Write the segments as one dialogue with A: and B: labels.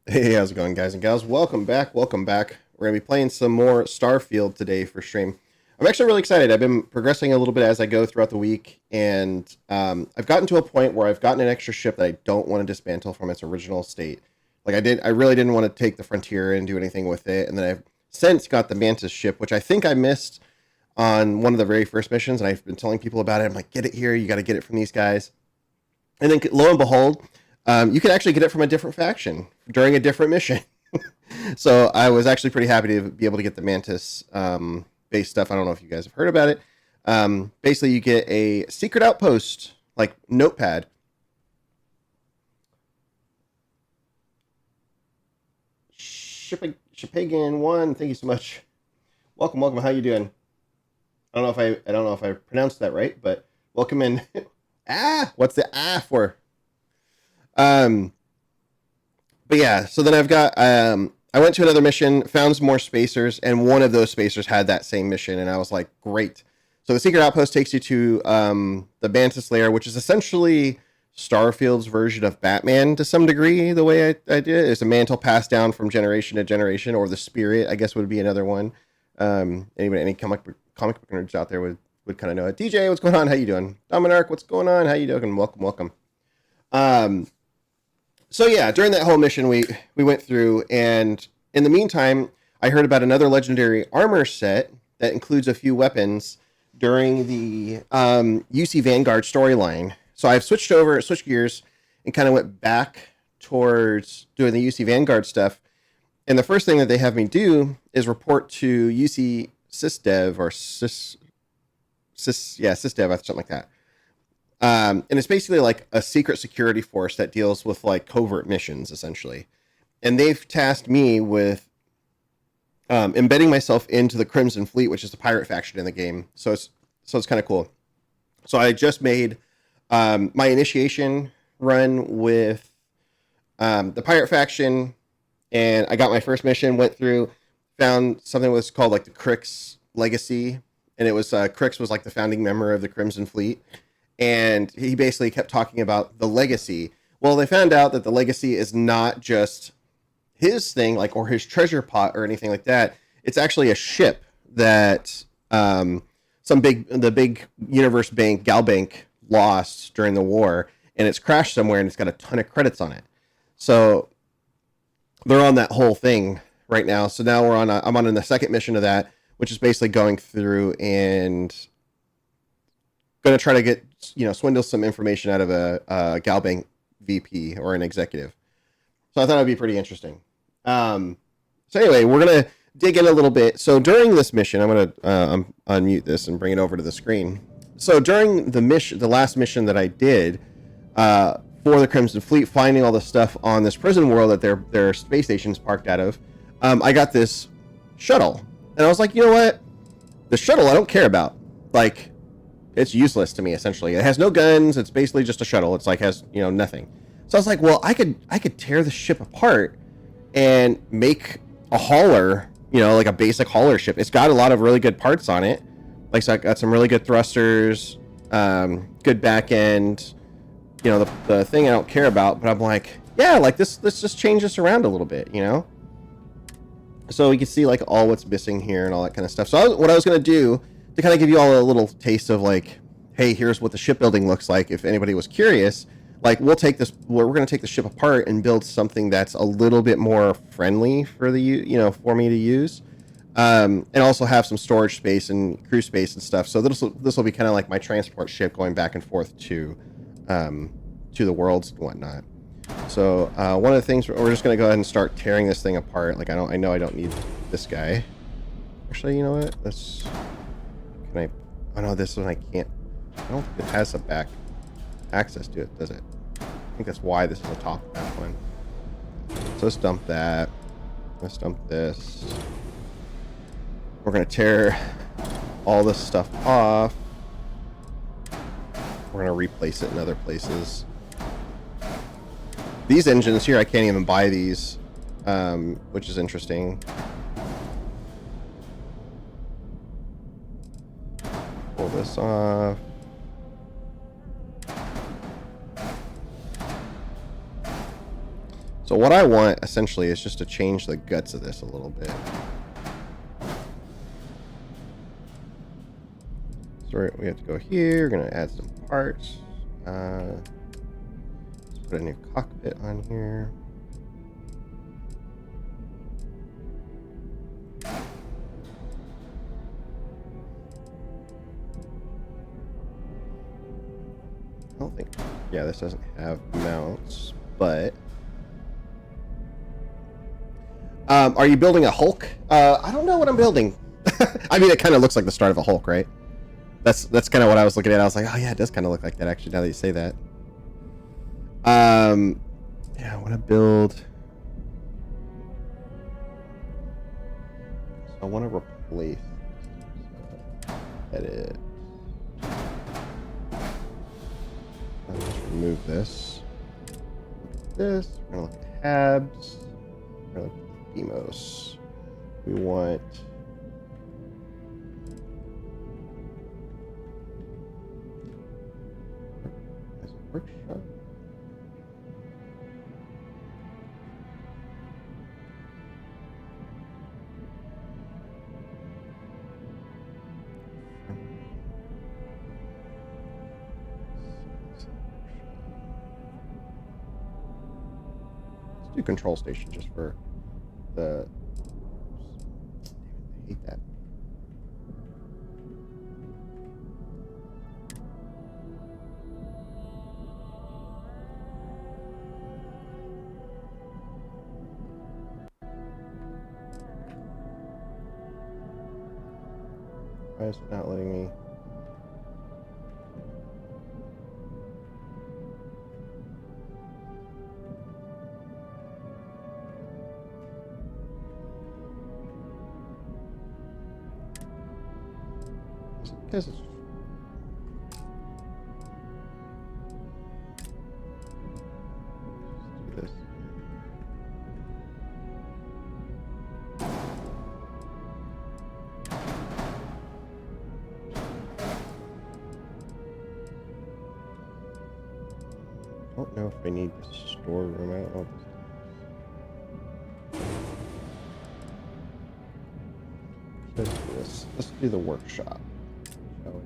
A: Hey, how's it going, guys and gals? Welcome back. Welcome back. We're going to be playing some more Starfield today for stream. I'm actually really excited. I've been progressing a little bit as I go throughout the week, and I've gotten to a point where I've gotten an extra ship that I don't want to dismantle from its original state. I really didn't want to take the Frontier and do anything with it, and then I've since got the Mantis ship, which I think I missed on one of the very first missions, and I've been telling people about it. I'm like, get it here. You got to get it from these guys. And then lo and behold, you can actually get it from a different faction during a different mission. So I was actually pretty happy to be able to get the Mantis based stuff. I don't know if you guys have heard about it. Basically, you get a secret outpost, like notepad. Shipagan one, thank you so much. Welcome, welcome. How you doing? I don't know if I pronounced that right, but welcome in. What's the for? Um, but yeah, so then I've got I went to another mission, found some more spacers, and one of those spacers had that same mission, and I was like, great. So the secret outpost takes you to the Mantis lair, which is essentially Starfield's version of Batman to some degree. The way I did it is a mantle passed down from generation to generation, or the spirit, I guess, would be another one. Any comic book nerds out there would kind of know it. DJ, what's going on? How you doing? Dominark, what's going on? How you doing? Welcome, welcome. So yeah, during that whole mission, we went through, and in the meantime, I heard about another legendary armor set that includes a few weapons during the UC Vanguard storyline. So I've switched gears, and kind of went back towards doing the UC Vanguard stuff. And the first thing that they have me do is report to UC SysDev or SysDev, something like that. And it's basically like a secret security force that deals with like covert missions, essentially. And they've tasked me with embedding myself into the Crimson Fleet, which is the pirate faction in the game. So it's kind of cool. So I just made my initiation run with the pirate faction, and I got my first mission. Went through, found something that was called like the Crix Legacy, and it was Crix was like the founding member of the Crimson Fleet. And he basically kept talking about the legacy. Well, they found out that the legacy is not just his thing, like, or his treasure pot or anything like that. It's actually a ship that the big universe bank, Galbank, lost during the war, and it's crashed somewhere, and it's got a ton of credits on it. So they're on that whole thing right now. So now I'm on the second mission of that, which is basically going through and going to try to get, swindle some information out of a Galbank VP or an executive. So I thought it'd be pretty interesting. So anyway, we're going to dig in a little bit. So during this mission, I'm going to unmute this and bring it over to the screen. So during the last mission that I did for the Crimson Fleet, finding all the stuff on this prison world that their space station's parked out of, I got this shuttle. And I was like, you know what? The shuttle I don't care about. Like, it's useless to me, essentially. It has no guns. It's basically just a shuttle. It's like has nothing. So I was like, well, I could tear the ship apart and make a hauler, like a basic hauler ship. It's got a lot of really good parts on it. Like, so I got some really good thrusters, good back end. The thing I don't care about, but I'm like, yeah, like let's just change this around a little bit, So we can see like all what's missing here and all that kind of stuff. So what I was gonna do to kind of give you all a little taste of like, hey, here's what the shipbuilding looks like. If anybody was curious, like we're going to take the ship apart and build something that's a little bit more friendly for for me to use, and also have some storage space and crew space and stuff. So this will be kind of like my transport ship going back and forth to the worlds and whatnot. So one of the things we're just going to go ahead and start tearing this thing apart. Like I know I don't need this guy. Actually, you know what? Oh no, this one I can't. I don't think it has a back access to it, does it? I think that's why this is a top back one. So let's dump that. Let's dump this. We're gonna tear all this stuff off. We're gonna replace it in other places. These engines here, I can't even buy these, which is interesting. Pull this off. So what I want, essentially, is just to change the guts of this a little bit. So we have to go here. We're going to add some parts. Let's put a new cockpit on here. I don't think... Yeah, this doesn't have mounts, but... are you building a Hulk? I don't know what I'm building. I mean, it kind of looks like the start of a Hulk, right? That's kind of what I was looking at. I was like, oh yeah, it does kind of look like that, actually, now that you say that. Yeah, I want to build... So I want to replace... Edit. Let's remove this. This. We're going to look at Habs. We're going to look at Demos. We want... As a workshop. Let's do control station just for the... I hate that. Why is it not letting me? Is it because it's... Let's do this. I don't know if I need the storeroom. I don't know if this... Let's do this. Let's do the workshop, shall we?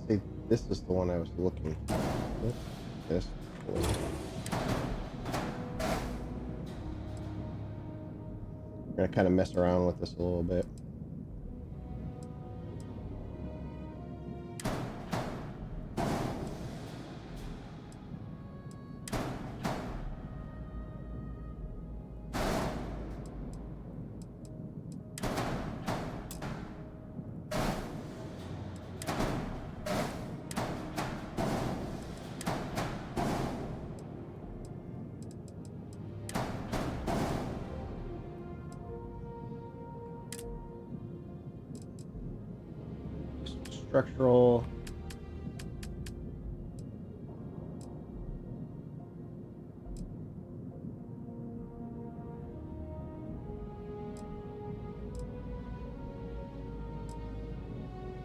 A: See, this is the one I was looking for. This. I'm gonna kind of mess around with this a little bit. Structural.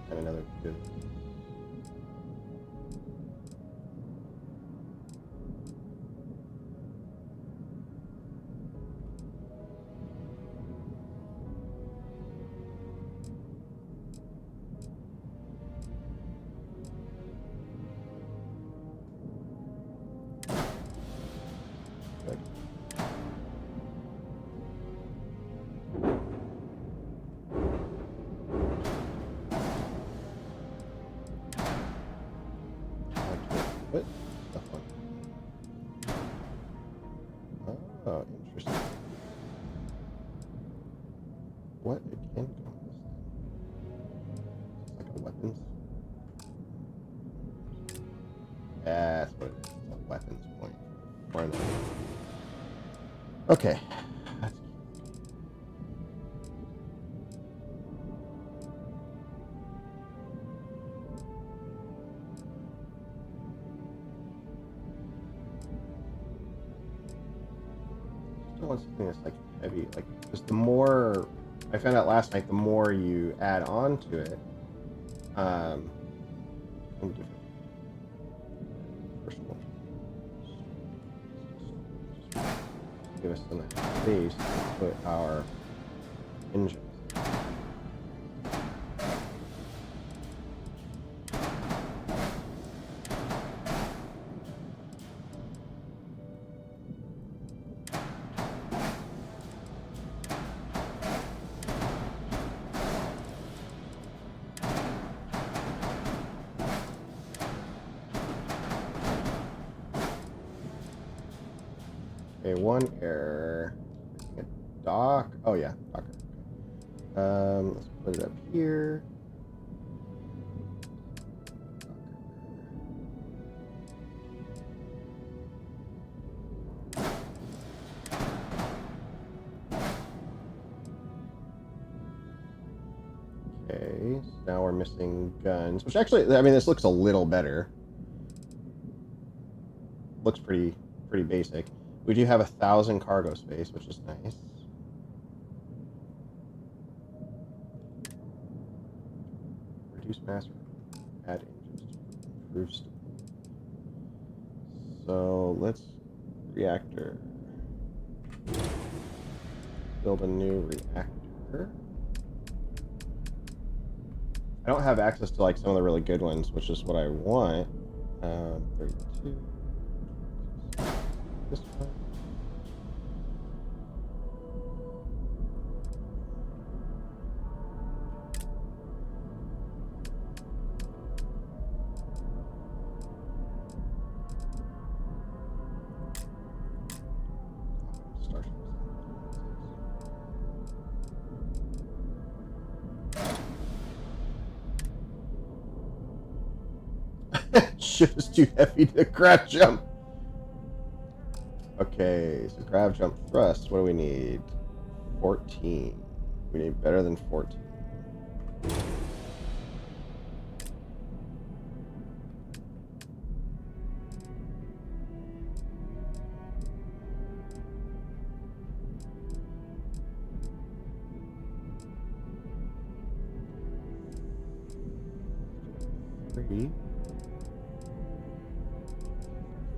A: And another good. What? Stuff on. Oh, interesting. What? It can come this thing. It's like a weapons. That's what it is. It's a weapons point. Front. Okay. That's want something that's like heavy. Like, just the more I found out last night, the more you add on to it. First one. Give us some space to put our engines. Okay, one error. A dock. Oh yeah, docker. Let's put it up here. Okay, so now we're missing guns, which actually, I mean, this looks a little better. Looks pretty basic. We do have 1,000 cargo space, which is nice. Reduce mass, add engines to improve stability. So let's reactor. Build a new reactor. I don't have access to like some of the really good ones, which is what I want. 32. This one. Ship is too heavy to grav jump. Okay, so grav jump thrust. What do we need? 14. We need better than 14. Three.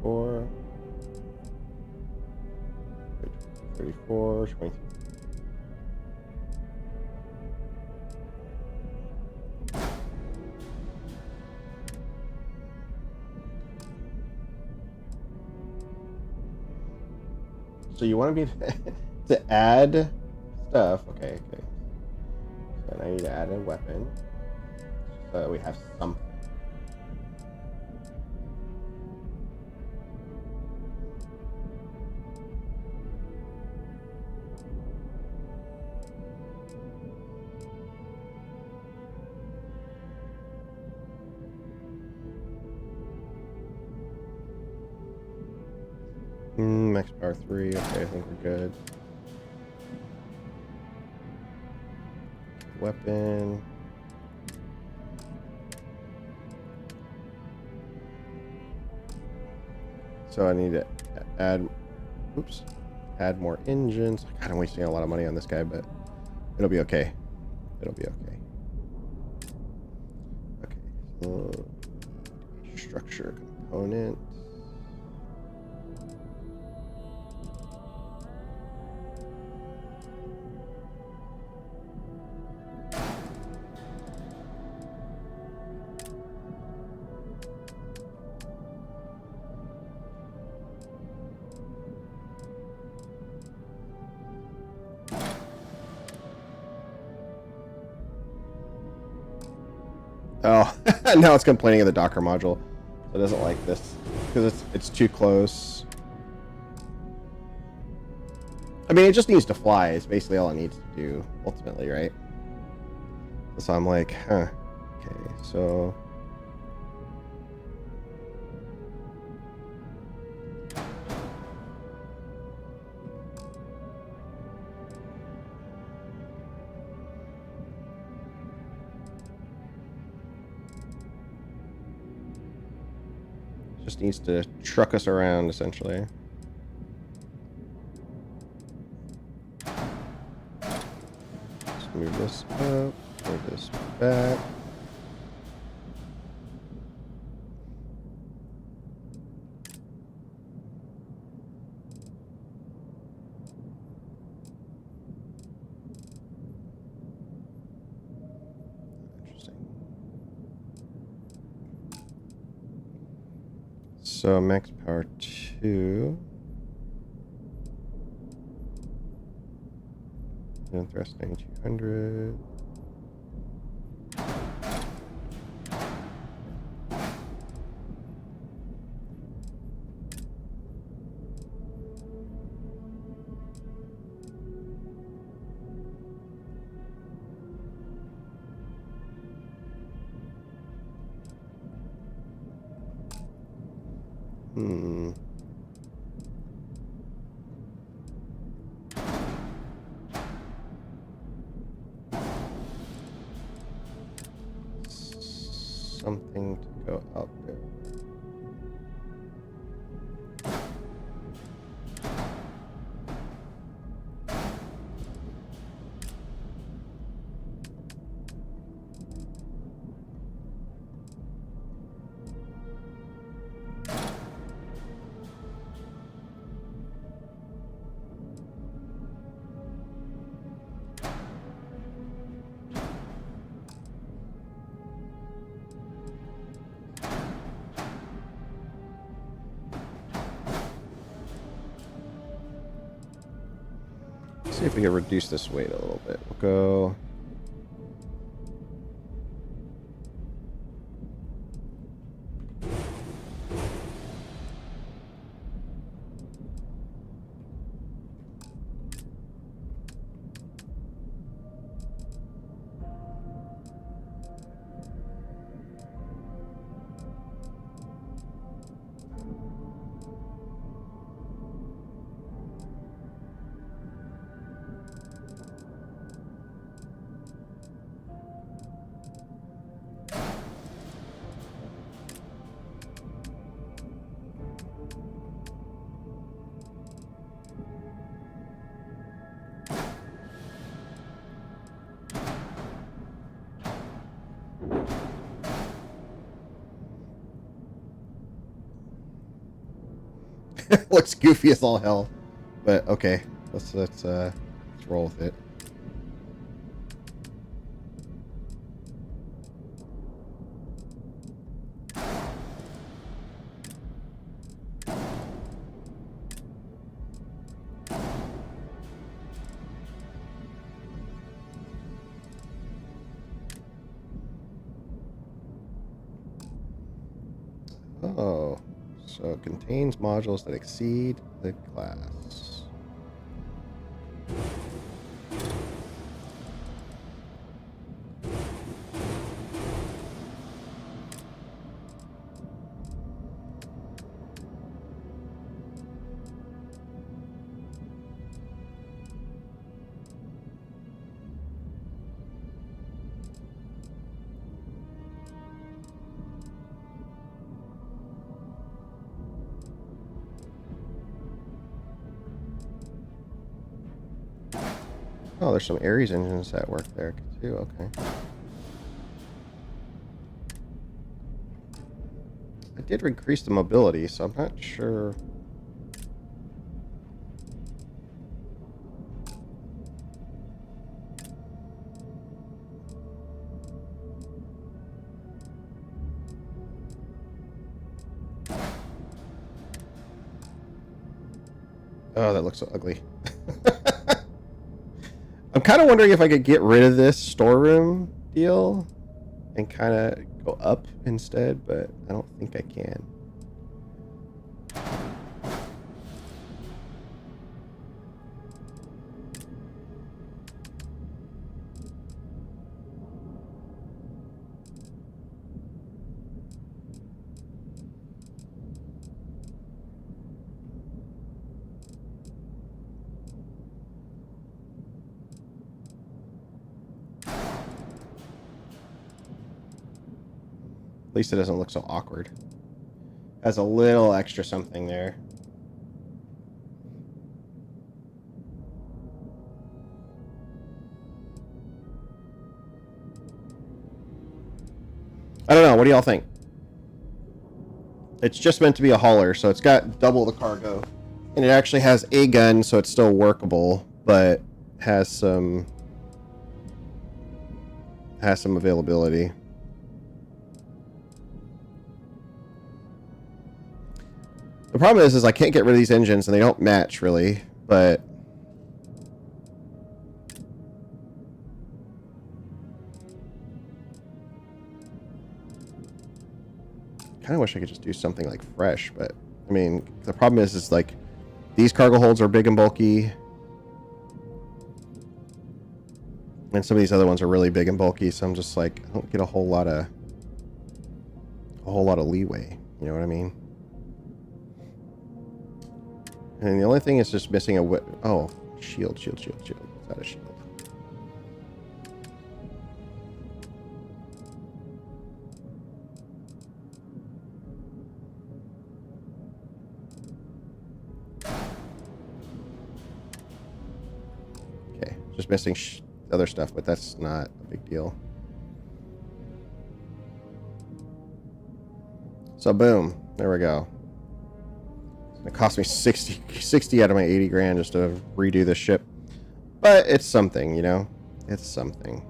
A: 4. 34. 23. So you want me to add stuff. Okay. So I need to add a weapon. So that we have something. Max power 3. Okay, I think we're good. Weapon. So I need to add. Oops. Add more engines. God, I'm wasting a lot of money on this guy, but it'll be okay. It'll be okay. Okay. So structure component. Oh, now it's complaining of the Docker module. So it doesn't like this because it's too close. I mean, it just needs to fly. It's basically all it needs to do, ultimately, right? So I'm like, huh. Okay, so... just needs to truck us around, essentially. this up, pull this back. So max power 2. And thrust 9200. Something to go out there. See if we can reduce this weight a little bit. We'll go. Looks goofy as all hell, but okay. Let's roll with it. Oh, so it contains modules that exceed the class. Oh, there's some Ares engines that work there too. Okay. I did increase the mobility, so I'm not sure. Oh, that looks so ugly. I'm kind of wondering if I could get rid of this storeroom deal and kind of go up instead, but I don't think I can. At least it doesn't look so awkward. Has a little extra something there. I don't know. What do y'all think? It's just meant to be a hauler, so it's got double the cargo. And it actually has a gun, so it's still workable, but has some availability. The problem is I can't get rid of these engines, and they don't match, really, but... kind of wish I could just do something like fresh, but... I mean, the problem is like, these cargo holds are big and bulky, and some of these other ones are really big and bulky, so I'm just like, I don't get a whole lot of leeway, you know what I mean? And the only thing is just missing a whip. Oh, shield. Is that a shield? Okay, just missing other stuff, but that's not a big deal. So boom, there we go. It cost me 60 out of my 80 grand just to redo this ship. But it's something, you know? It's something.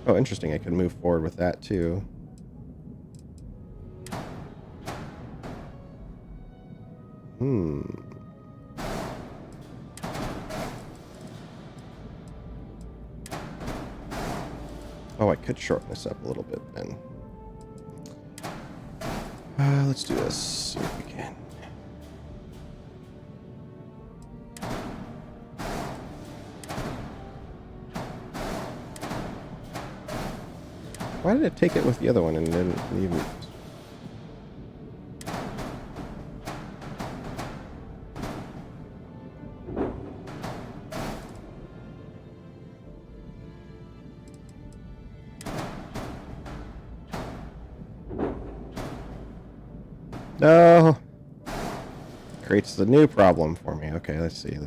A: Oh, interesting. I could move forward with that too. Oh, I could shorten this up a little bit then. Let's do this. See if we can. Why did it take it with the other one and then leave it? No. Creates the new problem for me. Okay, let's see.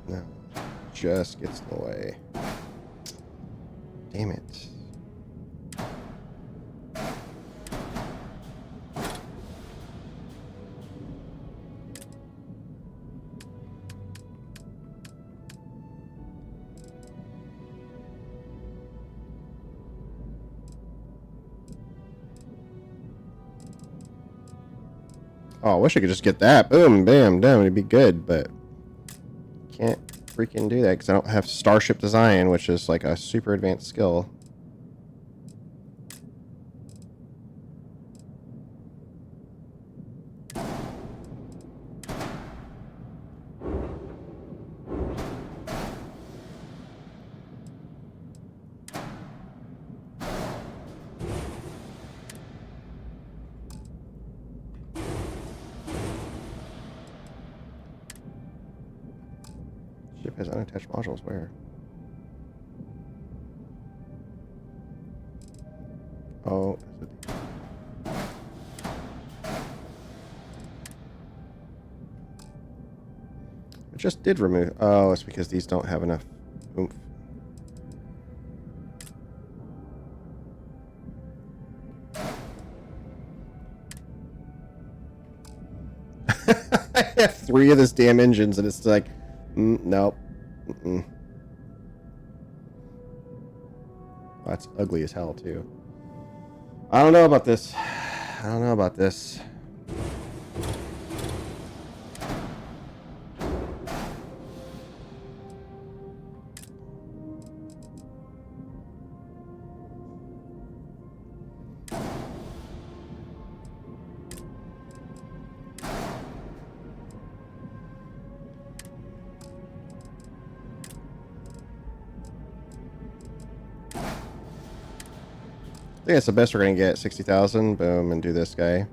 A: No. Just gets in the way. Damn it. Oh, I wish I could just get that. Boom, bam, done. It'd be good, but can't freaking do that because I don't have Starship Design, which is like a super advanced skill. Ship has unattached modules. Where? Oh. It just did remove. Oh, it's because these don't have enough oomph. I have 3 of this damn engines, and it's like, nope. That's ugly as hell, too. I don't know about this. I think that's the best we're going to get. 60,000. Boom. And do this guy.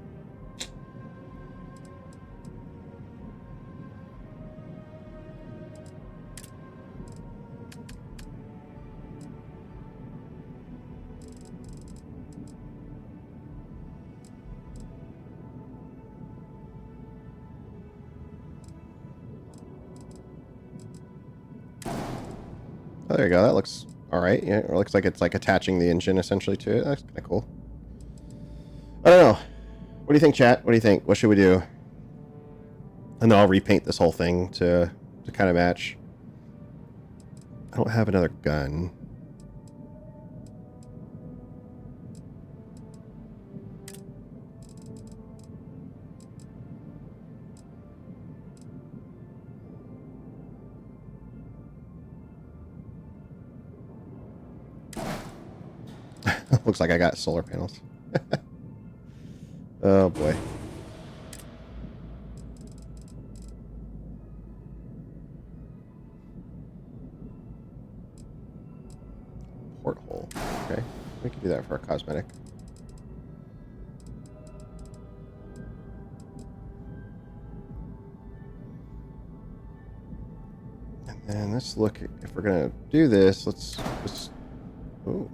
A: Oh, there you go. That looks all right. Yeah, it looks like it's like attaching the engine essentially to it. That's kind of cool. I don't know. What do you think, chat? What do you think? What should we do? And then I'll repaint this whole thing to kind of match. I don't have another gun. Looks like I got solar panels. Oh boy. Porthole. Okay. We can do that for a cosmetic. And then let's look at, if we're gonna do this, let's ooh.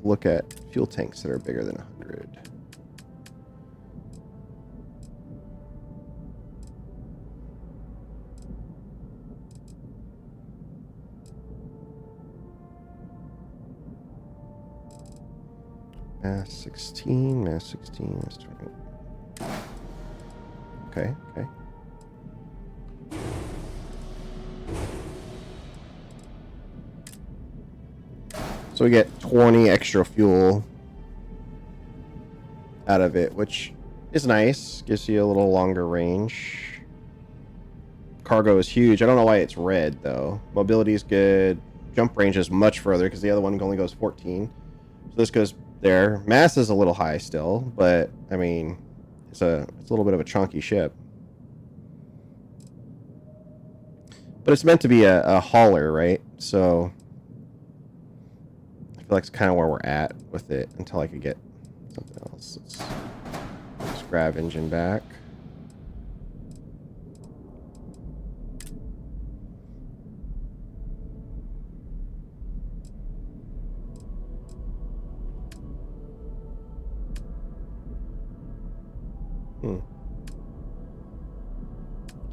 A: Look at fuel tanks that are bigger than 100. Mass 16, mass 16, mass 20. Okay, okay. So we get 20 extra fuel out of it, which is nice. Gives you a little longer range. Cargo is huge. I don't know why it's red, though. Mobility is good. Jump range is much further because the other one only goes 14. So this goes there. Mass is a little high still, but, I mean, it's a little bit of a chunky ship. But it's meant to be a hauler, right? So I feel like it's kind of where we're at with it until I could get something else. Let's grab engine back.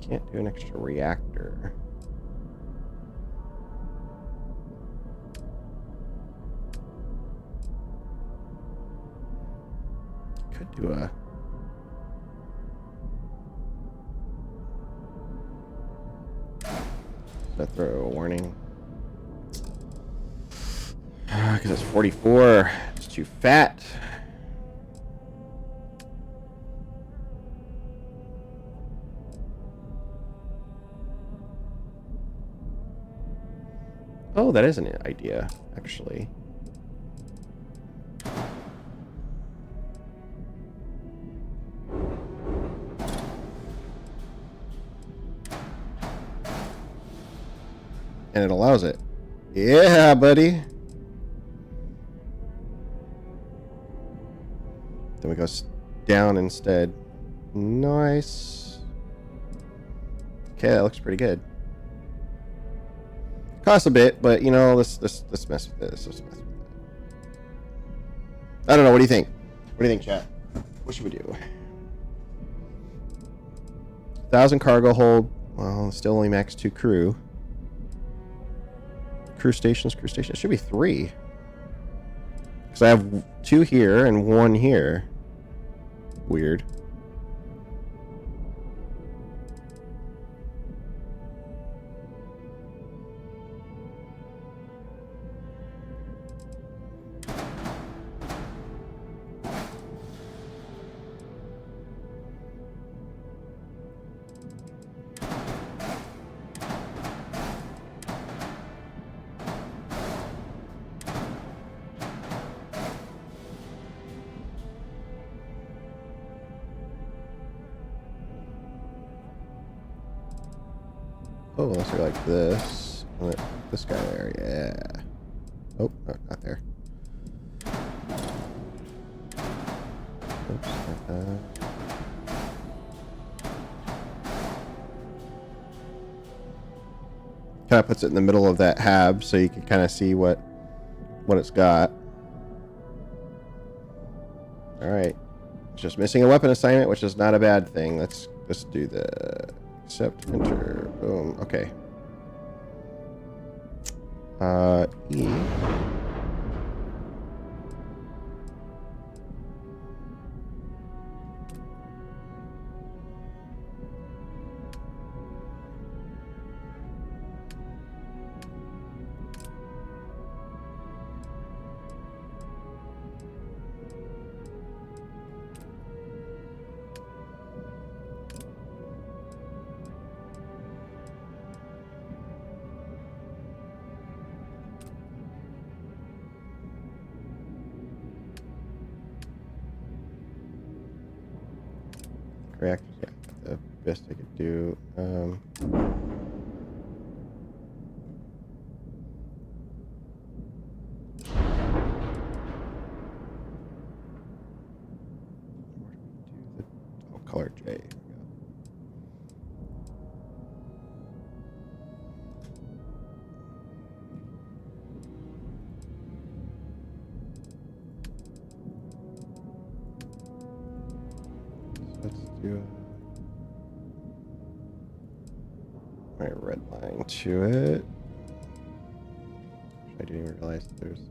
A: Can't do an extra reactor. Could do a... Does that throw a warning? Because it's 44. It's too fat. Oh, that is an idea, actually. And it allows it. Yeah, buddy. Then we go down instead. Nice. Okay, that looks pretty good. Costs a bit, but you know, let's mess with this. Let's mess with it. I don't know. What do you think? What do you think, chat? What should we do? 1,000 cargo hold. Well, still only max 2 crew. Crew stations. It should be 3. Because I have 2 here and 1 here. Weird. Oh, let's go like this. This guy there, yeah. Oh, no, not there. Oops, like that. Kind of puts it in the middle of that hab, so you can kind of see what it's got. All right, just missing a weapon assignment, which is not a bad thing. Let's do the Accept, enter, boom. Okay. E. React, yeah, the best I could do. Color J. Here we go. So let's do my red line to it. I didn't even realize there's this.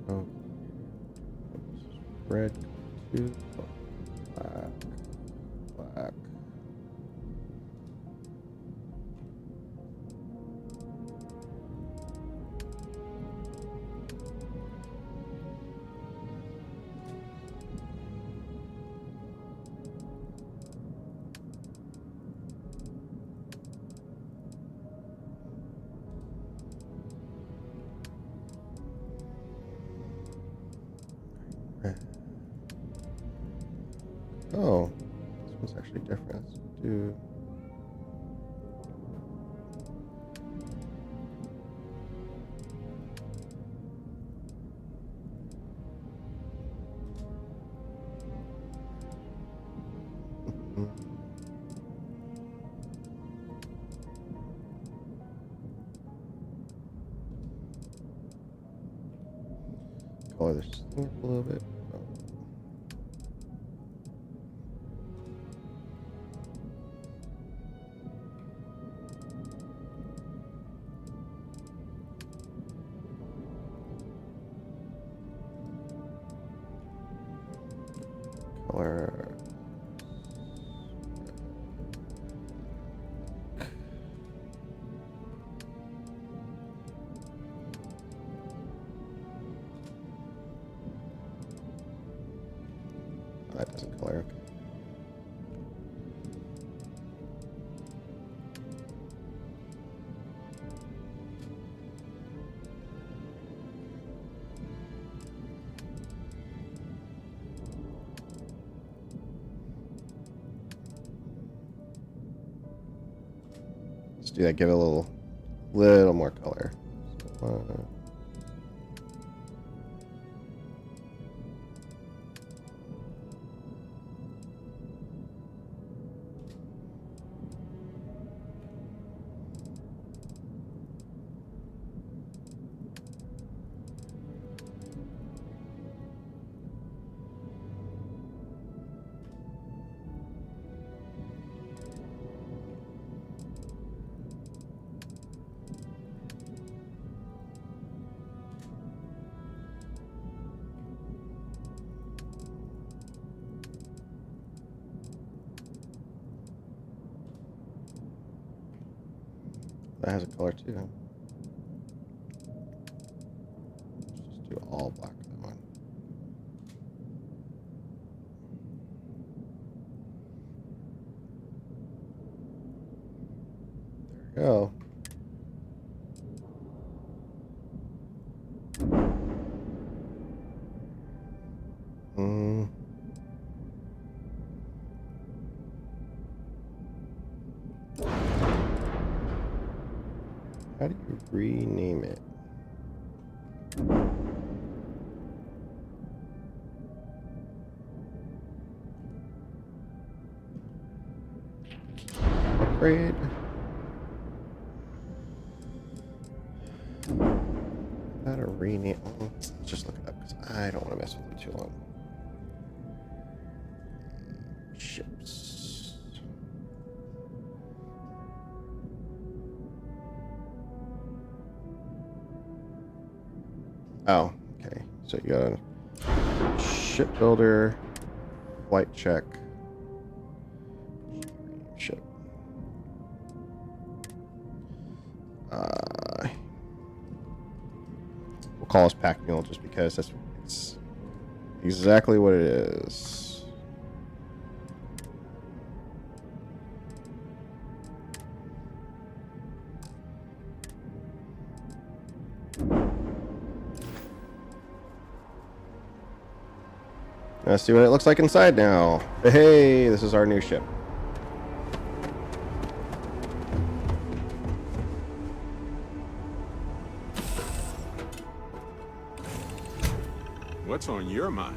A: Oh, red to black, black. Oh, this one's actually different. Let's do. Color this thing up a little bit. Oh. Color. That doesn't color. Okay. Let's do that. Give it a little more color. So, that has a color too. Let's just do all black for that one. There we go. How do you rename it? upgrade. How to rename? Let's just look it up because I don't want to mess with them too long. Ships. Oh, okay. So you got a shipbuilder, flight check, ship. We'll call this pack mule just because it's exactly what it is. Let's see what it looks like inside now. Hey, this is our new ship.
B: What's on your mind?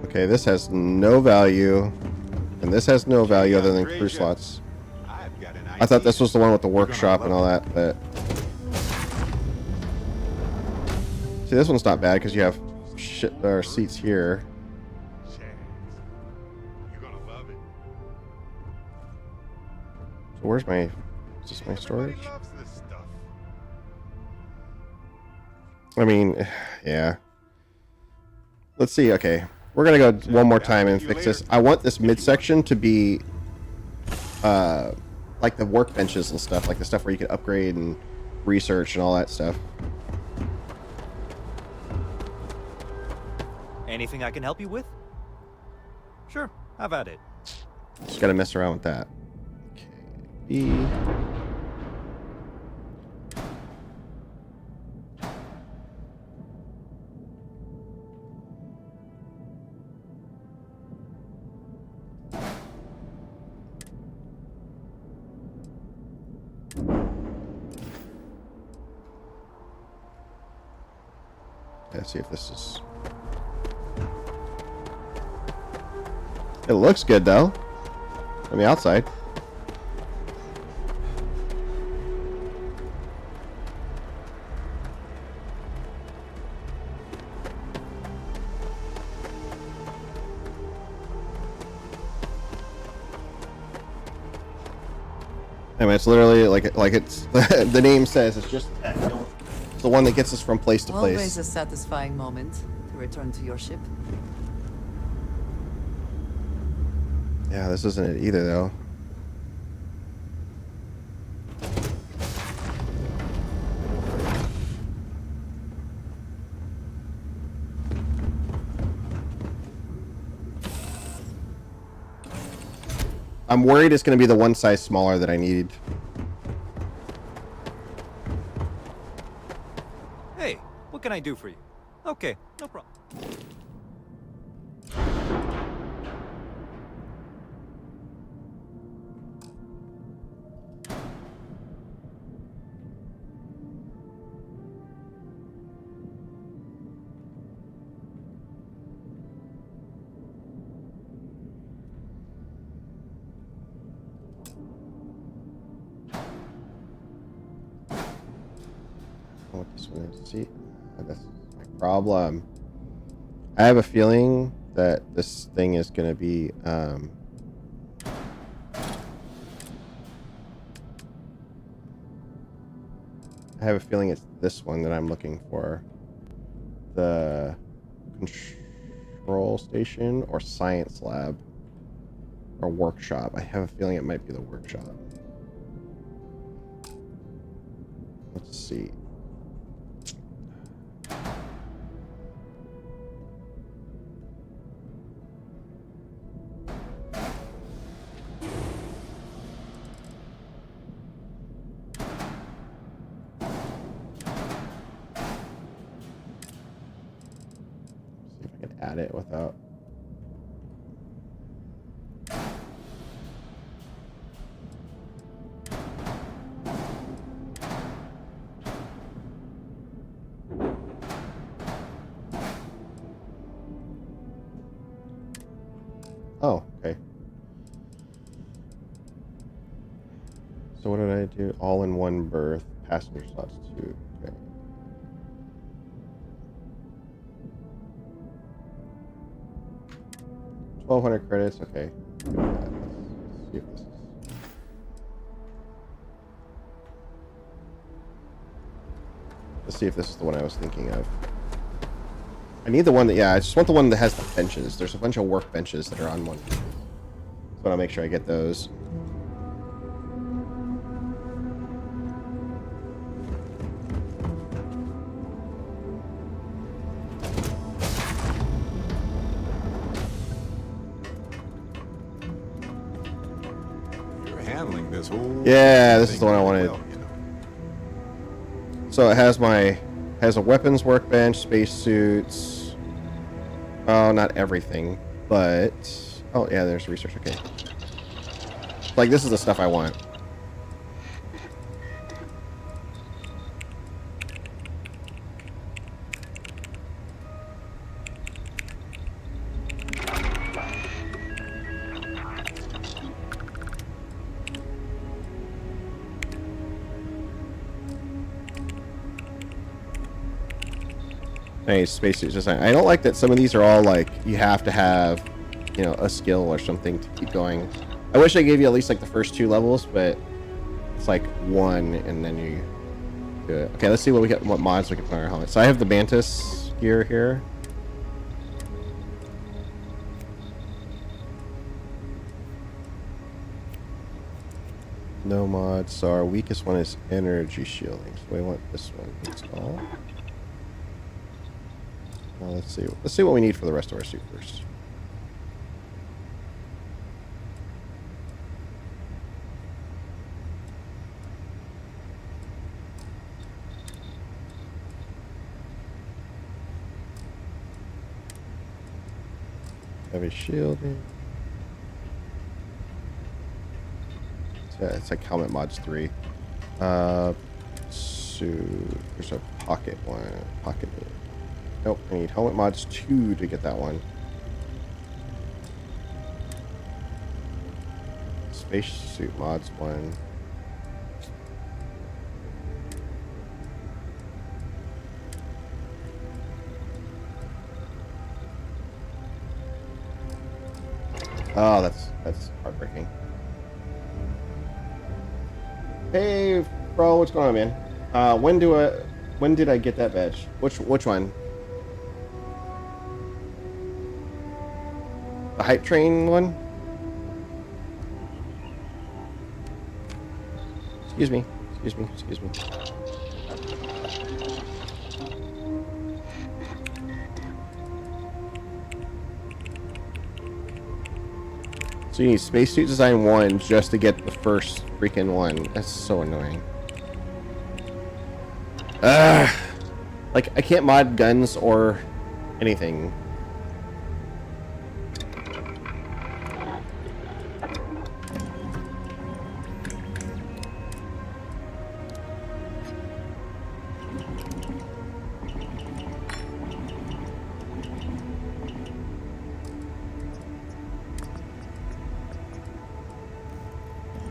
A: Okay, this has no value, and this has no value other than crew slots. I thought this was the one with the workshop and all that, but see, this one's not bad because you have shit or seats here. So where's my? Is this my storage? I mean, yeah. Let's see. Okay, we're gonna go one more time and fix this. I want this midsection to be, like the workbenches and stuff, like the stuff where you can upgrade and research and all that stuff.
C: Anything I can help you with? Sure, have at it.
A: Just gotta mess around with that. Okay, B. Let's see if this is... It looks good, though. From the outside. I mean, it's literally like it's the name says. It's just it's the one that gets us from place to place.
D: Always a satisfying moment to return to your ship.
A: Yeah, this isn't it either, though. I'm worried it's going to be the one size smaller that I need.
C: Hey, what can I do for you? Okay, no problem.
A: What this one is. See, that's my problem. I have a feeling that this thing is going to be I have a feeling it's this one that I'm looking for. The control station or science lab or workshop. I have a feeling it might be the workshop. Let's see. Add it without Oh, okay. So what did I do? All in one berth. Passenger slots 2. Okay. $1,200 credits. Okay. Let's see if this is. Let's see if this is the one I was thinking of. I need the one that, yeah, I just want the one that has the benches. There's a bunch of work benches that are on one. So I want to make sure I get those.
B: You're handling this whole
A: Yeah, this is the one I
B: thing
A: wanted.
B: well, you know.
A: So it has a weapons workbench, spacesuits. Oh, not everything, but oh yeah, there's research. Okay, like this is the stuff I want. Nice spacesuit design. I don't like that some of these are all like you have to have, you know, a skill or something to keep going. I wish I gave you at least like the first 2 levels, but it's like 1 and then you do it. Okay, let's see what we get, what mods we can put on our helmet. So I have the Mantis gear here. No mods. So our weakest one is energy shielding. So we want this one installed. Well, let's see what we need for the rest of our suit first. Heavy shielding. Yeah, it's like helmet mods 3. Suit. There's a pocket one. Pocket. Nope, I need helmet mods 2 to get that one. Spacesuit mods 1. Oh, that's heartbreaking. Hey, bro, what's going on, man? When did I get that badge? Which one? The hype train one? Excuse me. So you need spacesuit design 1 just to get the first freaking one. That's so annoying. Like I can't mod guns or anything.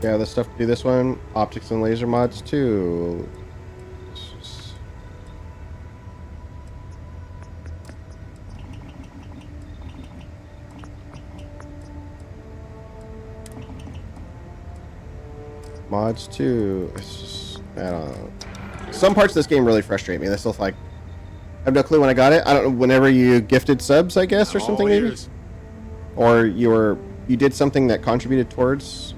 A: Yeah, the stuff to do this one. Optics and laser mods too. Mods too. It's just, I don't know. Some parts of this game really frustrate me. This stuff, like, I have no clue when I got it. I don't know. Whenever you gifted subs, I guess, or something maybe, or you did something that contributed towards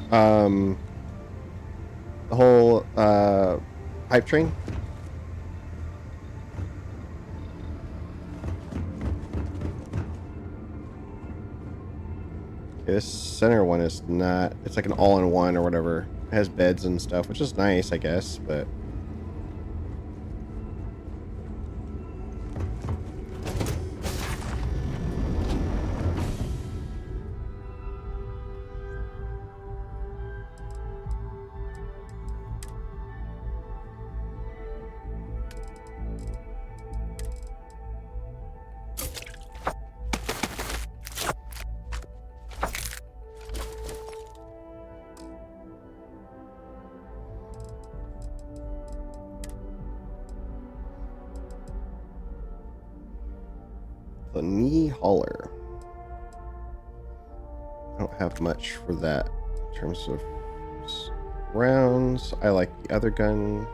A: the whole hype train. Okay, this center one is not. It's like an all-in-one or whatever. It has beds and stuff, which is nice, I guess, but. The knee hauler. I don't have much for that in terms of rounds. I like the other gun.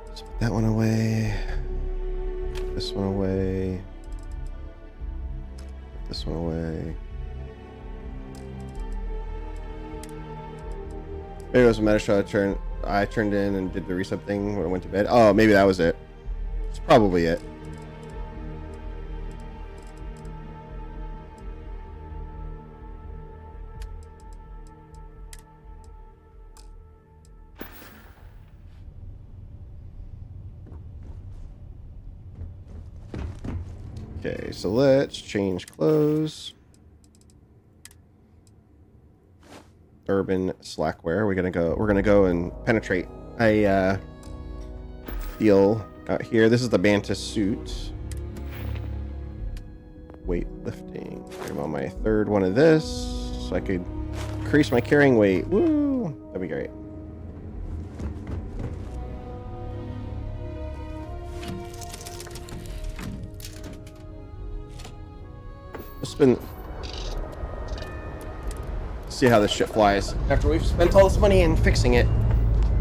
A: Let's put that one away. Put this one away. Put this one away. Maybe it was a meta shot I turned in and did the reset thing when I went to bed. Oh, maybe that was it. It's probably it. Okay, so let's change clothes. Urban Slackware. We're gonna go and penetrate a deal out here. This is the Mantis suit. Weightlifting. I'm on my third one of this, so I could increase my carrying weight. Woo! That'd be great. See how this shit flies after we've spent all this money in fixing it.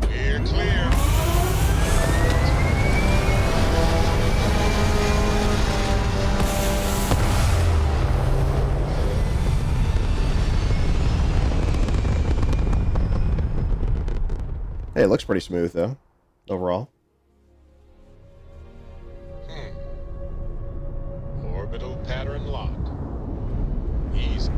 B: Clear, clear.
A: Hey, it looks pretty smooth though, overall.
B: Orbital pattern locked. Easy.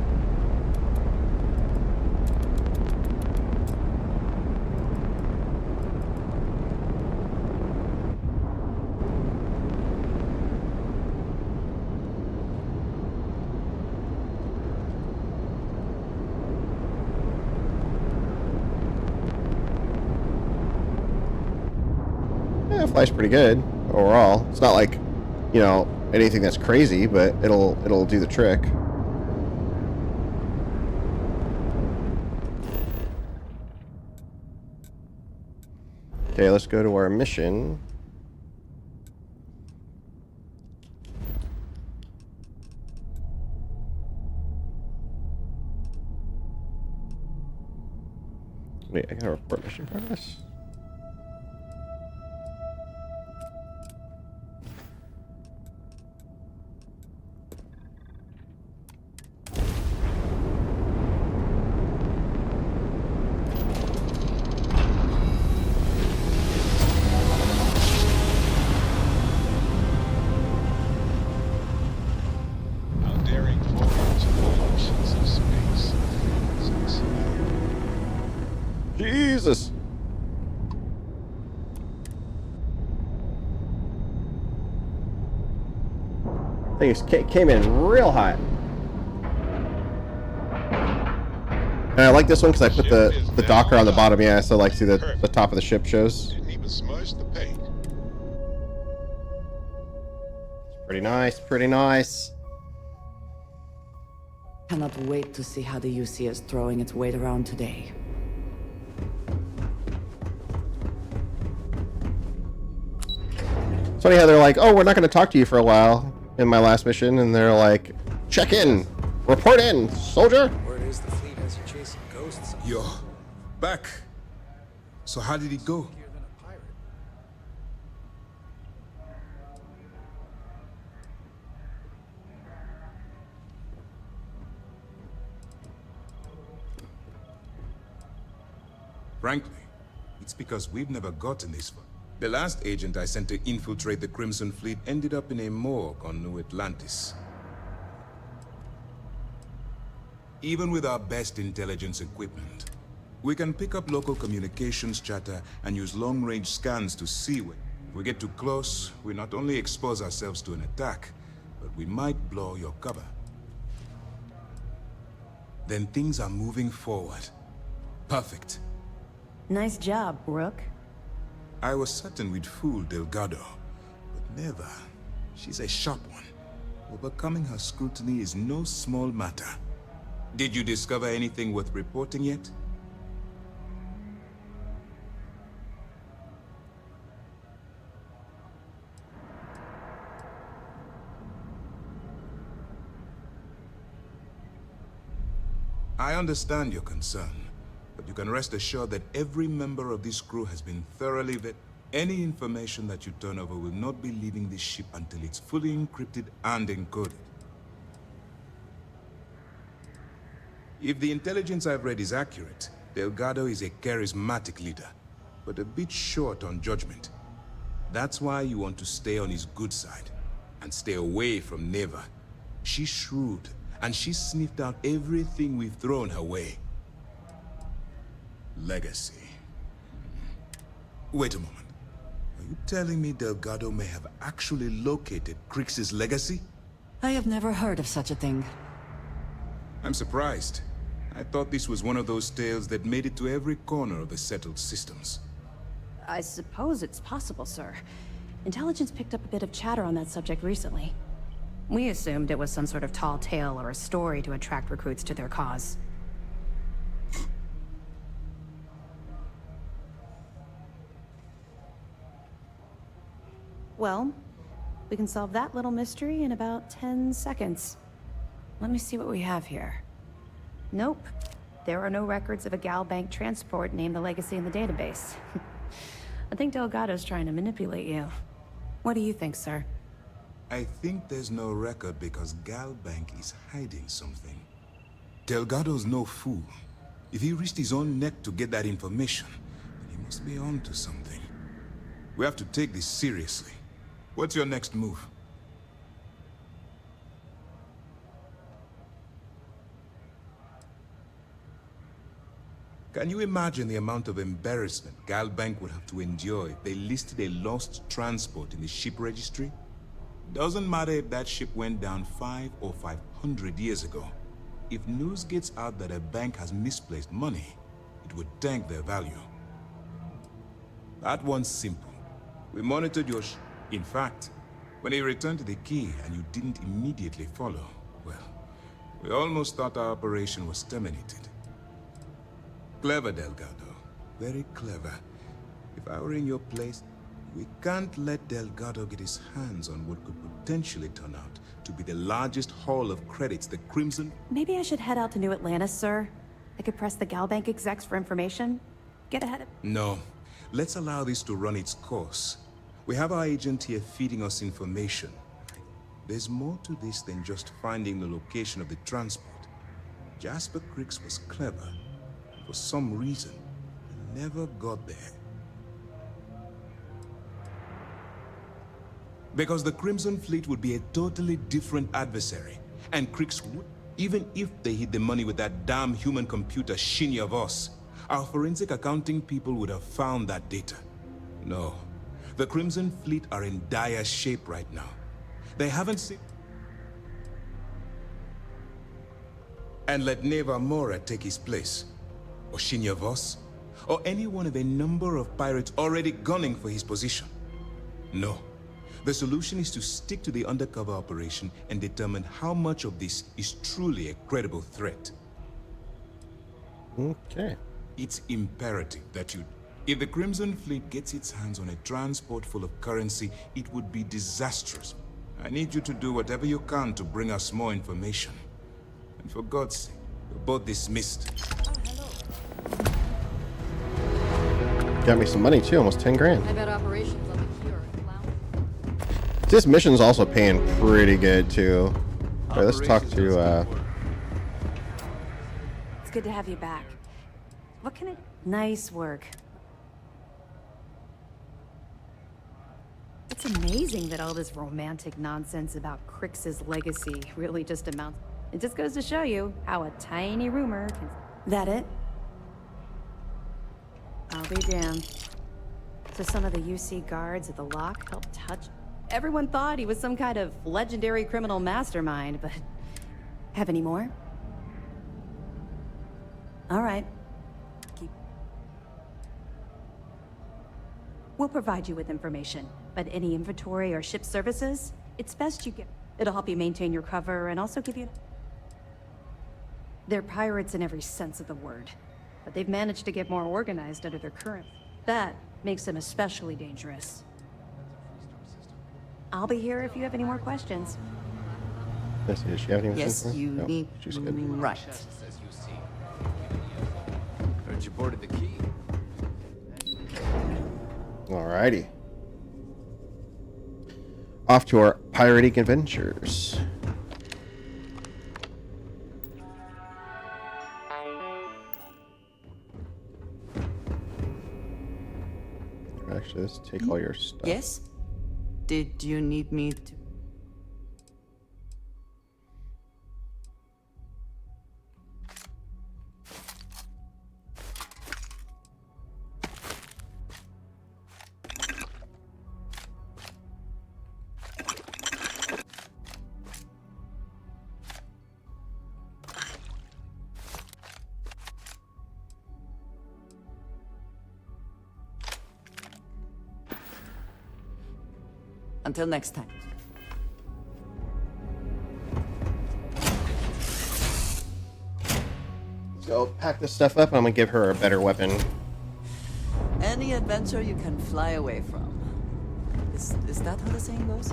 A: Yeah, it flies pretty good overall. It's not like, you know, anything that's crazy, but it'll do the trick. Okay, let's go to our mission. Wait, I gotta report mission progress.
B: How daring voyage of the oceans of space.
A: Jesus! Things came in real hot. And I like this one because I put the docker on the bottom. Yeah, so like see the top of the ship shows.
B: Didn't even smudge the paint.
A: Pretty nice, pretty nice.
D: Cannot wait to see how the UC is throwing its weight around today.
A: It's funny how they're like, oh, we're not going to talk to you for a while in my last mission. And they're like, check in, report in, soldier.
E: Word is the fleet has you chasing ghosts.
F: Yo, back. So how did it go?
E: You're than a pirate.
F: Frankly, it's because we've never gotten this far. The last agent I sent to infiltrate the Crimson Fleet ended up in a morgue on New Atlantis. Even with our best intelligence equipment, we can pick up local communications chatter and use long-range scans to see when. If we get too close, we not only expose ourselves to an attack, but we might blow your cover. Then things are moving forward. Perfect.
G: Nice job, Rook.
F: I was certain we'd fool Delgado, but never. She's a sharp one. Overcoming her scrutiny is no small matter. Did you discover anything worth reporting yet? I understand your concern, but you can rest assured that every member of this crew has been thoroughly vetted. Any information that you turn over will not be leaving this ship until it's fully encrypted and encoded. If the intelligence I've read is accurate, Delgado is a charismatic leader, but a bit short on judgment. That's why you want to stay on his good side, and stay away from Neva. She's shrewd, and she's sniffed out everything we've thrown her way. Legacy. Wait a moment. Are you telling me Delgado may have actually located Crix's legacy?
D: I have never heard of such a thing.
F: I'm surprised. I thought this was one of those tales that made it to every corner of the settled systems.
H: I suppose it's possible, sir. Intelligence picked up a bit of chatter on that subject recently. We assumed it was some sort of tall tale or a story to attract recruits to their cause. Well, we can solve that little mystery in about 10 seconds.
D: Let me see what we have here.
H: Nope. There are no records of a Gal Bank transport named the Legacy in the database. I think Delgado's trying to manipulate you.
D: What do you think, sir?
F: I think there's no record because Gal Bank is hiding something. Delgado's no fool. If he risked his own neck to get that information, then he must be on to something. We have to take this seriously. What's your next move? Can you imagine the amount of embarrassment Gal Bank would have to endure if they listed a lost transport in the ship registry? Doesn't matter if that ship went down 5 or 500 years ago. If news gets out that a bank has misplaced money, it would tank their value. That one's simple. We monitored your In fact, when he returned to the key and you didn't immediately follow, well, we almost thought our operation was terminated. Clever, Delgado. Very clever. If I were in your place, we can't let Delgado get his hands on what could potentially turn out to be the largest haul of credits the Crimson...
H: Maybe I should head out to New Atlantis, sir. I could press the Gal Bank execs for information. Get ahead of...
F: No. Let's allow this to run its course. We have our agent here feeding us information. There's more to this than just finding the location of the transport. Jasper Crix was clever. For some reason, he never got there. Because the Crimson Fleet would be a totally different adversary, and Crix would, even if they hid the money with that damn human computer Shinny of us, our forensic accounting people would have found that data. No, the Crimson Fleet are in dire shape right now. They haven't seen... And let Neva Mora take his place. Or Shinya Voss, or any one of a number of pirates already gunning for his position. No. The solution is to stick to the undercover operation and determine how much of this is truly a credible threat.
A: Okay.
F: It's imperative that you... If the Crimson Fleet gets its hands on a transport full of currency, it would be disastrous. I need you to do whatever you can to bring us more information. And for God's sake, you're both dismissed.
A: Got me some money too, almost 10 grand.
I: I bet operations on the Cure are clown.
A: This mission's also paying pretty good too. All right, let's talk to
H: It's good to have you back. What can it... Nice work. It's amazing that all this romantic nonsense about Crix's legacy really just amounts... It just goes to show you how a tiny rumor can...
D: That it?
H: I'll be damned. So some of the UC guards at the lock helped touch... Everyone thought he was some kind of legendary criminal mastermind, but...
D: Have any more? All right.
H: We'll provide you with information, but any inventory or ship services, it's best you get... It'll help you maintain your cover and also give you... They're pirates in every sense of the word, but they've managed to get more organized under their current... That makes them especially dangerous. I'll be here if you have any more questions.
A: let's see, does she have any
D: Yes,
A: information?
D: you
A: No,
D: need...
A: she's good.
D: Right.
C: you boarded the key.
A: Alrighty. Off to our pirating adventures. Actually, let's take all your stuff.
D: Yes? Did you need me to... Until next time.
A: Let's go pack this stuff up. I'm gonna give her a better weapon.
D: Any adventure you can fly away from. Is that how the saying goes?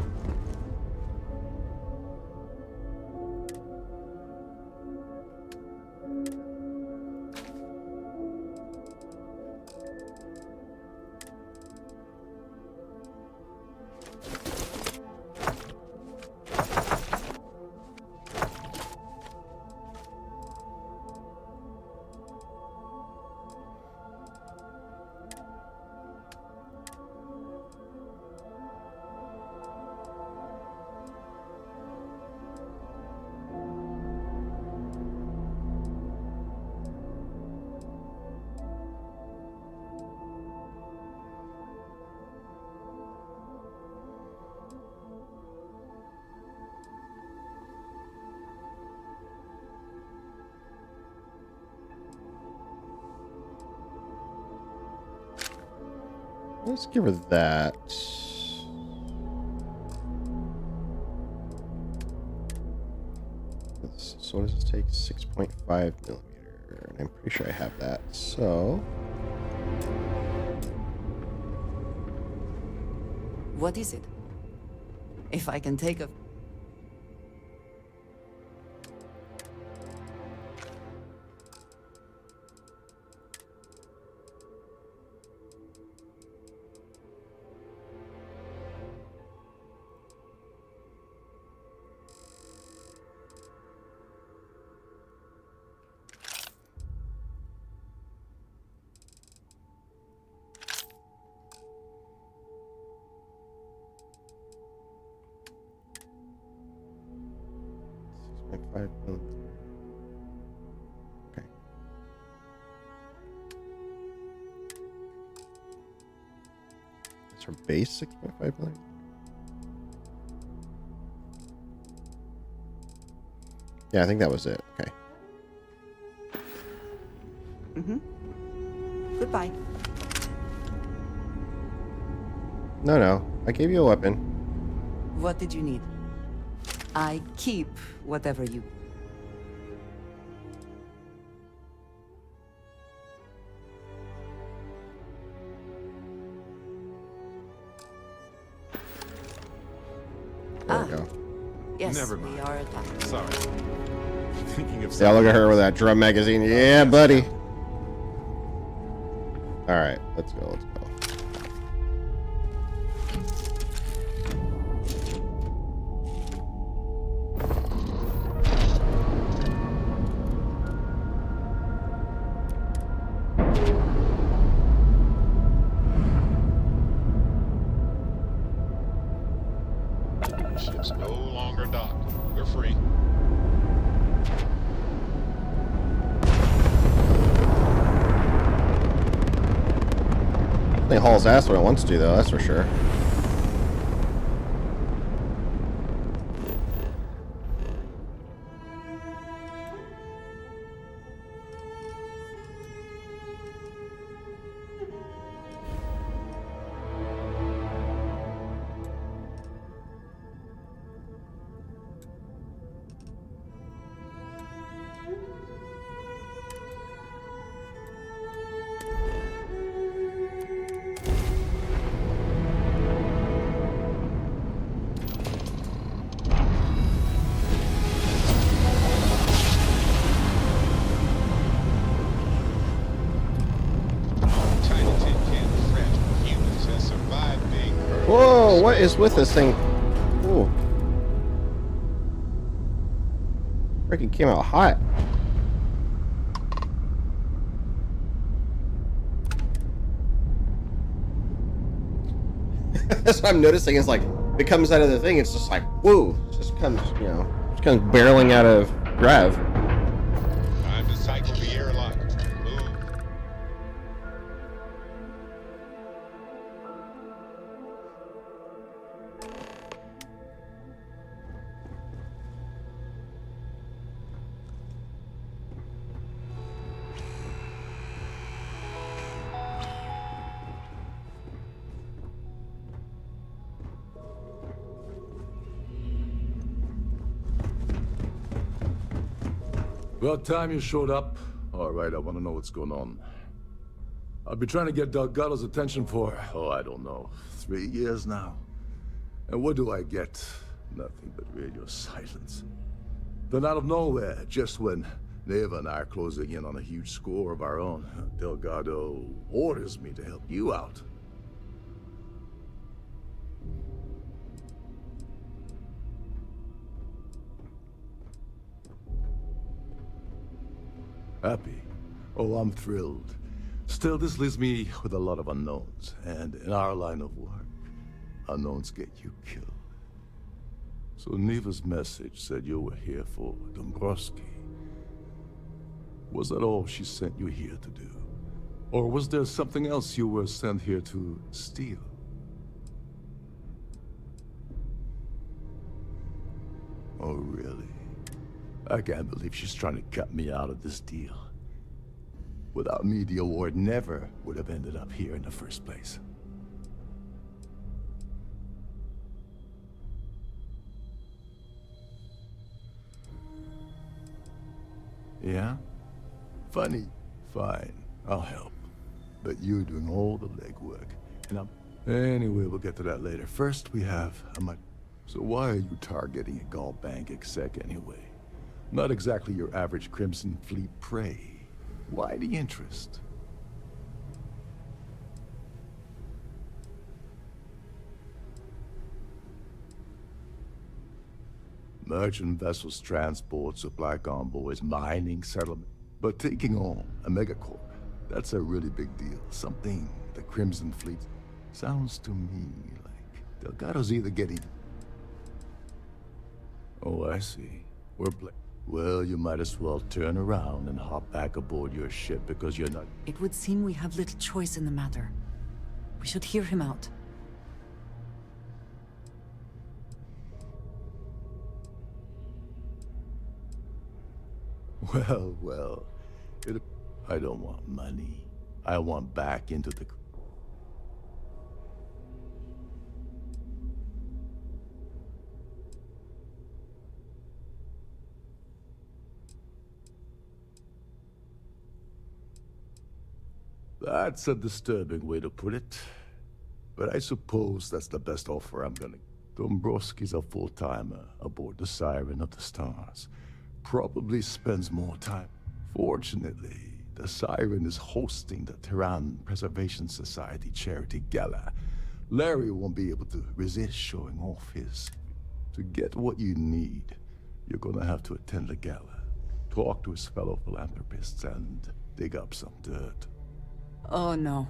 A: Let's give her that. So what does this take? 6.5 millimeter. And I'm pretty sure I have that. So
D: What is it? If I can take a...
A: Okay. That's her base 6.5 million. Yeah, I think that was it. Okay.
D: Goodbye.
A: No. I gave you a weapon.
D: What did you need? I keep whatever you...
A: There we go.
D: Yes,
B: Never
D: we
B: mind.
D: are attacked.
B: Sorry. Thinking of
A: Yeah, look at her with that drum magazine. Yeah, buddy. All right, let's go.
B: Ship's no longer docked. We're free.
A: It hauls ass when it wants to, though. That's for sure. what is with this thing? Ooh. Freaking came out hot. That's what I'm noticing is like, if it comes out of the thing, it's just like, whoa. It just comes, you know, just comes barreling out of grav.
B: Time to cycle the airlock. Move.
J: About time you showed up. All right, I want to know what's going on. I've been trying to get Delgado's attention for, I don't know, 3 years now. And what do I get? Nothing but radio silence. Then out of nowhere, just when Neva and I are closing in on a huge score of our own, Delgado orders me to help you out. Happy? Oh, I'm thrilled. Still, this leaves me with a lot of unknowns. And in our line of work, unknowns get you killed. So Neva's message said you were here for Dombrowski. Was that all she sent you here to do? Or was there something else you were sent here to steal? Oh, really? I can't believe she's trying to cut me out of this deal. Without me, the award never would have ended up here in the first place. Yeah? Funny. Fine. I'll help. But you're doing all the legwork. And Anyway, we'll get to that later. First, we have So why are you targeting a Gaul bank exec anyway? Not exactly your average Crimson Fleet prey. Why the interest? Merchant vessels, transport, supply convoys, mining, settlement. But taking on a megacorp, that's a really big deal. Something the Crimson Fleet sounds to me like Delgado's either getting... Oh, I see. Well, you might as well turn around and hop back aboard your ship because you're not...
D: It would seem we have little choice in the matter. We should hear him out.
J: Well, I don't want money. I want back into the... That's a disturbing way to put it. But I suppose that's the best offer I'm gonna... Dombrowski's a full-timer aboard the Siren of the Stars. Probably spends more time. Fortunately, the Siren is hosting the Tehran Preservation Society charity gala. Larry won't be able to resist showing off his... To get what you need, you're gonna have to attend the gala, talk to his fellow philanthropists, and dig up some dirt.
D: Oh no.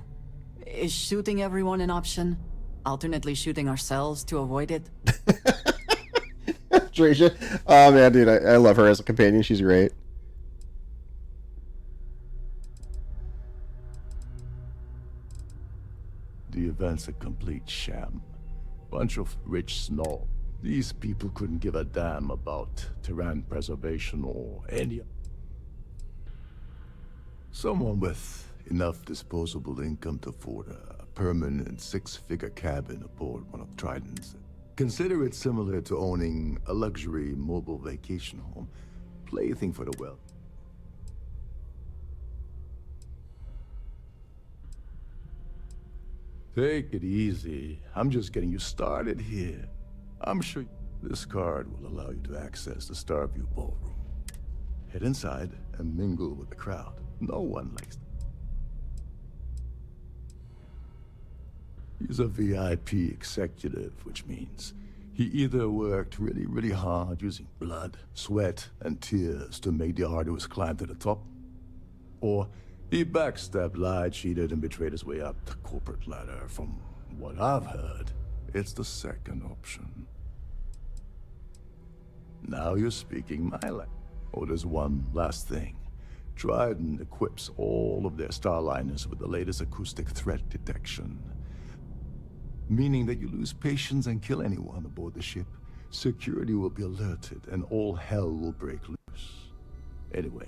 D: Is shooting everyone an option? Alternately shooting ourselves to avoid it?
A: Tracia. Oh man, dude, I love her as a companion. She's great.
J: The event's a complete sham. Bunch of rich snobs. These people couldn't give a damn about Tehran preservation or any... Someone with enough disposable income to afford a permanent 6-figure cabin aboard one of Trident's. Consider it similar to owning a luxury mobile vacation home. Plaything for the wealthy. Take it easy. I'm just getting you started here. I'm sure this card will allow you to access the Starview Ballroom. Head inside and mingle with the crowd. No one likes them. He's a VIP executive, which means he either worked really, really hard using blood, sweat, and tears to make the arduous climb to the top, or he backstabbed, lied, cheated, and betrayed his way up the corporate ladder. From what I've heard, it's the second option. Now you're speaking my language. Oh, there's one last thing. Trident equips all of their starliners with the latest acoustic threat detection. Meaning that you lose patience and kill anyone aboard the ship, security will be alerted and all hell will break loose. Anyway,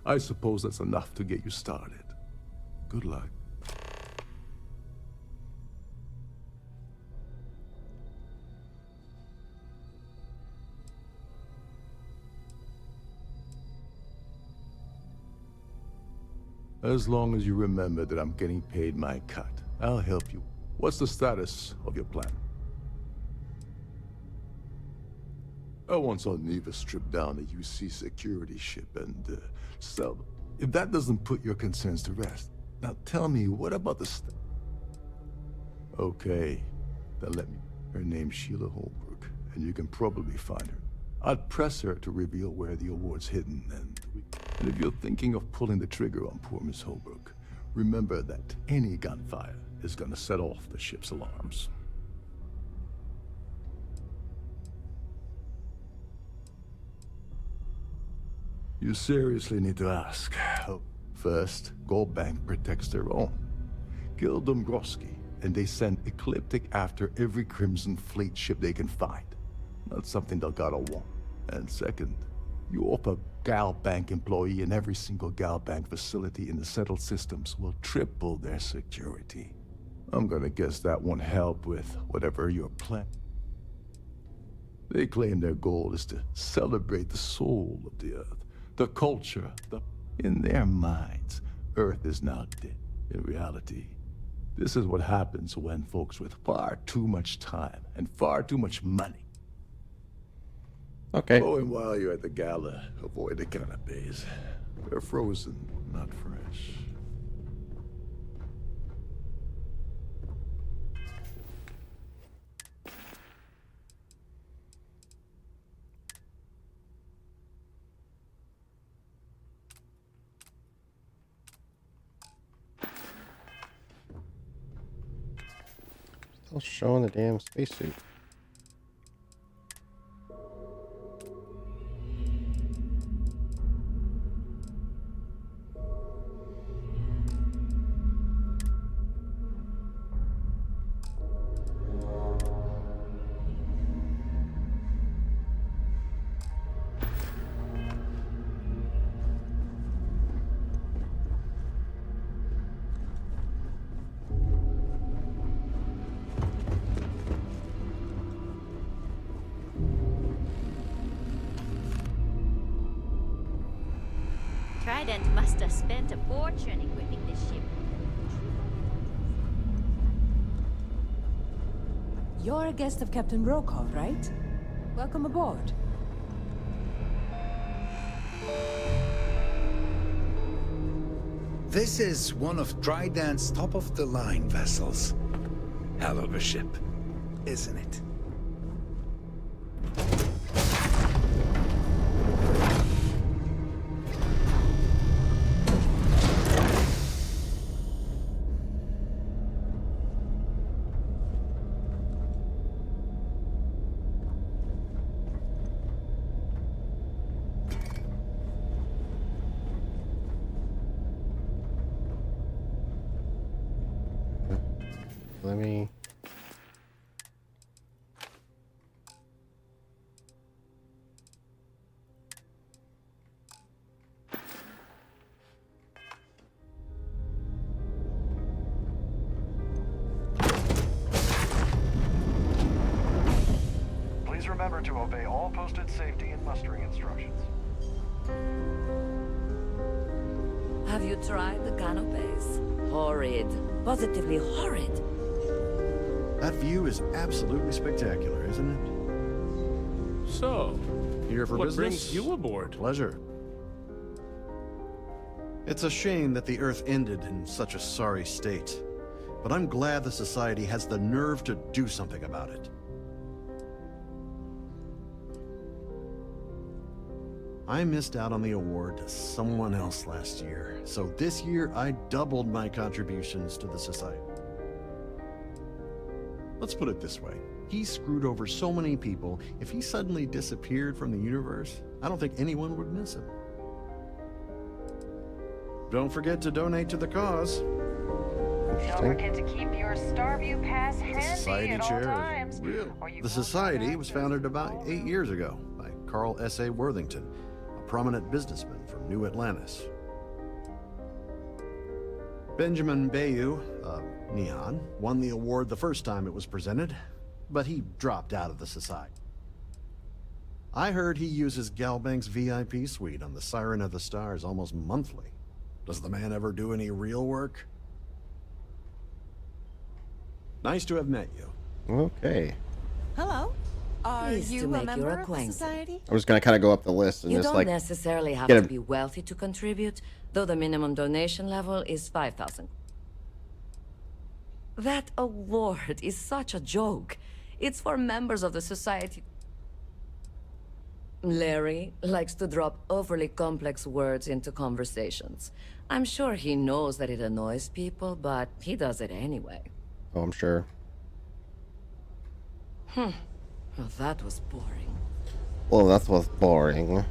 J: I suppose that's enough to get you started. Good luck. As long as you remember that I'm getting paid my cut, I'll help you. What's the status of your plan? I once saw Neva strip down a UC security ship and sell them. If that doesn't put your concerns to rest, now tell me, what about the Okay, then let me. Her name's Sheila Holbrook, and you can probably find her. I'd press her to reveal where the award's hidden, and if you're thinking of pulling the trigger on poor Miss Holbrook, remember that any gunfire is gonna set off the ship's alarms. You seriously need to ask. First, Gold Bank protects their own. Kill Dombrowski, and they send Ecliptic after every Crimson Fleet ship they can find. That's something they'll gotta want. And second, you offer Gal Bank employee in every single Gal Bank facility in the settled systems will triple their security. I'm gonna guess that won't help with whatever your plan. They claim their goal is to celebrate the soul of the Earth, the culture, In their minds, Earth is now dead. In reality, this is what happens when folks with far too much time and far too much money.
A: Okay.
J: Oh, and while you're at the gala, avoid the canapes. They're frozen, not fresh.
A: Still showing the damn spacesuit.
I: Trident must have spent a fortune equipping this ship.
G: You're a guest of Captain Rokov, right? Welcome aboard.
E: This is one of Trident's top-of-the-line vessels. Hell of a ship, isn't it?
A: Let me...
K: Please remember to obey all posted safety and mustering instructions.
D: Have you tried the canopies? Horrid. Positively horrid.
L: That view is absolutely spectacular, isn't it?
M: So,
L: here for
M: what
L: business?
M: brings you aboard?
L: Pleasure. It's a shame that the Earth ended in such a sorry state. but I'm glad the Society has the nerve to do something about it. I missed out on the award to someone else last year, so this year I doubled my contributions to the Society. Let's put it this way. He screwed over so many people, if he suddenly disappeared from the universe, I don't think anyone would miss him. Don't forget to donate to the cause.
M: Don't forget to keep your Starview Pass
L: The
M: handy
L: Society
M: at all
L: chair
M: times.
L: is real.
M: or you
L: The
M: won't
L: Society
M: have
L: was
M: access.
L: founded about 8 years ago by Carl S.A. Worthington, a prominent businessman from New Atlantis. Benjamin Bayou, Neon, won the award the first time it was presented, but he dropped out of the Society. I heard he uses Galbank's VIP suite on the Siren of the Stars almost monthly. Does the man ever do any real work? Nice to have met you.
A: Okay.
N: Hello. Are
G: Pleased
N: you
G: to
N: a
G: make
N: member
G: your
N: of the
G: acquaintance.
N: society?
A: I'm just gonna kind of go up the list and
G: You
A: just
G: don't
A: like
G: necessarily have
A: get
G: to
A: a-
G: be wealthy to contribute, though the minimum donation level is 5,000. That award is such a joke. It's for members of the society. Larry likes to drop overly complex words into conversations. I'm sure he knows that it annoys people, but he does it anyway.
A: Oh, I'm sure.
G: Well, that was boring.
A: Well, that was boring.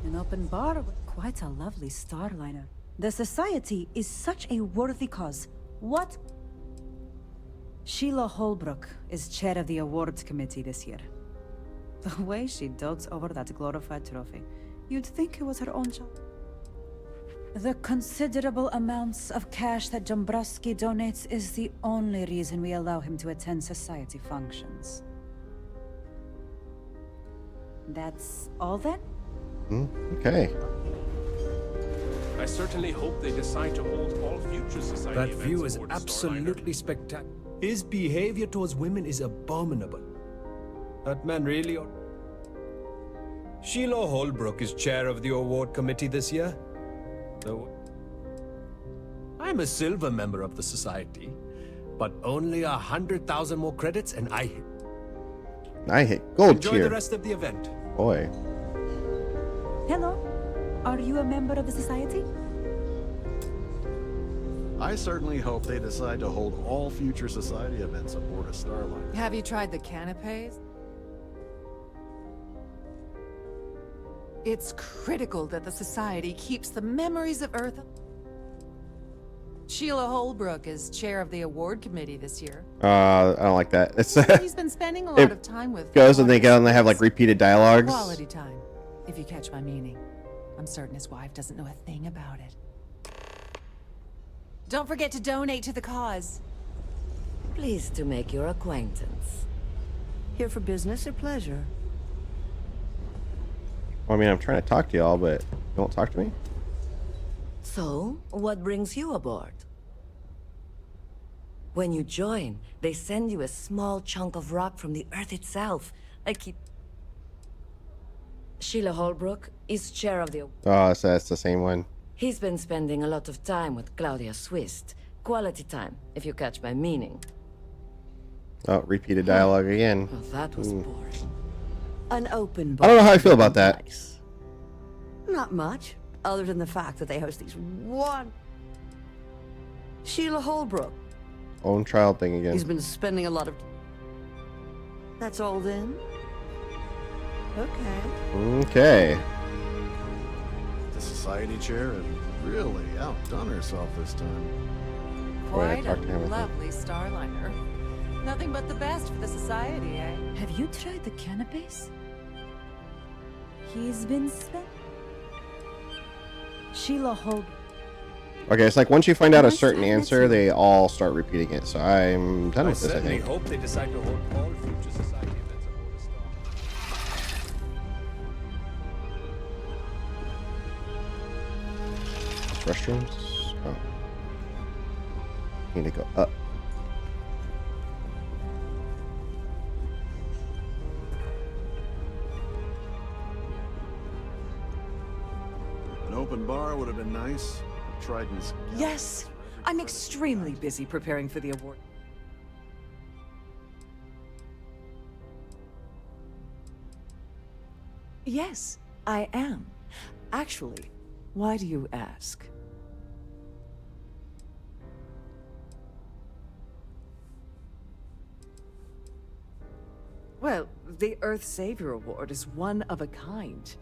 O: An open bar with quite a lovely starliner. The society is such a worthy cause. What? Sheila Holbrook is chair of the awards committee this year. The way she dotes over that glorified trophy, you'd think it was her own child. The considerable amounts of cash that Dombrowski donates is the only reason we allow him to attend society functions. That's all then?
A: Okay.
P: I certainly hope they decide to hold all future society
Q: That
P: events
Q: view is
P: aboard Starliner.
Q: absolutely spectacular. His behavior towards women is abominable. That man really ought... Sheila Holbrook is chair of the award committee this year. Though I'm a silver member of the society, but only 100,000 more credits and I hit
A: gold
Q: Enjoy
A: tier.
Q: the rest of the event.
A: Boy.
O: Hello? Are you a member of the society?
L: I certainly hope they decide to hold all future society events aboard a Starliner.
N: Have you tried the canapes? It's critical that the society keeps the memories of Earth. Sheila Holbrook is chair of the award committee this year.
A: I don't like that. It's
N: He's been spending a
A: it
N: lot of time with
A: goes and they go and they have like repeated dialogues.
N: quality time, if you catch my meaning. I'm certain his wife doesn't know a thing about it. Don't forget to donate to the cause.
G: Pleased to make your acquaintance.
D: Here for business or pleasure?
A: Well, I mean, I'm trying to talk to y'all, but you won't talk to me.
G: So, what brings you aboard? When you join, they send you a small chunk of rock from the Earth itself. Sheila Holbrook is chair of the...
A: Oh, so that's the same one.
G: He's been spending a lot of time with Claudia Swist. Quality time, if you catch my meaning.
A: Oh, repeated dialogue again.
G: Well, that was boring.
D: An open
A: I don't know how I feel about that.
D: Not much, other than the fact that they host these one... Sheila Holbrook.
A: Own child thing again.
D: He's been spending a lot of... That's all then? Okay.
A: Okay.
L: The society chair had really outdone herself this time.
N: Quite a lovely starliner. Nothing but the best for the society, eh?
O: Have you tried the canapes? He's been spent. Sheila Holbrook.
A: Okay, it's like once you find out a certain answer, they all start repeating it. So I'm done with this, I
Q: certainly
A: think.
Q: hope they decide to hold all future society events aboard a
A: Restrooms? Oh. Need to go up.
L: An open bar would have been nice. Trident's...
N: Yes! I'm extremely busy preparing for the award. Yes, I am. Actually, why do you ask? Well, the Earth Savior Award is one of a kind.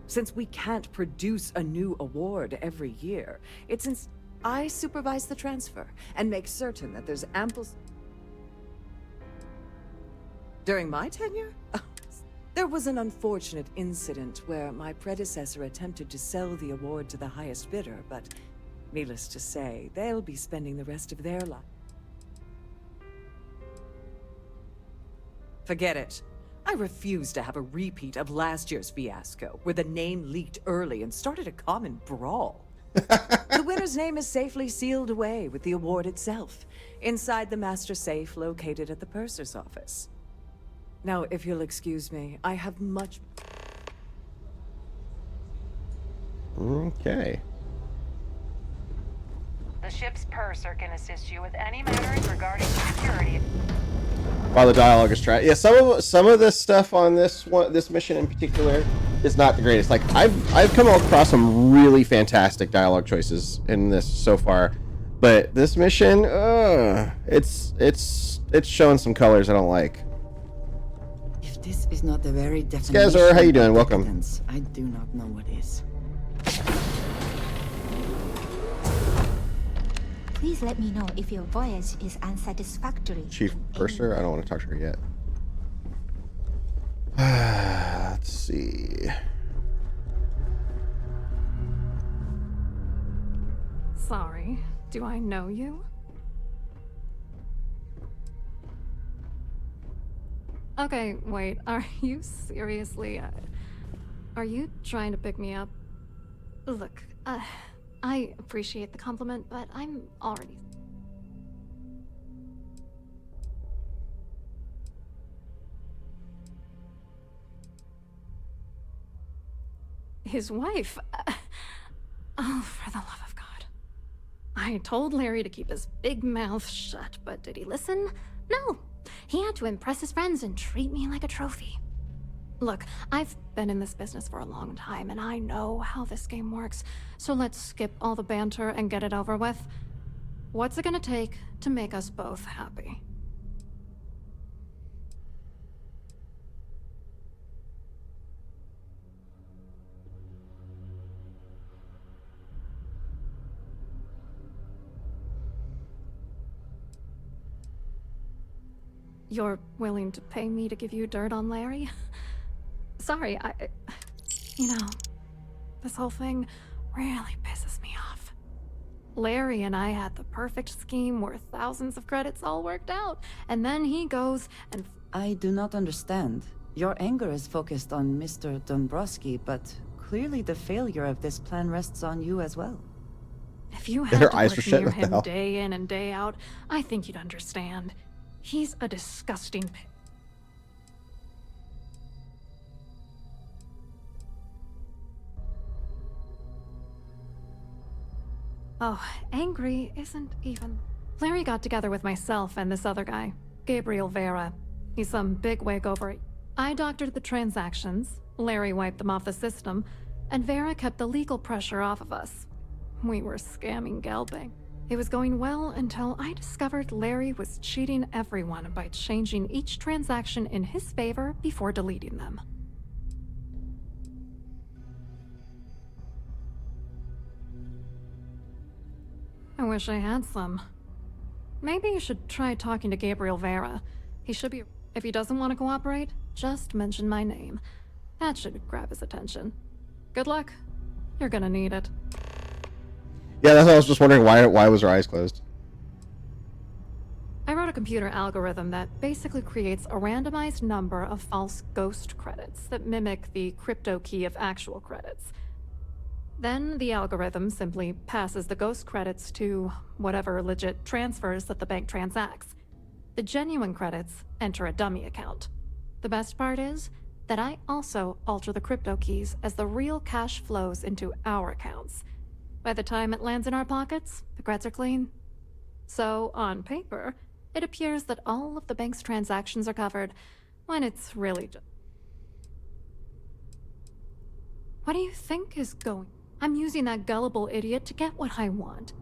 N: Since we can't produce a new award every year, I supervise the transfer and make certain that there's ample... During my tenure? There was an unfortunate incident where my predecessor attempted to sell the award to the highest bidder, but needless to say, they'll be spending the rest of their life. Forget it. I refuse to have a repeat of last year's fiasco, where the name leaked early and started a common brawl. The winner's name is safely sealed away with the award itself, inside the master safe located at the purser's office. Now, if you'll excuse me, I have much...
A: Okay.
M: The ship's purser can assist you with any matters regarding security.
A: While the dialogue is trying, yeah, some of this stuff on this mission in particular is not the greatest. Like I've come across some really fantastic dialogue choices in this so far, but this mission, it's showing some colors I don't like.
R: If this is not the very definition
A: Skazor, how you doing?
R: of
A: Welcome.
R: decadence, I do not know what is.
S: Please let me know if your voyage is unsatisfactory.
A: Chief Purser? I don't want to talk to her yet. Let's see.
I: Sorry, do I know you? Okay, wait, are you seriously, are you trying to pick me up? Look, I appreciate the compliment, but I'm already... His wife? Oh, for the love of God. I told Larry to keep his big mouth shut, but did he listen? No. He had to impress his friends and treat me like a trophy. Look, I've been in this business for a long time, and I know how this game works, so let's skip all the banter and get it over with. What's it gonna take to make us both happy? You're willing to pay me to give you dirt on Larry? Sorry, you know, this whole thing really pisses me off. Larry and I had the perfect scheme where thousands of credits all worked out, and then he goes and...
D: I do not understand. Your anger is focused on Mr. Dombrowski, but clearly the failure of this plan rests on you as well.
I: If you had to work near him day in and day out, I think you'd understand. He's a disgusting pig. Oh, angry isn't even... Larry got together with myself and this other guy, Gabriel Vera. He's some bigwig over it. I doctored the transactions, Larry wiped them off the system, and Vera kept the legal pressure off of us. We were scamming Gelbing. It was going well until I discovered Larry was cheating everyone by changing each transaction in his favor before deleting them. I wish I had some. Maybe you should try talking to Gabriel Vera. He should be... If he doesn't want to cooperate, just mention my name. That should grab his attention. Good luck. You're gonna need it.
A: Yeah, that's what I was just wondering. Why was her eyes closed?
I: I wrote a computer algorithm that basically creates a randomized number of false ghost credits that mimic the crypto key of actual credits. Then the algorithm simply passes the ghost credits to whatever legit transfers that the bank transacts. The genuine credits enter a dummy account. The best part is that I also alter the crypto keys as the real cash flows into our accounts. By the time it lands in our pockets, the creds are clean. So, on paper, it appears that all of the bank's transactions are covered, when it's really just... What do you think is going? I'm using that gullible idiot to get what I want.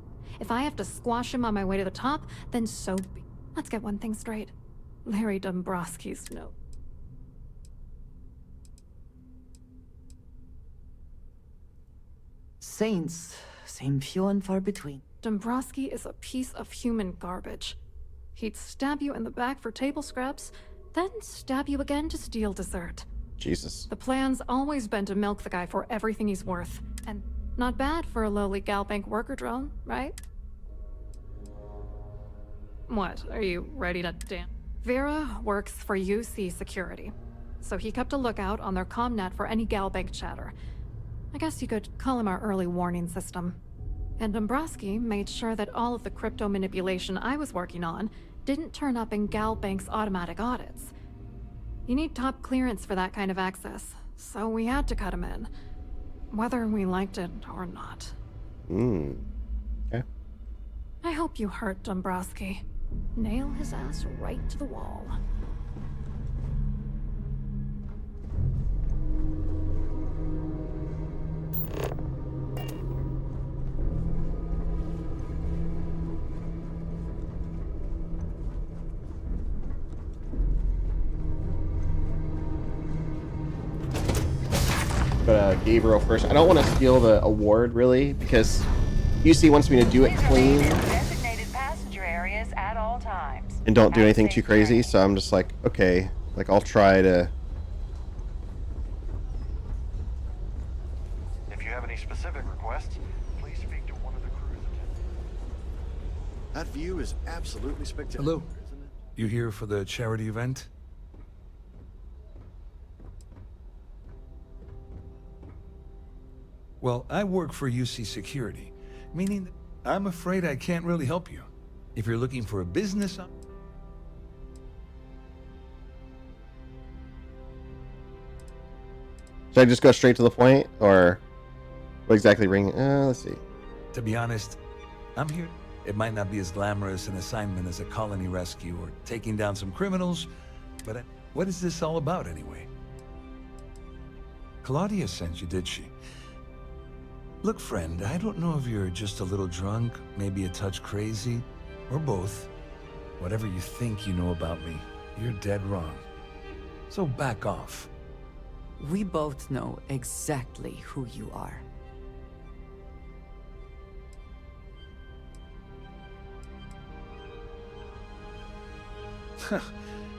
I: If I have to squash him on my way to the top, then so be. Let's get one thing straight. Larry Dombrowski's no.
R: Saints seem few and far between.
I: Dombrowski is a piece of human garbage. He'd stab you in the back for table scraps, then stab you again to steal dessert.
A: Jesus.
I: The plan's always been to milk the guy for everything he's worth. And not bad for a lowly Galbank worker drone, right? What, are you ready to dance? Vera works for UC Security, so he kept a lookout on their comnet for any Galbank chatter. I guess you could call him our early warning system. And Dombrowski made sure that all of the crypto manipulation I was working on didn't turn up in Galbank's automatic audits. You need top clearance for that kind of access, so we had to cut him in. Whether we liked it or not.
A: Okay.
I: I hope you hurt Dombrowski. Nail his ass right to the wall.
A: But Gabriel first. I don't want to steal the award really because UC wants me to do it clean
M: Designated passenger areas at all times.
A: and don't do anything too crazy. So I'm just like, okay, like I'll try to.
K: If you have any specific requests, please speak to one of the crew's attendants.
L: That view is absolutely spectacular.
E: Hello. You here for the charity event? Well, I work for UC Security, meaning that I'm afraid I can't really help you. If you're looking for a business...
A: Should I just go straight to the point, or what exactly ring? Let's see.
E: To be honest, I'm here. It might not be as glamorous an assignment as a colony rescue or taking down some criminals, but what is this all about anyway? Claudia sent you, did she? Look, friend, I don't know if you're just a little drunk, maybe a touch crazy, or both. Whatever you think you know about me, you're dead wrong. So back off.
R: We both know exactly who you are.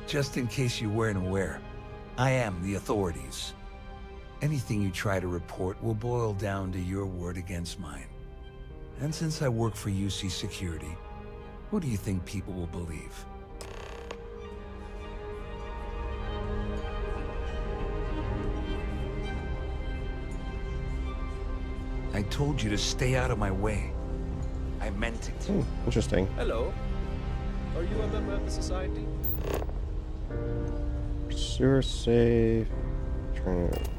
E: Just in case you weren't aware, I am the authorities. Anything you try to report will boil down to your word against mine. And since I work for UC Security, who do you think people will believe? I told you to stay out of my way. I meant it.
A: Interesting.
P: Hello. Are you a member of the society?
A: Sewer safe. Turn it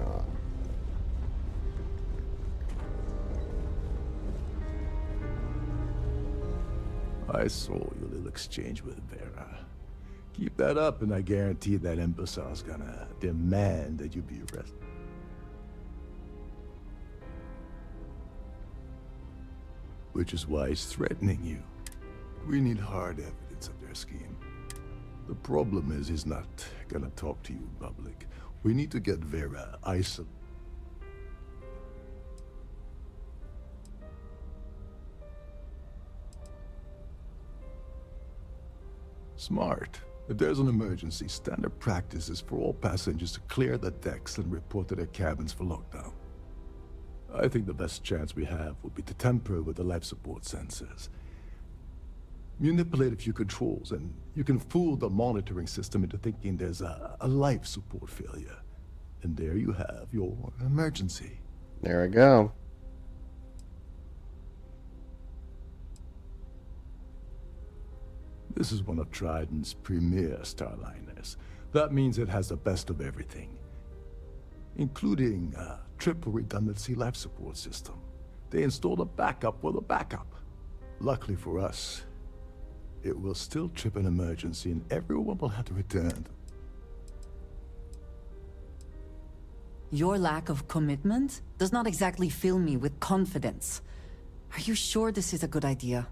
A: off.
J: I saw your little exchange with Vera. Keep that up and I guarantee that imbecile's gonna demand that you be arrested. Which is why he's threatening you. We need hard evidence of their scheme. The problem is he's not gonna talk to you in public. We need to get Vera isolated. Smart. If there's an emergency, standard practice is for all passengers to clear the decks and report to their cabins for lockdown. I think the best chance we have would be to tamper with the life support sensors. Manipulate a few controls, and you can fool the monitoring system into thinking there's a life support failure. And there you have your emergency.
A: There I go.
J: This is one of Trident's premier starliners. That means it has the best of everything, including a triple redundancy life support system. they installed a backup for the backup. Luckily for us, it will still trip an emergency and everyone will have to return.
D: Your lack of commitment does not exactly fill me with confidence. Are you sure this is a good idea?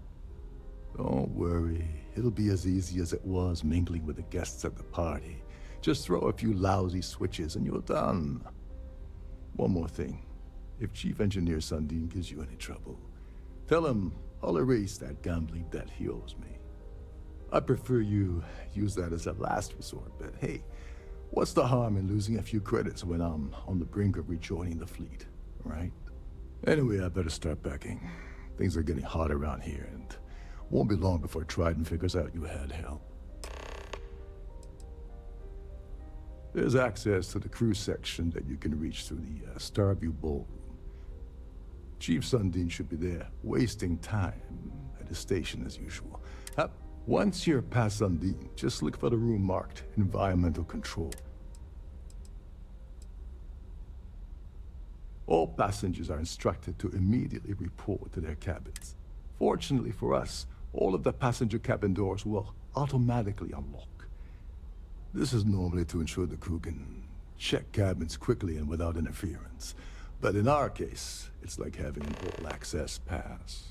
J: Don't worry. It'll be as easy as it was mingling with the guests at the party. Just throw a few lousy switches and you're done. One more thing. If Chief Engineer Sundin gives you any trouble, tell him I'll erase that gambling debt he owes me. I prefer you use that as a last resort, but hey, what's the harm in losing a few credits when I'm on the brink of rejoining the fleet, right? Anyway, I better start packing. Things are getting hot around here, and won't be long before Trident figures out you had help. There's access to the crew section that you can reach through the Starview Ballroom. Chief Sundin should be there, wasting time at his station as usual. Once you're past Sundin, just look for the room marked Environmental Control. All passengers are instructed to immediately report to their cabins. Fortunately for us, all of the passenger cabin doors will automatically unlock. This is normally to ensure the crew can check cabins quickly and without interference. But in our case, it's like having an all-access pass.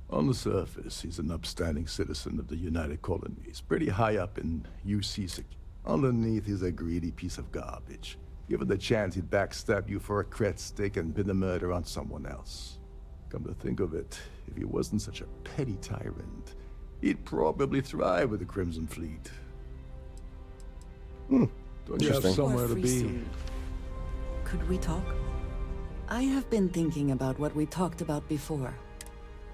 J: On the surface, he's an upstanding citizen of the United Colonies, pretty high up in UC. Underneath, he's a greedy piece of garbage. Given the chance, he'd backstab you for a cred stick and pin the murder on someone else. Come to think of it, if he wasn't such a petty tyrant, he'd probably thrive with the Crimson Fleet. Don't you have somewhere to be?
D: Could we talk? I have been thinking about what we talked about before.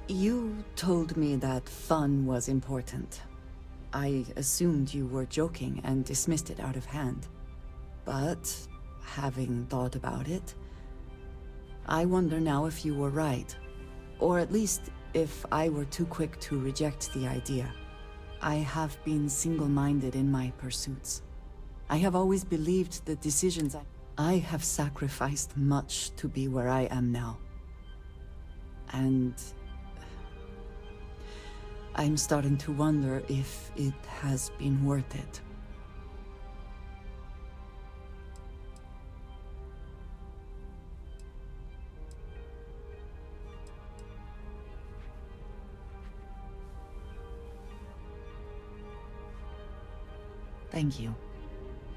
D: You told me that fun was important. I assumed you were joking and dismissed it out of hand. But, having thought about it, I wonder now if you were right. Or at least, if I were too quick to reject the idea. I have been single-minded in my pursuits. I have always believed the decisions I have sacrificed much to be where I am now. And I'm starting to wonder if it has been worth it. Thank you.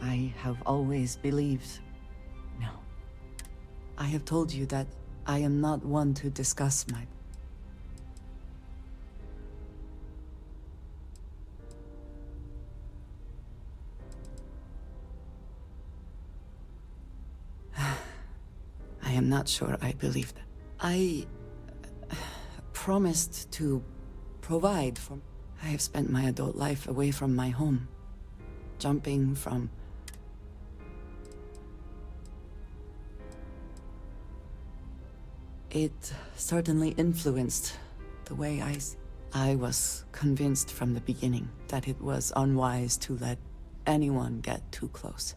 D: I have always believed... No. I have told you that I am not one to discuss my... I am not sure I believe that. I promised to provide for... I have spent my adult life away from my home. Jumping from... It certainly influenced the way I was convinced from the beginning that it was unwise to let anyone get too close.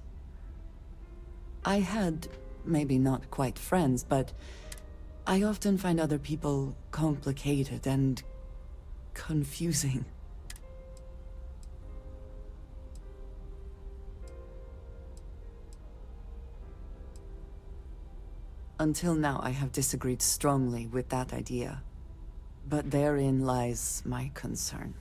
D: I had, maybe not quite friends, but I often find other people complicated and confusing. Until now, I have disagreed strongly with that idea. But therein lies my concern.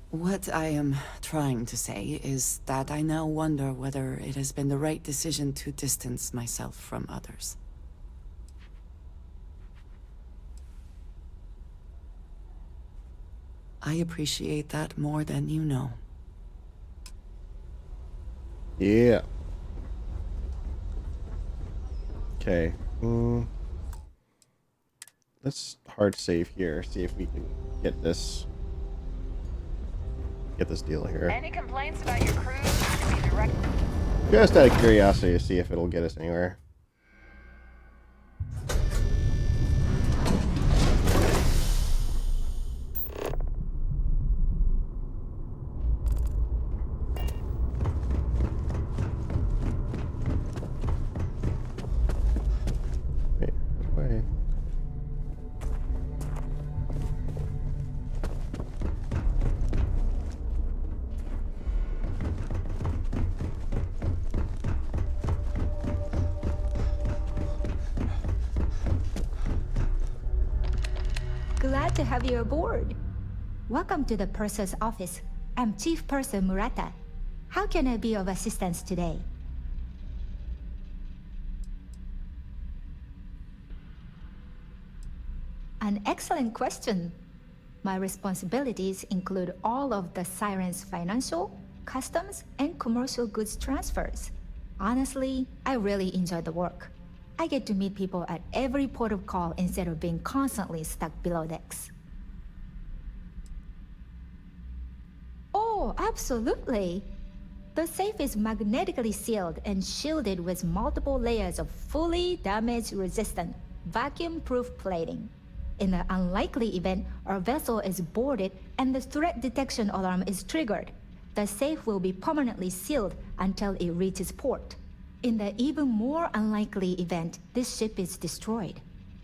D: What I am trying to say is that I now wonder whether it has been the right decision to distance myself from others. I appreciate that more than you know.
A: Yeah. Okay. Let's hard save here. See if we can get this deal here.
M: Any complaints about your crew should be direct.
A: Just out of curiosity to see if it'll get us anywhere.
S: glad to have you aboard. Welcome to the Purser's office. I'm Chief Purser Murata. How can I be of assistance today? An excellent question. My responsibilities include all of the Siren's financial, customs, and commercial goods transfers. Honestly, I really enjoy the work. I get to meet people at every port of call instead of being constantly stuck below decks. Oh, absolutely. The safe is magnetically sealed and shielded with multiple layers of fully damage-resistant, vacuum-proof plating. In the unlikely event our vessel is boarded and the threat detection alarm is triggered, the safe will be permanently sealed until it reaches port. In the even more unlikely event this ship is destroyed,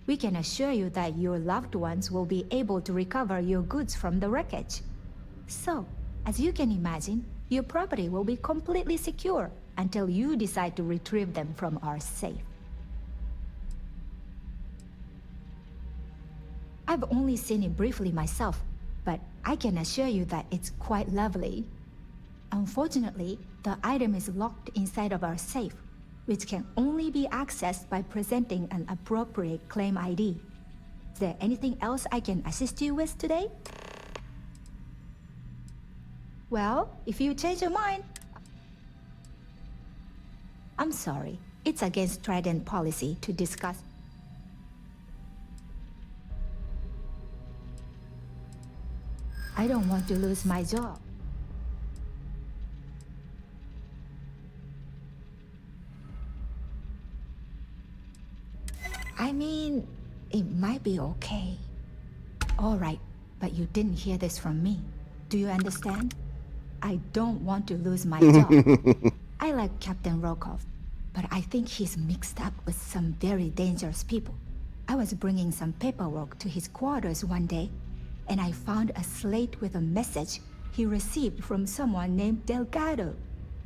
S: we can assure you that your loved ones will be able to recover your goods from the wreckage. So, as you can imagine, your property will be completely secure until you decide to retrieve them from our safe. I've only seen it briefly myself, but I can assure you that it's quite lovely. Unfortunately, the item is locked inside of our safe, which can only be accessed by presenting an appropriate claim ID. Is there anything else I can assist you with today? Well, if you change your mind... I'm sorry, it's against Trident policy to discuss... I don't want to lose my job. I mean, it might be okay. All right, but you didn't hear this from me. Do you understand? I don't want to lose my job. I like Captain Rokov, but I think he's mixed up with some very dangerous people. I was bringing some paperwork to his quarters one day, and I found a slate with a message he received from someone named Delgado.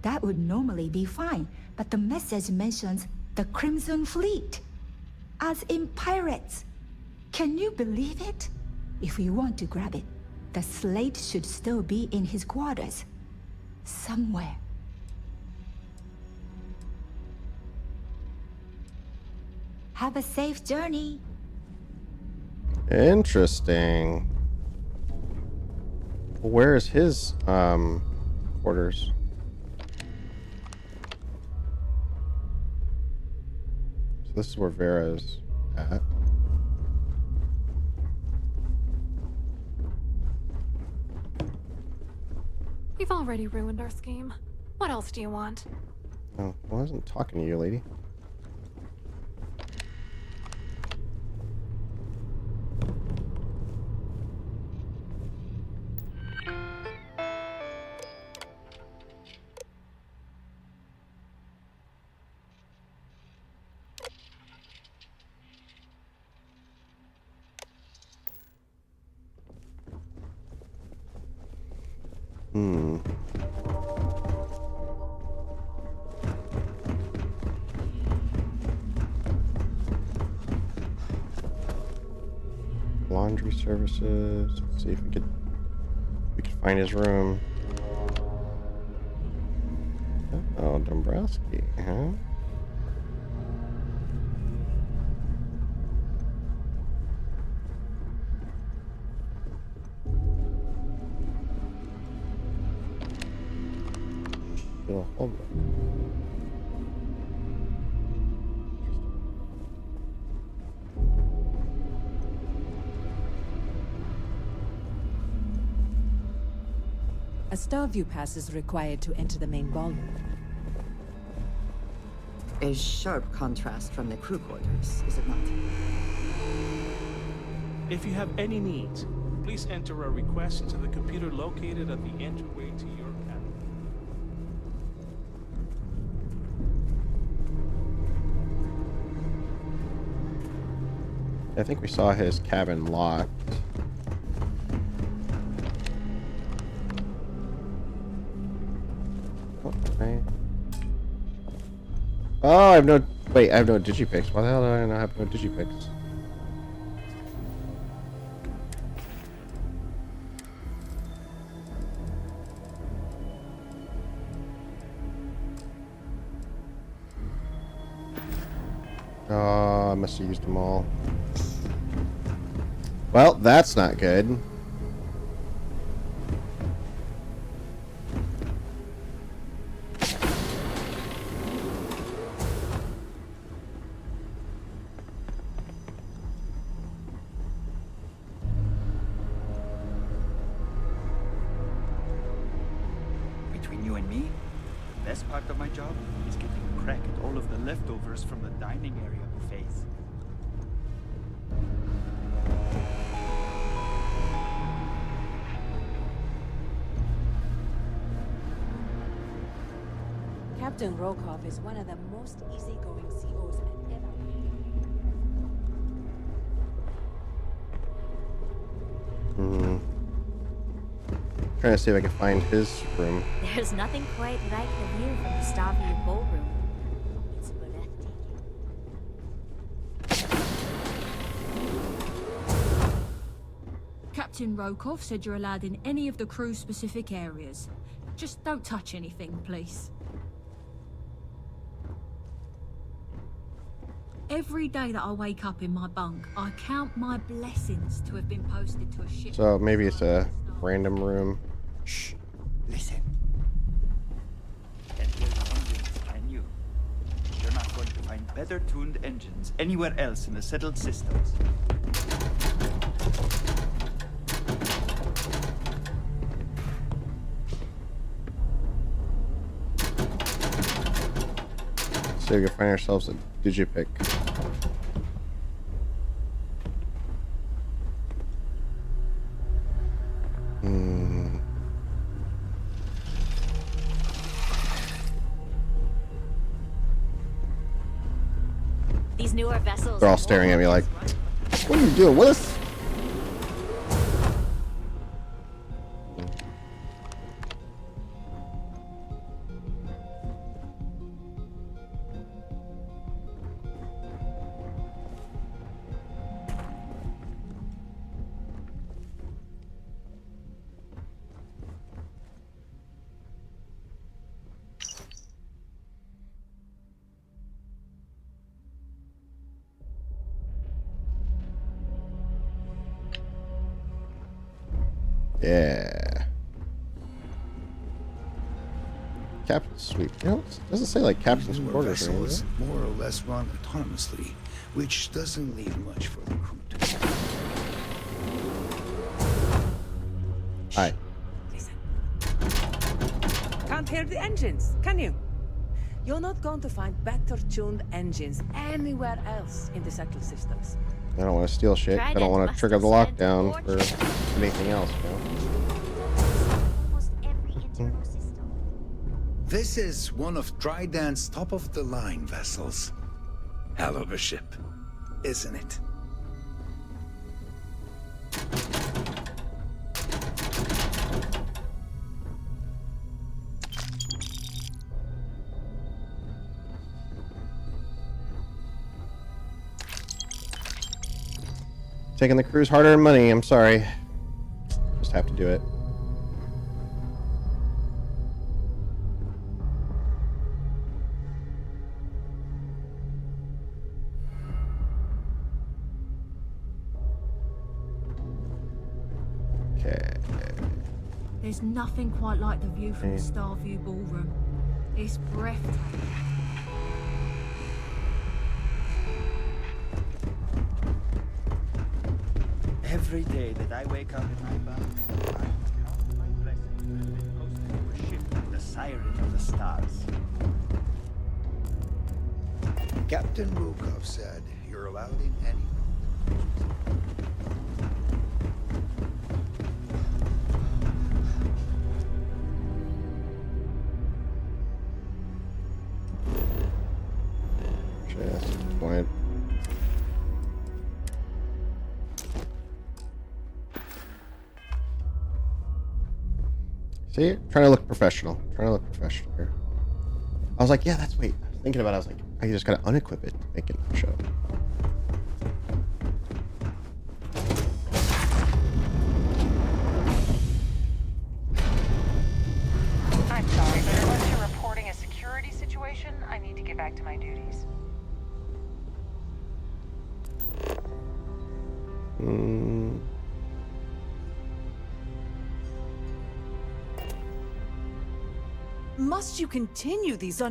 S: That would normally be fine, but the message mentions the Crimson Fleet, as in pirates. Can you believe it? If you want to grab it, the slate should still be in his quarters. Somewhere. Have a safe journey.
A: Interesting. Where is his quarters? So this is where Vera's at.
I: You've already ruined our scheme. What else do you want?
A: Oh, I wasn't talking to you, lady. Laundry services. Let's see if we could find his room. Oh, Dombrowski, huh? Little hold up.
T: A Starview pass is required to enter the main ballroom.
R: A sharp contrast from the crew quarters, is it not?
B: If you have any needs, please enter a request into the computer located at the entryway to your cabin.
A: I think we saw his cabin locked. Okay. Oh, I have no... Wait, I have no digipicks. Why the hell do I not have no digipicks? Oh, I must have used them all. Well, that's not good.
U: Between you and me, the best part of my job is getting a crack at all of the leftovers from the dining area buffets.
T: Captain Rokov is one of the most easygoing COs I've ever
A: Trying to see if I can find his room.
V: There's nothing quite like the view from the Starview ballroom. It's breathtaking.
W: Captain Rokov said you're allowed in any of the crew's specific areas. Just don't touch anything, please. Every day that I wake up in my bunk, I count my blessings to have been posted to a ship.
A: So maybe it's a random room.
U: Shh. Listen. Can't hear the engines, can you? You're not going to find better tuned engines anywhere else in the settled systems.
A: So we can find ourselves a digipick.
V: These newer vessels.
A: They're all staring at me like, what are you doing, Willis? Yeah. Captain's suite. You know, it doesn't say like captain's quarters or
E: Vessels
A: anything.
E: more or less run autonomously, which doesn't leave much for the crew to do.
A: Hi.
N: Can't hear the engines, can you? You're not going to find better tuned engines anywhere else in the settled systems.
A: I don't want to steal shit. I don't want to trigger the lockdown for anything else, you know?
E: This is one of Trident's top-of-the-line vessels. Hell of a ship, isn't it?
A: Taking the crew's hard-earned money. I'm sorry. Just have to do it. Okay.
W: There's nothing quite like the view from the Starview ballroom. It's breathtaking.
U: Every day that I wake up in my bunk, I count my blessings to have been posted to a ship with the siren of the stars.
E: Captain Rokov said you're allowed in any...
A: Just point. See, trying to look professional. Trying to look professional here. I was like, yeah, that's wait. I was thinking about it. I was like, I just gotta unequip it, make it show.
M: I'm sorry, but unless you're reporting a security situation, I need to get back to my duties.
N: Must you continue these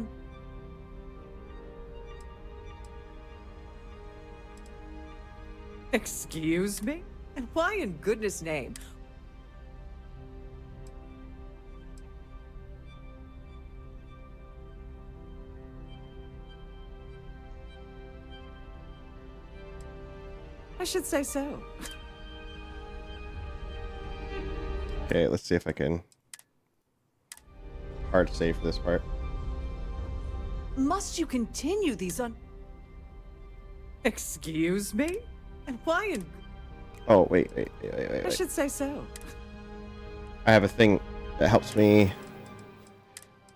N: Excuse me? And why in goodness name? I should say so.
A: Okay, let's see if I can hard save for this part.
N: Must you continue these Excuse me? And why in...
A: Oh, wait.
N: I should say so.
A: I have a thing that helps me.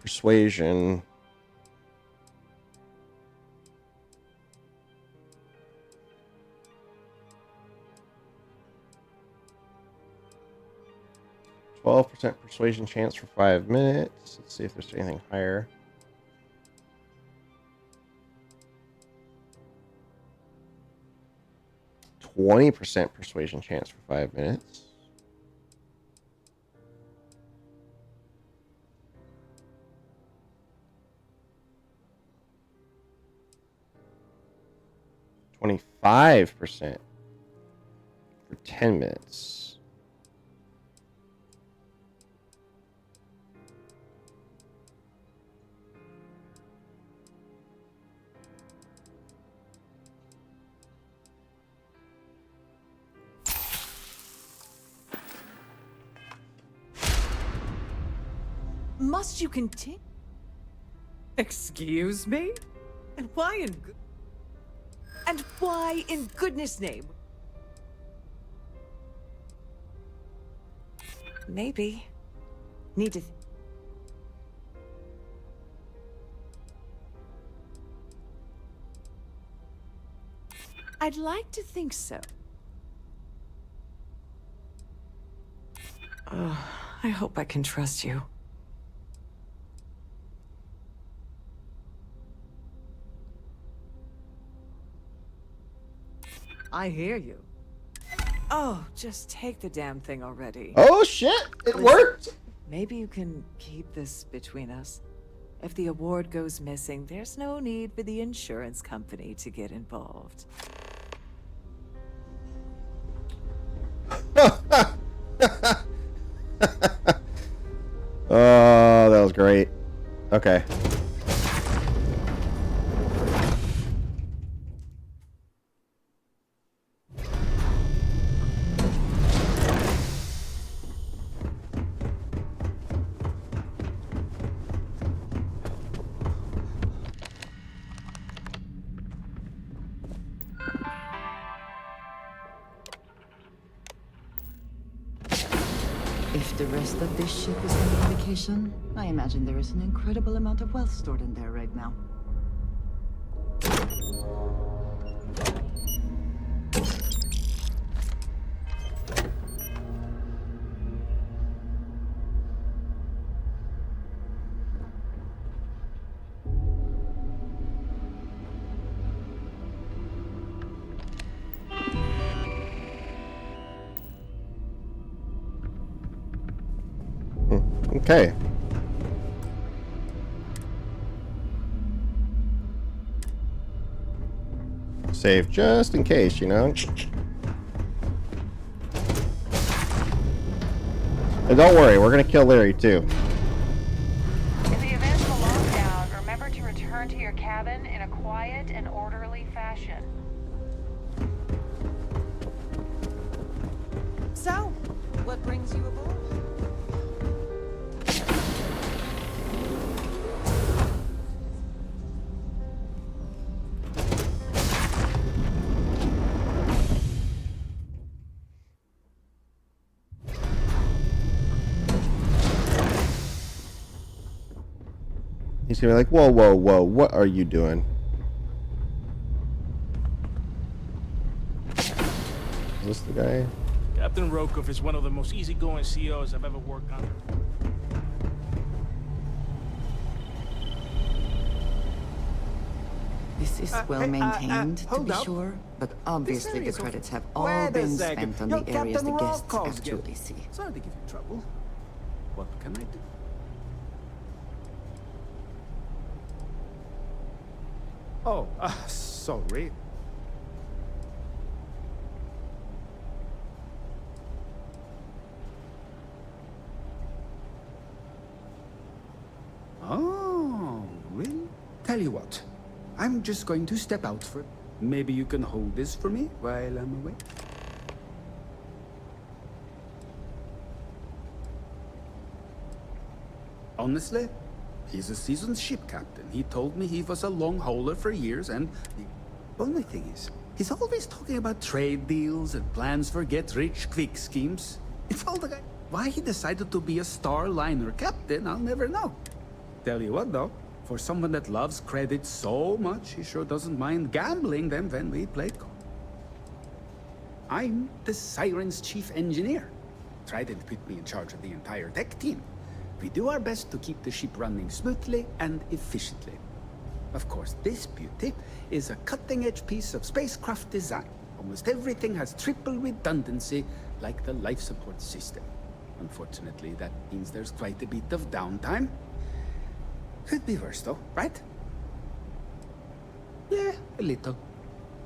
A: Persuasion. %, persuasion chance for 5 minutes. Let's see if there's anything higher. %, persuasion chance for 5 minutes. %, for 10 minutes.
N: Must you continue? Excuse me? And why in goodness name? Maybe. Need to... I'd like to think so. Oh, I hope I can trust you. I hear you. Oh, just take the damn thing already.
A: Oh shit! It worked!
N: Maybe you can keep this between us. If the award goes missing, there's no need for the insurance company to get involved.
A: Oh, that was great. Okay.
D: If the rest of this ship is any indication, I imagine there is an incredible amount of wealth stored in there right now.
A: Okay. Save just in case, you know. And don't worry, we're gonna kill Larry too.
M: In the event of a lockdown, remember to return to your cabin in a quiet and orderly fashion.
N: So, what brings you aboard?
A: He's gonna be like, whoa, whoa, whoa, what are you doing? Is this the guy?
B: Captain Rokov is one of the most easygoing CEOs I've ever worked under.
D: This is well maintained, to
C: hold
D: be
C: up.
D: sure, but obviously the credits have all
C: Wait a
D: been
C: second.
D: spent on
C: You're
D: the areas the
C: Captain
D: guests
C: Rokos,
D: actually see.
C: Sorry to give you trouble. What can I do? Oh, sorry. Oh, well, tell you what. I'm just going to step out for... Maybe you can hold this for me while I'm away? Honestly, he's a seasoned ship captain. He told me he was a long hauler for years, and the only thing is, he's always talking about trade deals and plans for get-rich-quick schemes. It's all the guy. Why he decided to be a star liner captain, I'll never know. Tell you what, though, for someone that loves credit so much, he sure doesn't mind gambling them when we play. I'm the Siren's chief engineer. Trident put me in charge of the entire tech team. We do our best to keep the ship running smoothly and efficiently. Of course, this beauty is a cutting-edge piece of spacecraft design. Almost everything has triple redundancy, like the life support system. Unfortunately, that means there's quite a bit of downtime. Could be worse, though, right? Yeah, a little.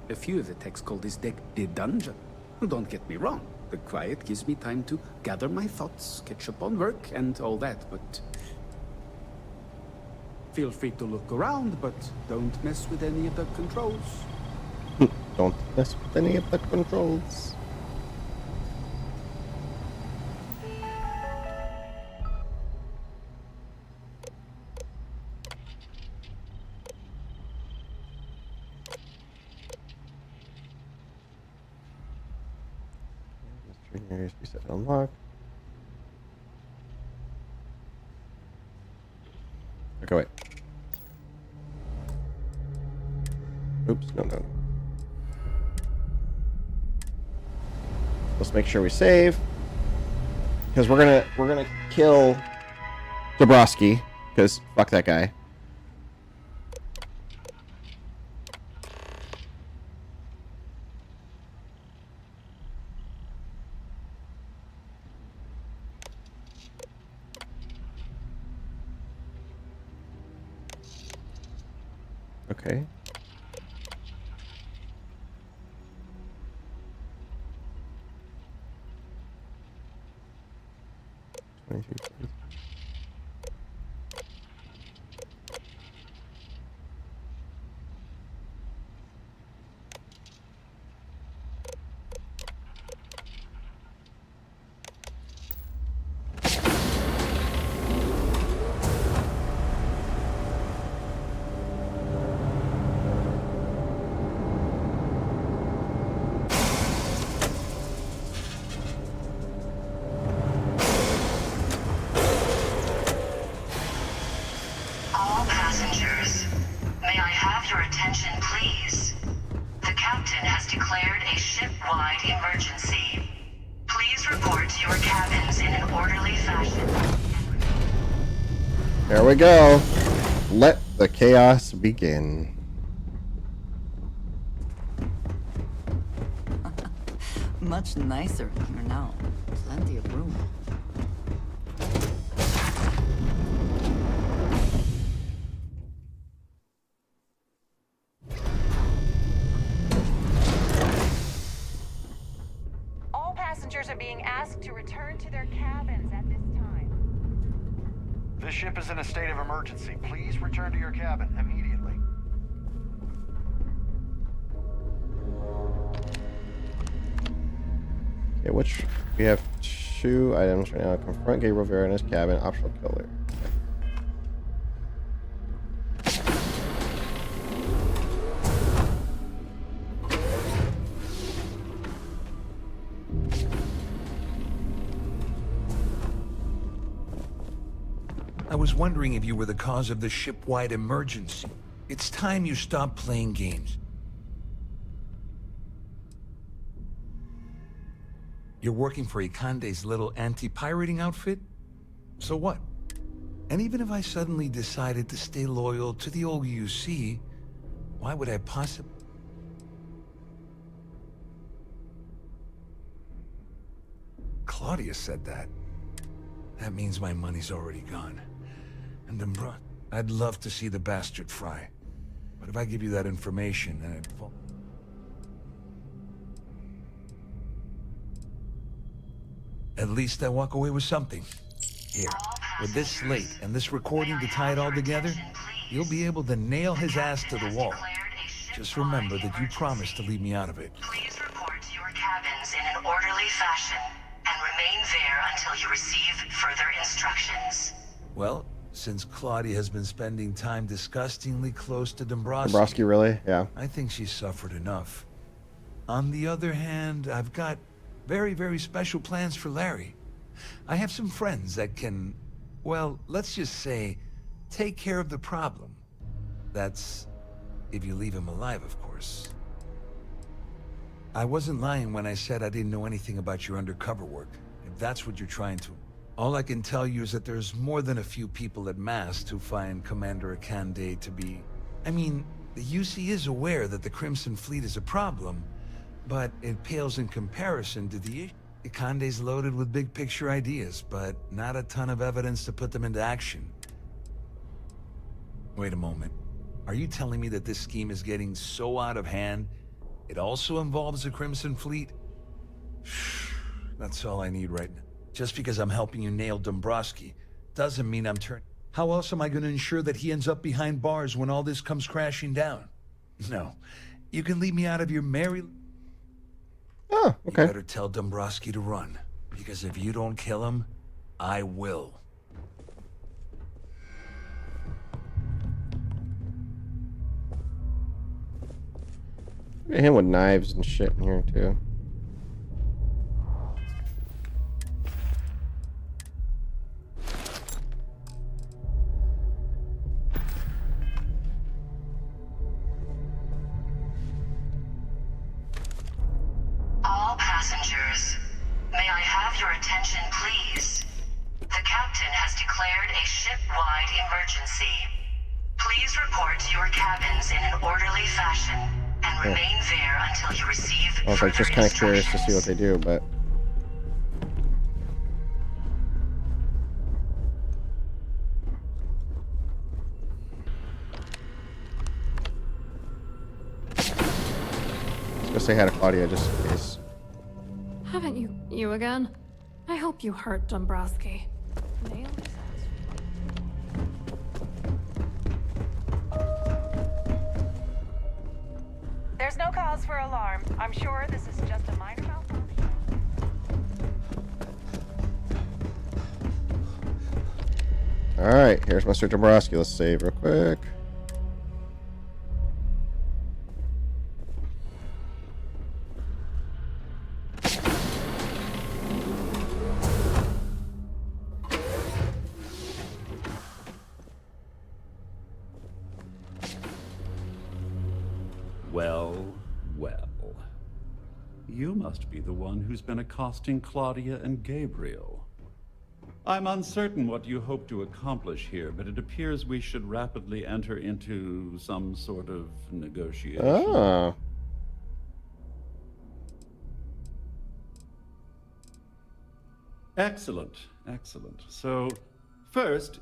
C: A few of the techs call this deck the dungeon. Don't get me wrong. The quiet gives me time to gather my thoughts, catch up on work, and all that, but... Feel free to look around, but don't mess with any of the controls.
A: Don't mess with any of the controls. Areas reset unlock. Okay, wait. Oops, no. Let's make sure we save. Because we're gonna kill Dabrowski, because fuck that guy. Okay. There we go. Let the chaos begin.
D: Much nicer here now. Plenty of room.
M: All passengers are being asked to return to their cabins at this time.
K: This ship is in a state of emergency. Please return to your cabin immediately.
A: Okay, which we have 2 items right now. Confront Gabriel Vera in his cabin. Optional killer.
E: I was wondering if you were the cause of the ship-wide emergency. It's time you stop playing games. You're working for Ikande's little anti-pirating outfit? So what? And even if I suddenly decided to stay loyal to the old UC, why would I possibly... Claudia said that. That means my money's already gone. And I'd love to see the bastard fry. But But if I give you that information and it at least I walk away with something. Here, with this slate and this recording to tie it all together, you'll be able to nail his ass to the wall. Just remember that you promised to leave me out of it.
F: Please report to your cabins in an orderly fashion and remain there until you receive further instructions.
E: Well, since Claudia has been spending time disgustingly close to Dombrowski...
A: Dombrowski, really? Yeah.
E: I think she's suffered enough. On the other hand, I've got very, very special plans for Larry. I have some friends that can, well, let's just say, take care of the problem. That's if you leave him alive, of course. I wasn't lying when I said I didn't know anything about your undercover work, if that's what you're trying to... All I can tell you is that there's more than a few people at Mast who find Commander Akande to be... I mean, the UC is aware that the Crimson Fleet is a problem, but it pales in comparison to the... Akande's loaded with big picture ideas, but not a ton of evidence to put them into action. Wait a moment. Are you telling me that this scheme is getting so out of hand, it also involves the Crimson Fleet? That's all I need right now. Just because I'm helping you nail Dombrowski doesn't mean I'm turning... How else am I going to ensure that he ends up behind bars when all this comes crashing down? No. You can leave me out of your merry...
A: Oh, okay.
E: You better tell Dombrowski to run, because if you don't kill him, I will.
A: Look at him with knives and shit in here, too.
F: All passengers, may I have your attention, please? The captain has declared a ship-wide emergency. Please report to your cabins in an orderly fashion and remain there until you receive
A: I was like, just kind of curious to see what they do, but... Let's go say hi to Claudia, just in case.
I: Haven't you again? I hope you hurt Dombrowski. Nail his ass.
M: There's no cause for alarm. I'm sure this is just a minor malfunction.
A: Alright, here's Mr. Dombrowski. Let's save real quick.
G: Well, well. You must be the one who's been accosting Claudia and Gabriel. I'm uncertain what you hope to accomplish here, but it appears we should rapidly enter into some sort of negotiation.
A: Oh.
G: Excellent, excellent. So, first,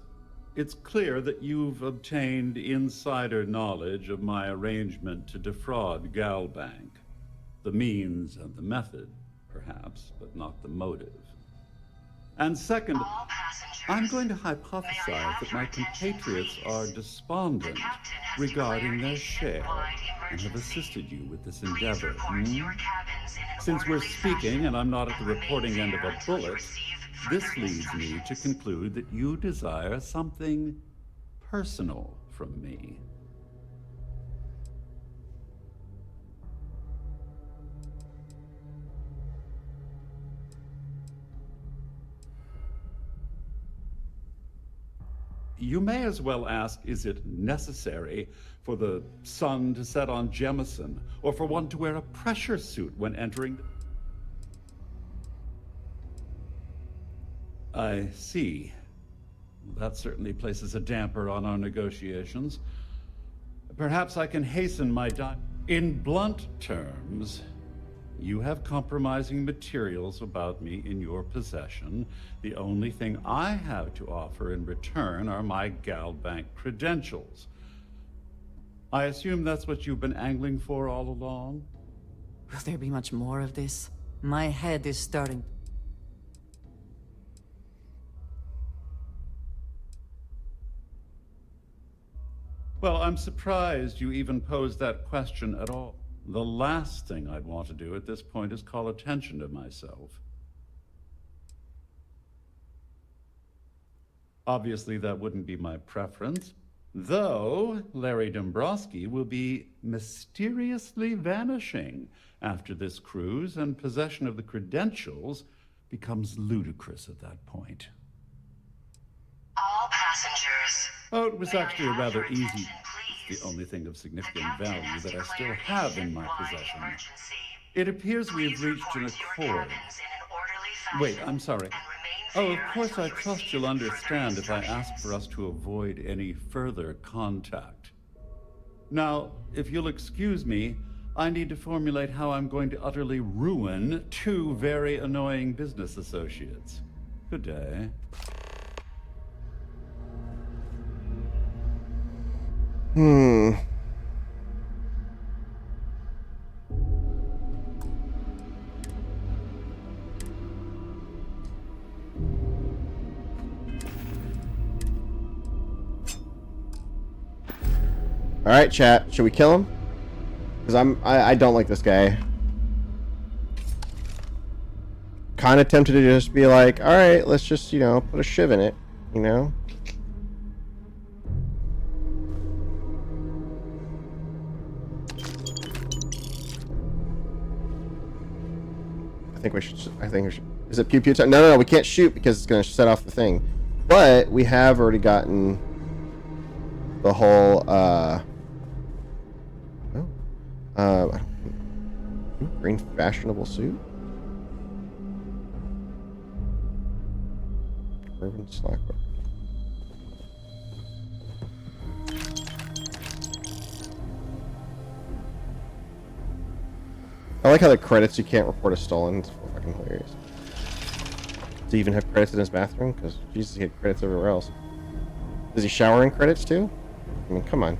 G: it's clear that you've obtained insider knowledge of my arrangement to defraud Galbank. The means and the method, perhaps, but not the motive. And second, I'm going to hypothesize that my compatriots are despondent regarding their share and have assisted you with this endeavor. Since we're speaking and I'm not at the reporting end of a bullet, this leads me to conclude that you desire something personal from me. You may as well ask, is it necessary for the sun to set on Jemison, or for one to wear a pressure suit when entering? I see. That certainly places a damper on our negotiations. Perhaps I can hasten my In blunt terms, you have compromising materials about me in your possession. The only thing I have to offer in return are my Galbank credentials. I assume that's what you've been angling for all along?
R: Will there be much more of this? My head is starting.
G: Well, I'm surprised you even posed that question at all. The last thing I'd want to do at this point is call attention to myself. Obviously, that wouldn't be my preference, though Larry Dombrowski will be mysteriously vanishing after this cruise, and possession of the credentials becomes ludicrous at that point.
F: All passengers.
G: Oh, it was actually a rather easy. It's the only thing of significant value that I still have in my possession. It appears we have reached an accord. Wait, I'm sorry. Oh, of course I trust you'll understand if I ask for us to avoid any further contact. Now, if you'll excuse me, I need to formulate how I'm going to utterly ruin two very annoying business associates. Good day.
A: All right, chat. Should we kill him? Because I don't like this guy. Kind of tempted to just be like, all right, let's just, you know, put a shiv in it, you know? I think we should. Is it pew pew time? No, we can't shoot because it's going to set off the thing. But we have already gotten the whole, green fashionable suit? Urban slack. I like how the credits you can't report as stolen. It's fucking hilarious. Does he even have credits in his bathroom? Because Jesus, he had credits everywhere else. Does he shower in credits too? I mean, come on.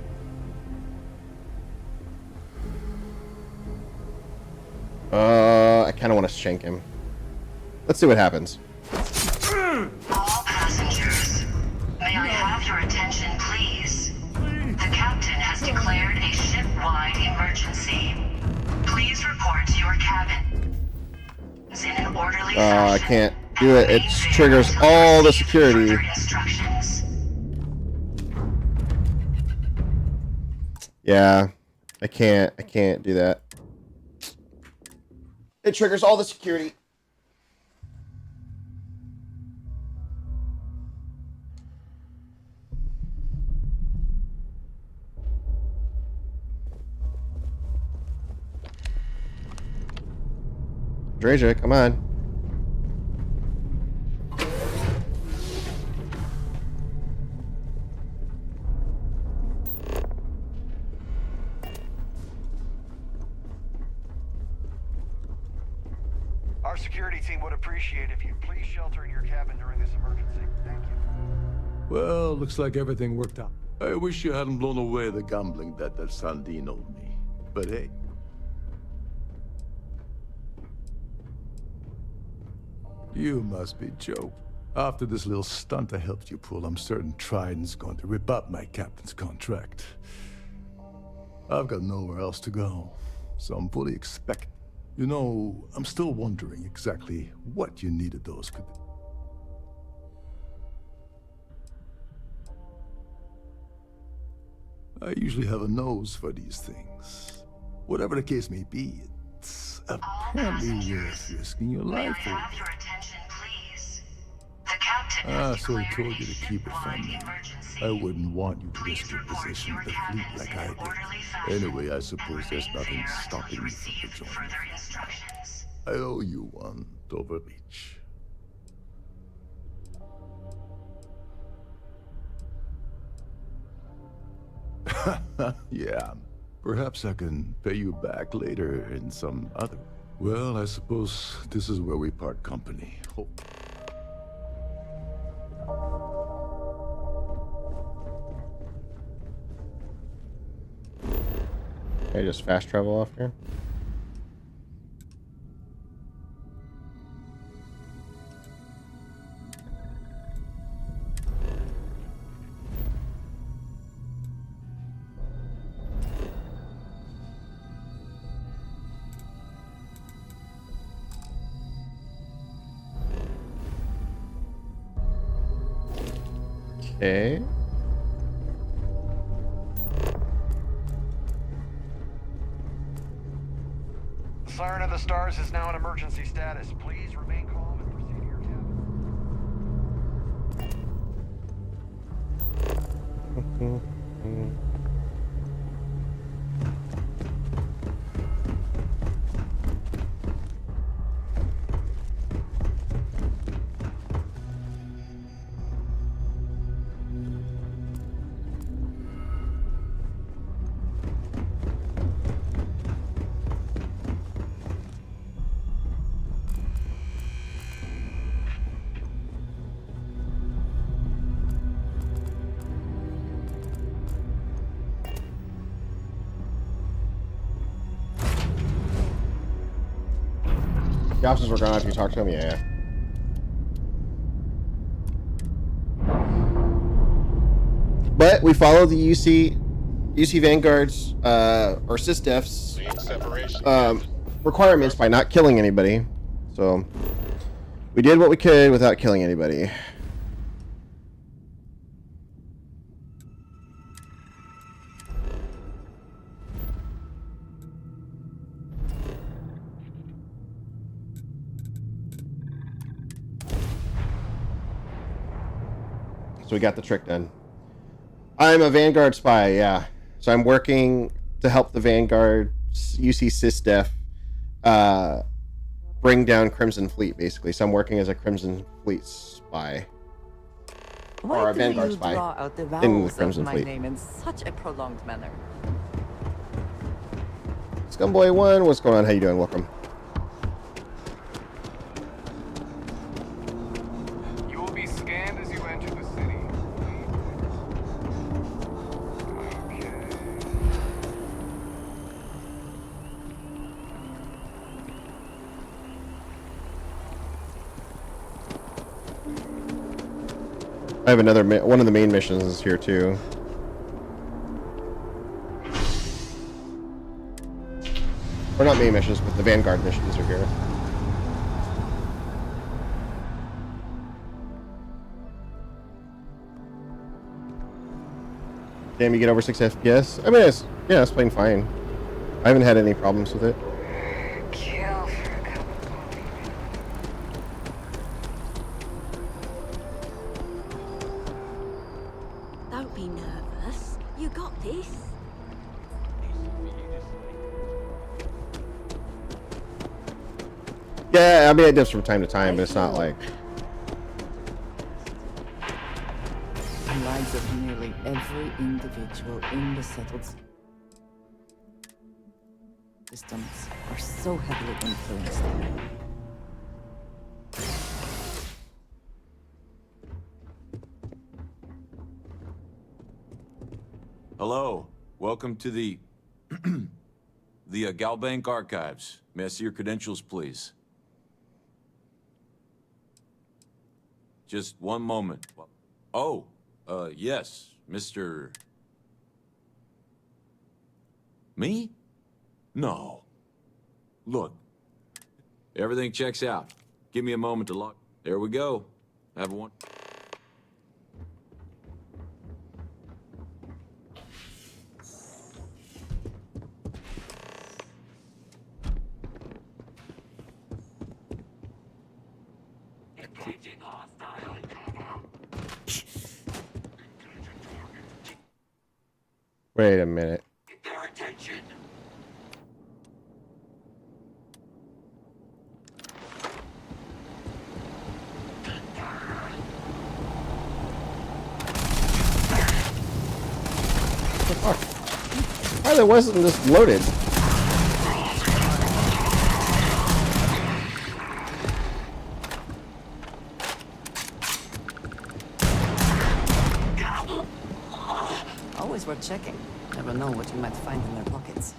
A: I kind of want to shank him. Let's see what happens.
F: All passengers, may I have your attention, please? The captain has declared a ship-wide emergency. Please report to your cabin. In an orderly fashion.
A: I can't do it. It triggers all the security. Yeah, I can't do that. It triggers all the security. Draja, come on.
K: Our security team would appreciate if you'd please shelter in your cabin during this emergency. Thank you.
J: Well, looks like everything worked out. I wish you hadn't blown away the gambling debt that Sandine owed me. But hey. You must be joking. After this little stunt I helped you pull, I'm certain Trident's going to rip up my captain's contract. I've got nowhere else to go, so I'm fully expecting. You know, I'm still wondering exactly what you needed those could. I usually have a nose for these things. Whatever the case may be, it's apparently worth risking your life for. So he told you to keep it from me. I wouldn't want you to risk your position with the fleet like I did. Anyway, I suppose there's nothing stopping you from joining. I owe you one, Overreach. Yeah, perhaps I can pay you back later in some other. Well, I suppose this is where we part company. Hope.
A: Can I just fast travel off here? Okay.
K: The Siren of the Stars is now in emergency status. Please remain calm and proceed to your cabin.
A: The officers were gone after you talked to him? Yeah. But we follow the UC Vanguard's or SysDef's requirements by not killing anybody. So we did what we could without killing anybody. So we got the trick done. I'm a Vanguard spy, yeah. So I'm working to help the Vanguard UC SysDef bring down Crimson Fleet, basically. So I'm working as a Crimson Fleet spy. Or a Vanguard spy in the Crimson Fleet.
D: Name in such a prolonged manner.
A: Scumboy 1, what's going on? How you doing? Welcome.
H: You will be scanned as you enter the city.
A: I have another one of the main missions is here too. Or not main missions, but the Vanguard missions are here. Damn, you get over 6 FPS? I mean, it's playing fine. I haven't had any problems with it.
F: Kill for a cup of coffee.
V: Don't be nervous. You got this.
A: Yeah, I mean, it does from time to time, but it's not like...
D: The lives of nearly every individual in the settled systems are so heavily influenced.
O: Hello, welcome to the Galbank Archives. May I see your credentials, please? Just one moment. Oh, yes, Mr. Me? No. Look, everything checks out. Give me a moment to log. There we go. Have one.
A: Wait a minute.
H: Their attention.
A: What the fuck? Why that wasn't just loaded?
D: Always worth checking. Never know what you might find in their pockets.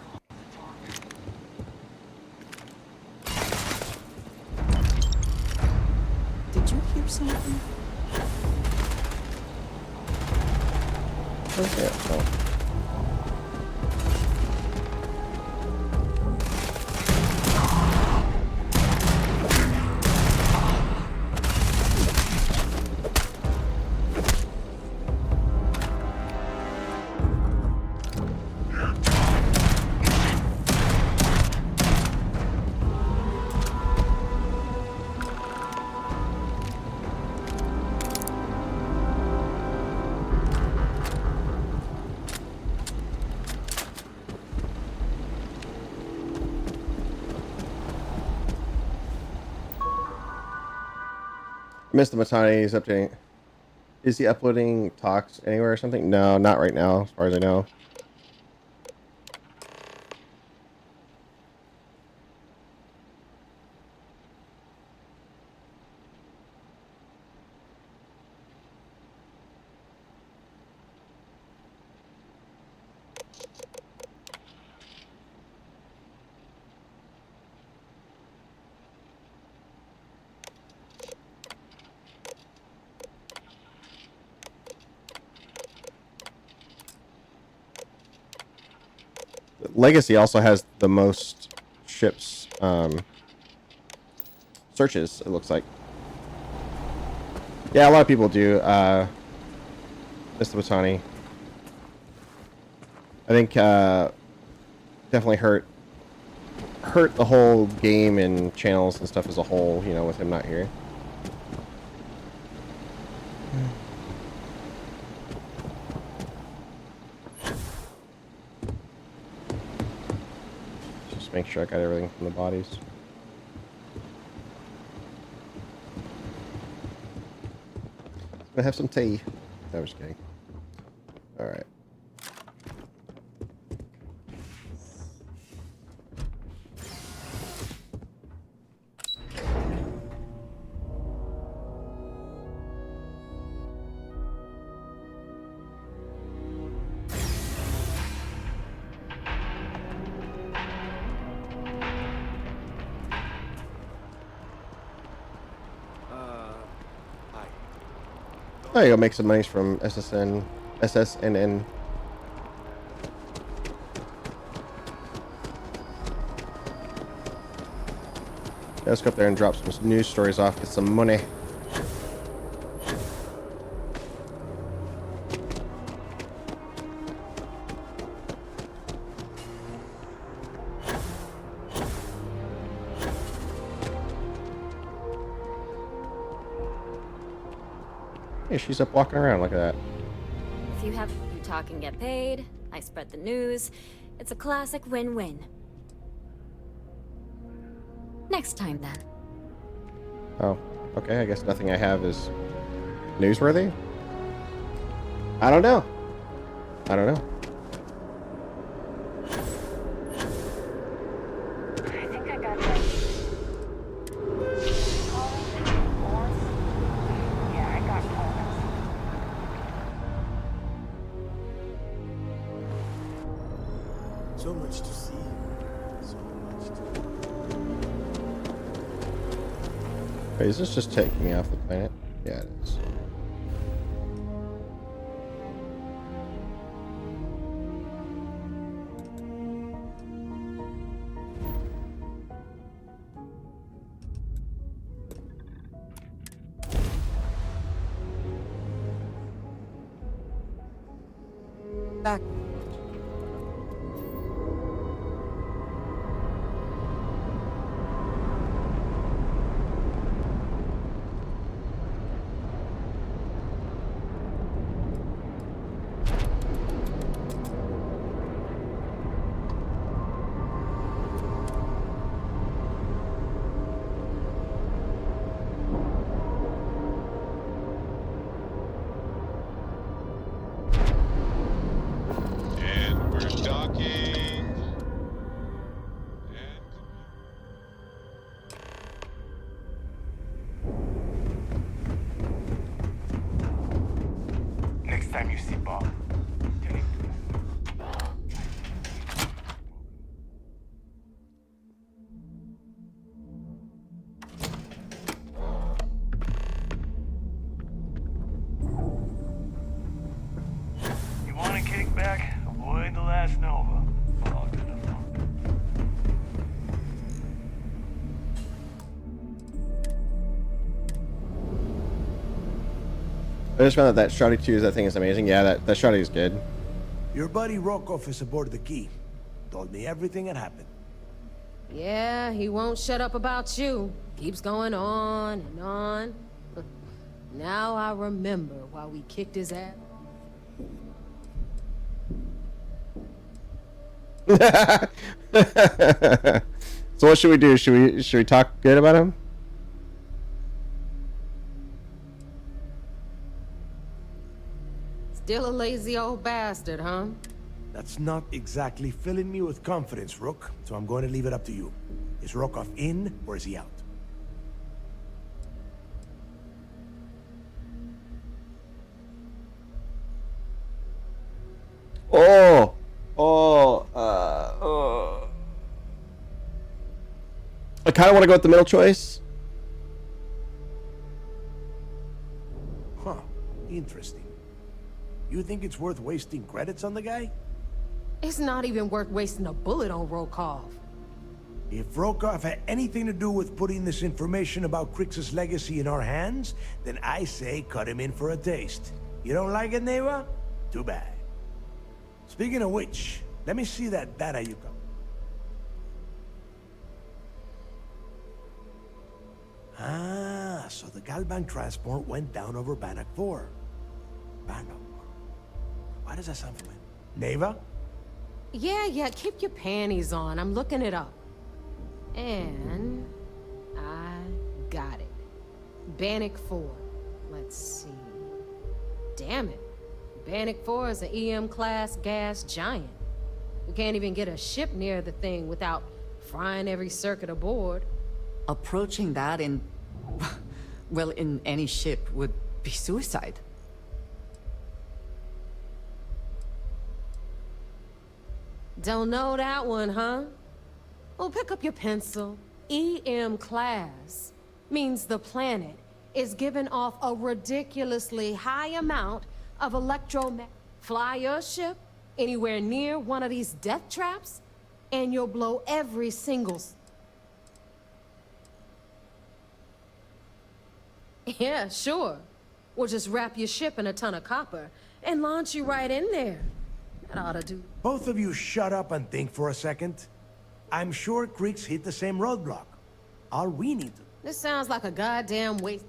W: something?
A: Okay. Oh. Mr. Matani is updating. Is he uploading talks anywhere or something? No, not right now, as far as I know. Legacy also has the most ships searches, it looks like. Yeah, a lot of people do. Mr. Batani. I think definitely hurt the whole game and channels and stuff as a whole, you know, with him not here. Just make sure I got everything from the bodies. Gonna have some tea. I was kidding. All right. Oh, you go make some money from SSNN. Yeah, let's go up there and drop some news stories off, get some money. Hey, she's up walking around. Look at that.
L: If you talk and get paid, I spread the news. It's a classic win-win. Next time, then.
A: Oh, okay. I guess nothing I have is newsworthy. I don't know. I don't know.
M: I think I got that. Yeah, I got callers.
P: So much to see. So much to...
A: Wait, is this just taking me off the planet? Yeah, it is.
R: Back.
Q: back, avoid the last Nova. Fogged in the funk.
A: I just found that Shrouded 2 that thing is amazing. Yeah, that Shrouded is good.
S: Your buddy Rokov is aboard the Key. Told me everything that happened.
T: Yeah, he won't shut up about you. Keeps going on and on. Now I remember why we kicked his ass.
A: So what should we do? Should we talk good about him?
T: Still a lazy old bastard, huh?
S: That's not exactly filling me with confidence, Rook, so I'm going to leave it up to you. Is Rokov in, or is he out?
A: I kind of want to go with the middle choice.
S: Huh. Interesting. You think it's worth wasting credits on the guy?
T: It's not even worth wasting a bullet on Rokov.
S: If Rokov had anything to do with putting this information about Crix's legacy in our hands, then I say cut him in for a taste. You don't like it, Neva? Too bad. Speaking of which, let me see that data you got. Ah, so the Galbank transport went down over Bannock 4. Bannock. Why does that sound familiar? Neva?
T: Yeah, keep your panties on. I'm looking it up. And I got it. Bannock 4. Let's see. Damn it. Bannock 4 is an EM-class gas giant. We can't even get a ship near the thing without frying every circuit aboard.
D: Approaching that in... well, in any ship would be suicide.
T: Don't know that one, huh? Well, pick up your pencil. EM class means the planet is giving off a ridiculously high amount of electromagnetic. Fly your ship anywhere near one of these death traps, and you'll blow every single... Yeah, sure. We'll just wrap your ship in a ton of copper and launch you right in there. That ought to do.
S: Both of you shut up and think for a second. I'm sure Crix hit the same roadblock. All we need to...
T: This sounds like a goddamn waste.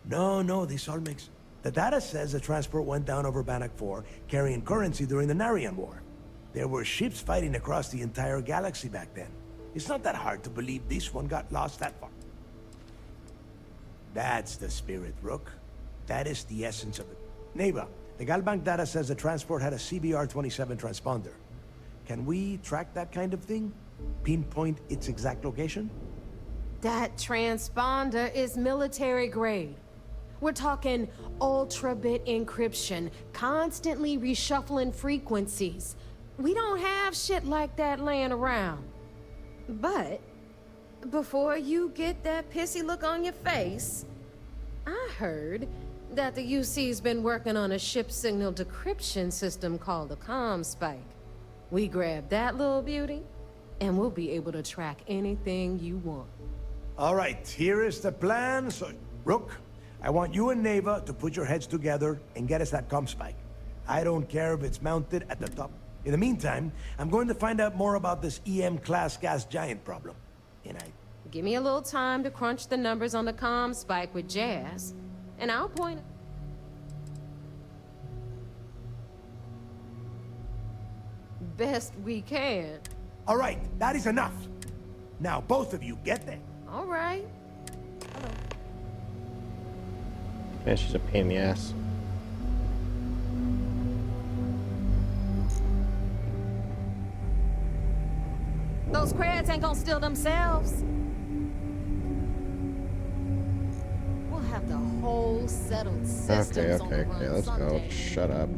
S: No, this all makes... The data says the transport went down over Bannock 4, carrying currency during the Narian War. There were ships fighting across the entire galaxy back then. It's not that hard to believe this one got lost that far. That's the spirit, Rook. That is the essence of it. Neva, the Galbank data says the transport had a CBR-27 transponder. Can we track that kind of thing? Pinpoint its exact location?
T: That transponder is military grade. We're talking ultra-bit encryption, constantly reshuffling frequencies. We don't have shit like that laying around. But before you get that pissy look on your face, I heard that the UC's been working on a ship signal decryption system called the ComSpike. We grab that little beauty, and we'll be able to track anything you want.
S: All right, here is the plan. So, Rook, I want you and Neva to put your heads together and get us that ComSpike. I don't care if it's mounted at the top. In the meantime, I'm going to find out more about this EM-class gas giant problem. And
T: Give me a little time to crunch the numbers on the ComSpike with Jazz, and I'll point it. Best we can.
S: All right, that is enough. Now, both of you, get there.
T: All right. Hello.
A: Man, she's a pain in the ass.
T: Those creds ain't gonna steal themselves. We'll have the whole settled systems on the run
A: Let's
T: someday.
A: go. Shut up.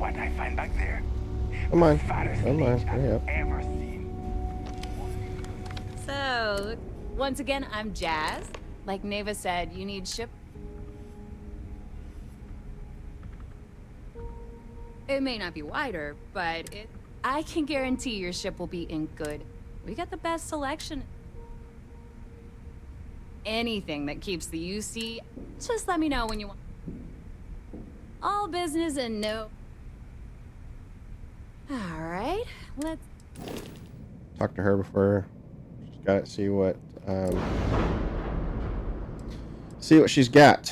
Q: what I find back there?
A: Come on.
Q: Fattest
A: Come on.
Q: leech
A: Hurry up.
Q: I've ever seen.
B: So, once again, I'm Jazz. Like Neva said, you need ship. It may not be wider, but I can guarantee your ship will be in good. We got the best selection. Anything that keeps the UC, just let me know when you want. All business and no. All right, let's
A: Talk to her before she's got it. See what she's got.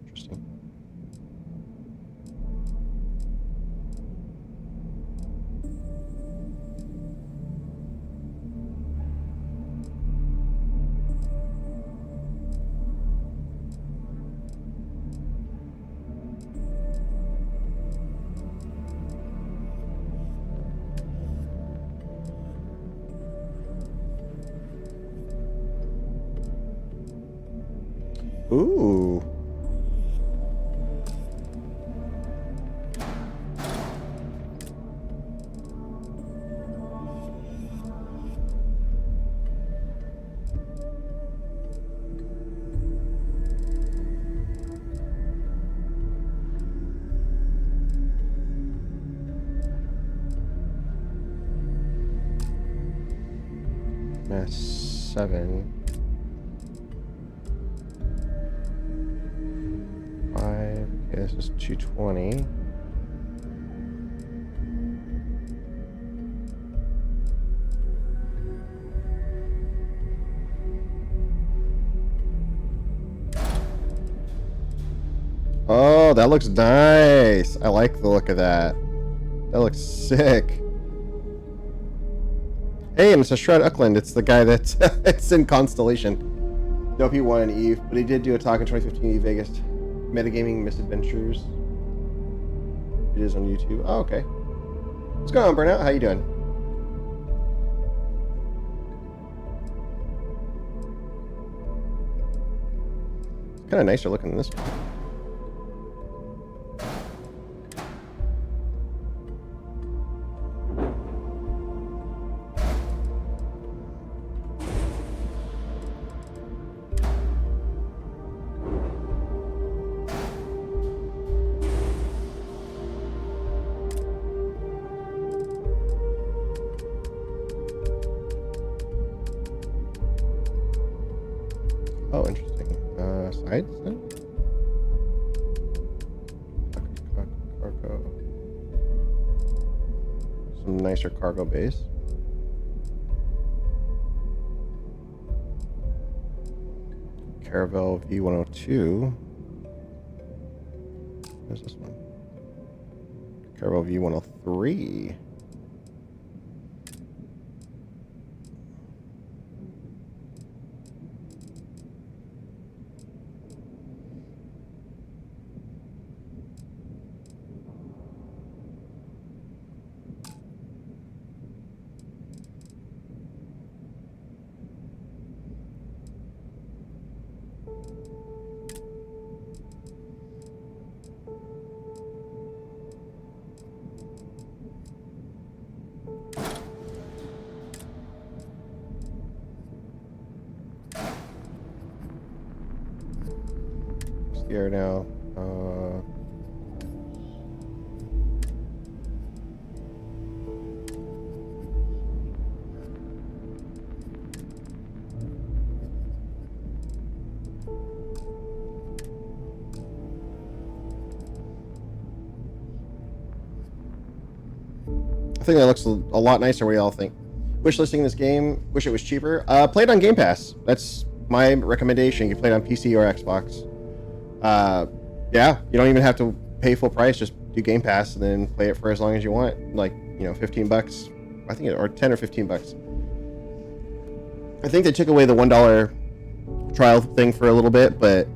A: Interesting. Ooh. Mass 7. 5. Okay, this is 220. Oh, that looks nice. I like the look of that. That looks sick. Hey, and it's a Shred Uckland. It's the guy that's it's in Constellation. Nope, he won an Eve, but he did do a talk in 2015 Eve Vegas. Metagaming Misadventures. It is on YouTube. Oh, okay. What's going on, Burnout? How you doing? It's kind of nicer looking than this one. Oh, interesting. Sides then? Cargo. Some nicer cargo base. Caravel V102. Where's this one? Caravel V103. Here now. I think that looks a lot nicer. What do y'all think? Wish listing this game. Wish it was cheaper. Play it on Game Pass. That's my recommendation. You can play it on PC or Xbox. Yeah, you don't even have to pay full price. Just do Game Pass and then play it for as long as you want. Like, you know, $15. I think, or 10 or $15. I think they took away the $1 trial thing for a little bit, but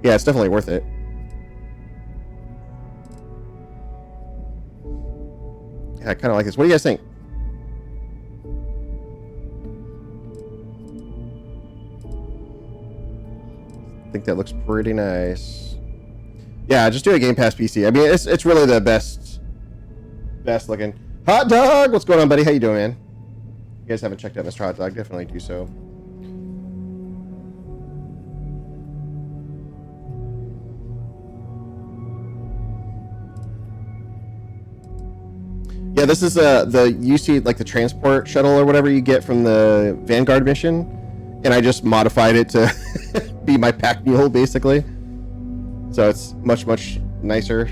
A: yeah, it's definitely worth it. Yeah, I kind of like this. What do you guys think? I think that looks pretty nice. Yeah, just do a Game Pass PC. I mean, it's really the best looking. Hot Dog, what's going on, buddy? How you doing, man? You guys haven't checked out Mr. Hot Dog? Definitely do so. Yeah, this is the UC, like the transport shuttle or whatever you get from the Vanguard mission, and I just modified it to be my pack mule basically. So it's much nicer.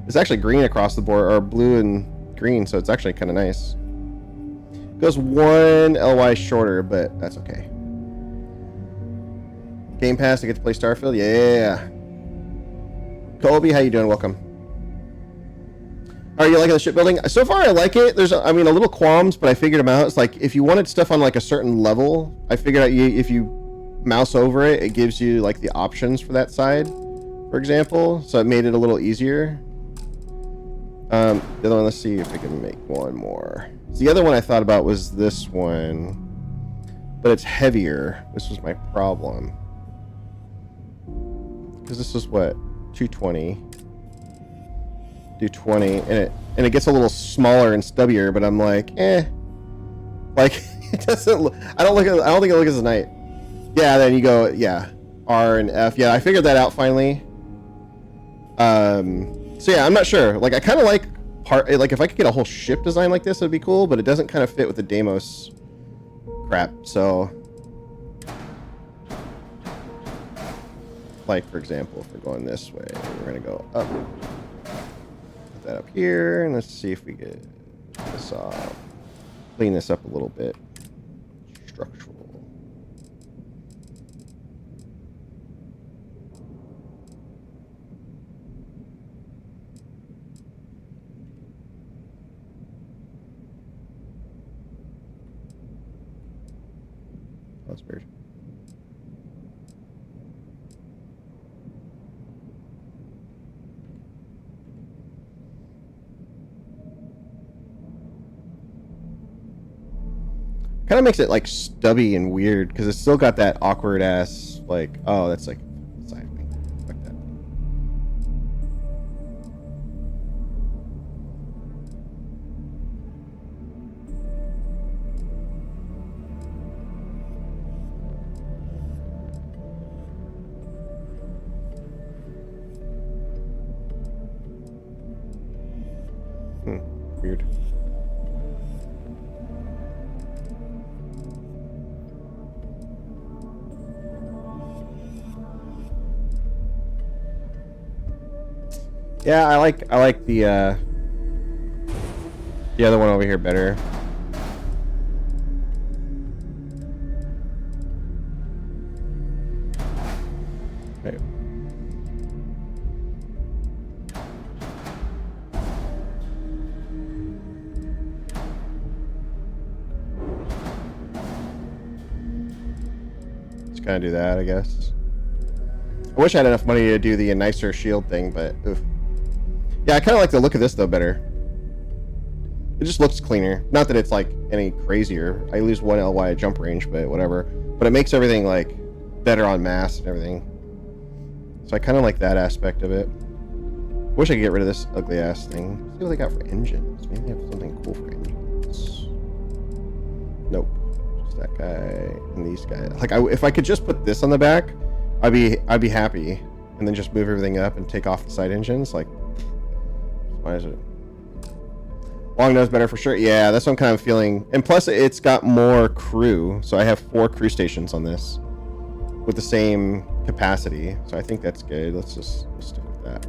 A: It's actually green across the board, or blue and green, so it's actually kind of nice. Goes 1 LY shorter, but that's okay. Game Pass to get to play Starfield, yeah. Colby, how you doing? Welcome. Are you liking the shipbuilding? So far, I like it. There's, I mean, a little qualms, but I figured them out. It's like if you wanted stuff on like a certain level, I figured out if you mouse over it, it gives you like the options for that side, for example. So it made it a little easier. The other one, let's see if we can make one more. So the other one I thought about was this one, but it's heavier. This was my problem. Because this is what, 220. Do 20, and it gets a little smaller and stubbier, but I'm like, like it doesn't look, I don't think it looks as nice. Yeah, then you go, yeah, R and F. Yeah, I figured that out finally. So yeah, I'm not sure. Like I kind of like like if I could get a whole ship design like this, it'd be cool, but it doesn't kind of fit with the Deimos crap. So like for example, if we're going this way, we're gonna go up. That up here, and let's see if we get this off. Clean this up a little bit. Structural. That's weird. Kind of makes it like stubby and weird because it's still got that awkward ass like, oh, that's like side wing. Fuck that. Weird. Yeah, I like the other one over here better. Okay. Just kind of do that, I guess. I wish I had enough money to do the nicer shield thing, but oof. Yeah, I kind of like the look of this, though, better. It just looks cleaner. Not that it's, like, any crazier. I lose 1 LY jump range, but whatever. But it makes everything, like, better on mass and everything. So I kind of like that aspect of it. Wish I could get rid of this ugly-ass thing. Let's see what they got for engines. Maybe they have something cool for engines. Nope. Just that guy and these guys. Like, if I could just put this on the back, I'd be happy. And then just move everything up and take off the side engines, like... Why is it? Long nose better for sure. Yeah, that's what I'm kind of feeling. And plus, it's got more crew. So I have 4 crew stations on this with the same capacity. So I think that's good. Let's stick with that.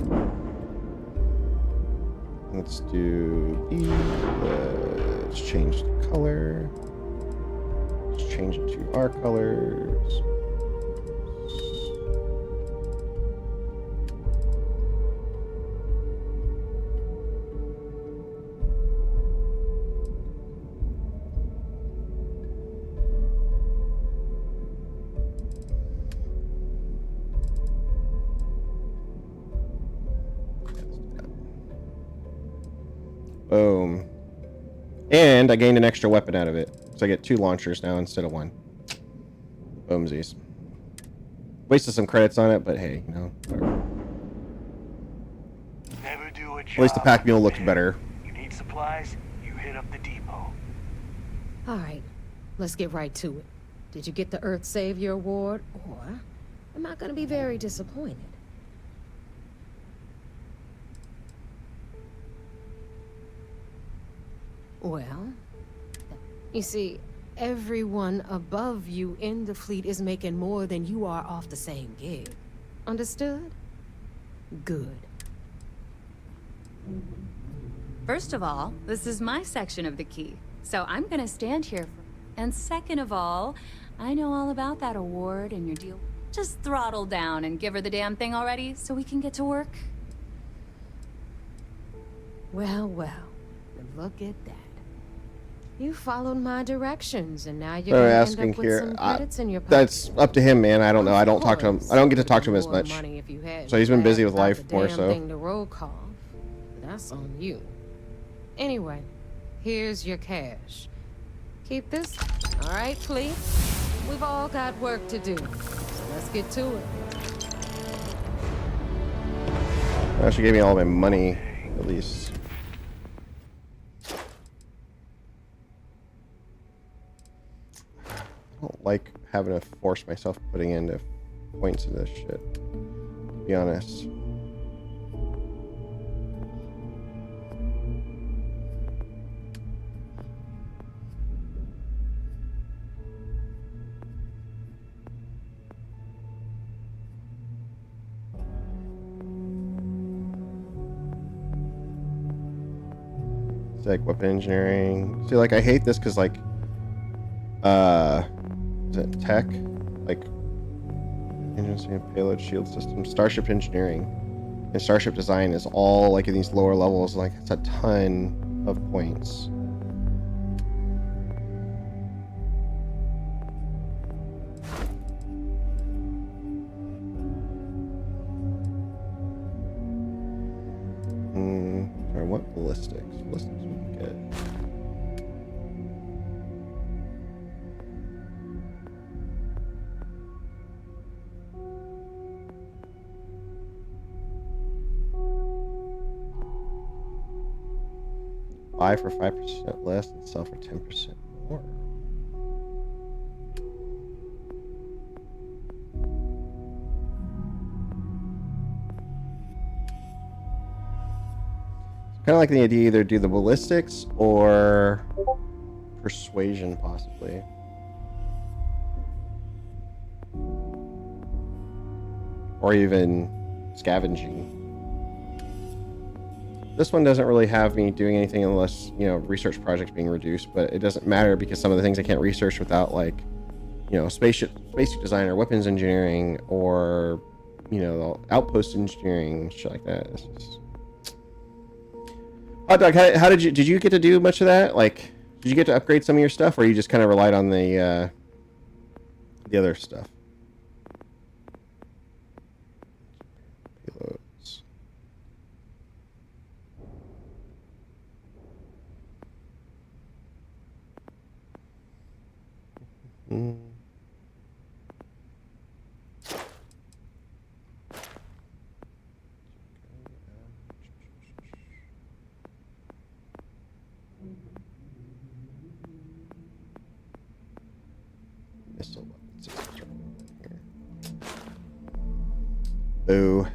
A: Let's do E. Let's change the color. Let's change it to our colors. Boom. And I gained an extra weapon out of it. So I get 2 launchers now instead of 1. Boomsies. Wasted some credits on it, but hey, you know, whatever.
Q: Never do a job.
A: At least the pack mule looks better.
Q: You need supplies, you hit up the depot.
T: All right, let's get right to it. Did you get the Earth Savior Award, or am I gonna be very disappointed? Well, you see, everyone above you in the fleet is making more than you are off the same gig. Understood? Good.
B: First of all, this is my section of the key, so I'm gonna stand here and second of all, I know all about that award and your deal. Just throttle down and give her the damn thing already so we can get to work.
T: Well, look at that. You followed my directions, and now you're
A: They're
T: gonna
A: asking
T: end up with
A: here.
T: some credits in your pocket.
A: That's up to him, man. I don't know. I don't talk to him. I don't get to talk to him as much. So he's been busy with life more so.
T: Thing to roll call. That's on you. Anyway, here's your cash. Keep this. All right, fleet. We've all got work to do, so let's get to it.
A: Well, she gave me all my money, at least. I don't like having to force myself putting into points in this shit, to be honest. It's like weapon engineering. See, like, I hate this because, like, is it tech? Like, engineering, payload, shield system, starship engineering, and starship design is all like in these lower levels. Like, it's a ton of points. Or what ballistics? Ballistics would be good. Buy for 5% less and sell for 10% more. Kind of like the idea either do the ballistics or persuasion, possibly. Or even scavenging. This one doesn't really have me doing anything unless, you know, research projects being reduced, but it doesn't matter because some of the things I can't research without, like, you know, spaceship design or weapons engineering or, you know, outpost engineering, shit like that. It's just... Hot Dog, how did you get to do much of that? Like, did you get to upgrade some of your stuff, or you just kind of relied on the other stuff? Payloads. Missile weapons. Here. Boo.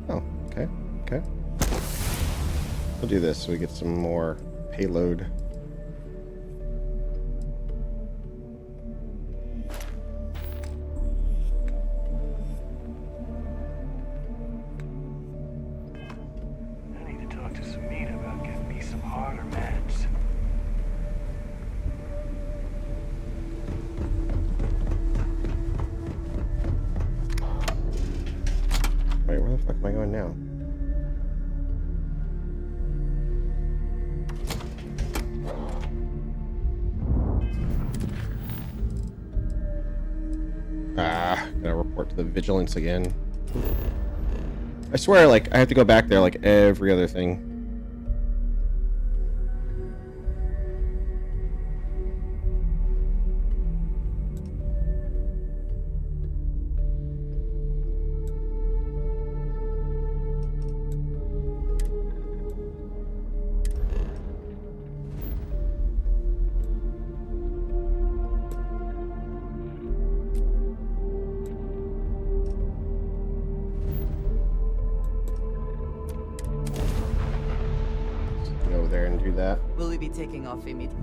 A: Oh, okay. Okay. We'll do this so we get some more payload.
Q: I need to talk to Samina about getting me some harder meds.
A: Wait, where the fuck am I going now? Gotta report to the vigilance again. I swear, like, I have to go back there like every other thing. Go there and do that.
R: Will we be taking off immediately?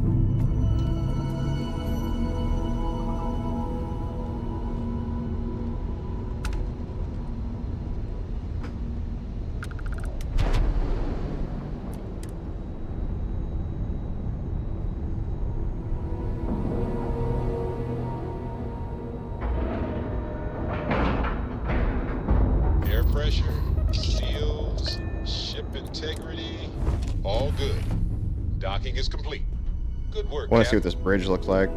C: Air pressure, seals, ship integrity, all good. Docking is complete. Good work,
A: I want to see
C: Cap.
A: what this bridge looks like.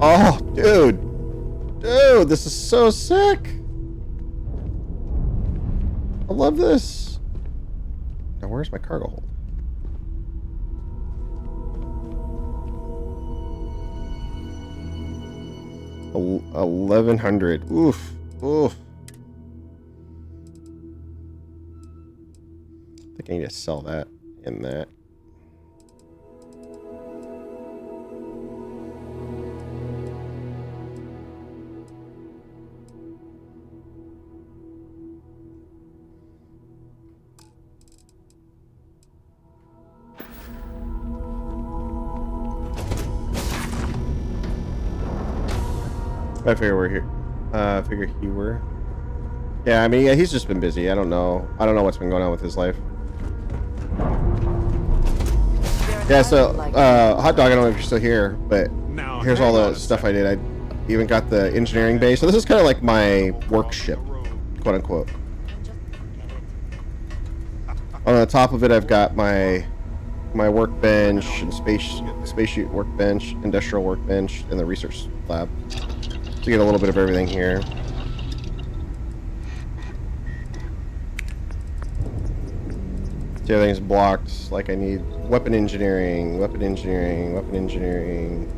A: Oh, dude. Dude, this is so sick. I love this. Now, where's my cargo hold? El 1100. Oof. Oof. I think I need to sell that and that. I figure we're here. I figure he were. Yeah, I mean, yeah, he's just been busy. I don't know what's been going on with his life. Yeah, so, Hot Dog, I don't know if you're still here, but here's all the stuff I did. I even got the engineering base. So this is kind of like my work ship, quote unquote. On the top of it, I've got my workbench and spacesuit workbench, industrial workbench, and the research lab. To get a little bit of everything here. See, everything's blocked. Like I need weapon engineering, weapon engineering, weapon engineering.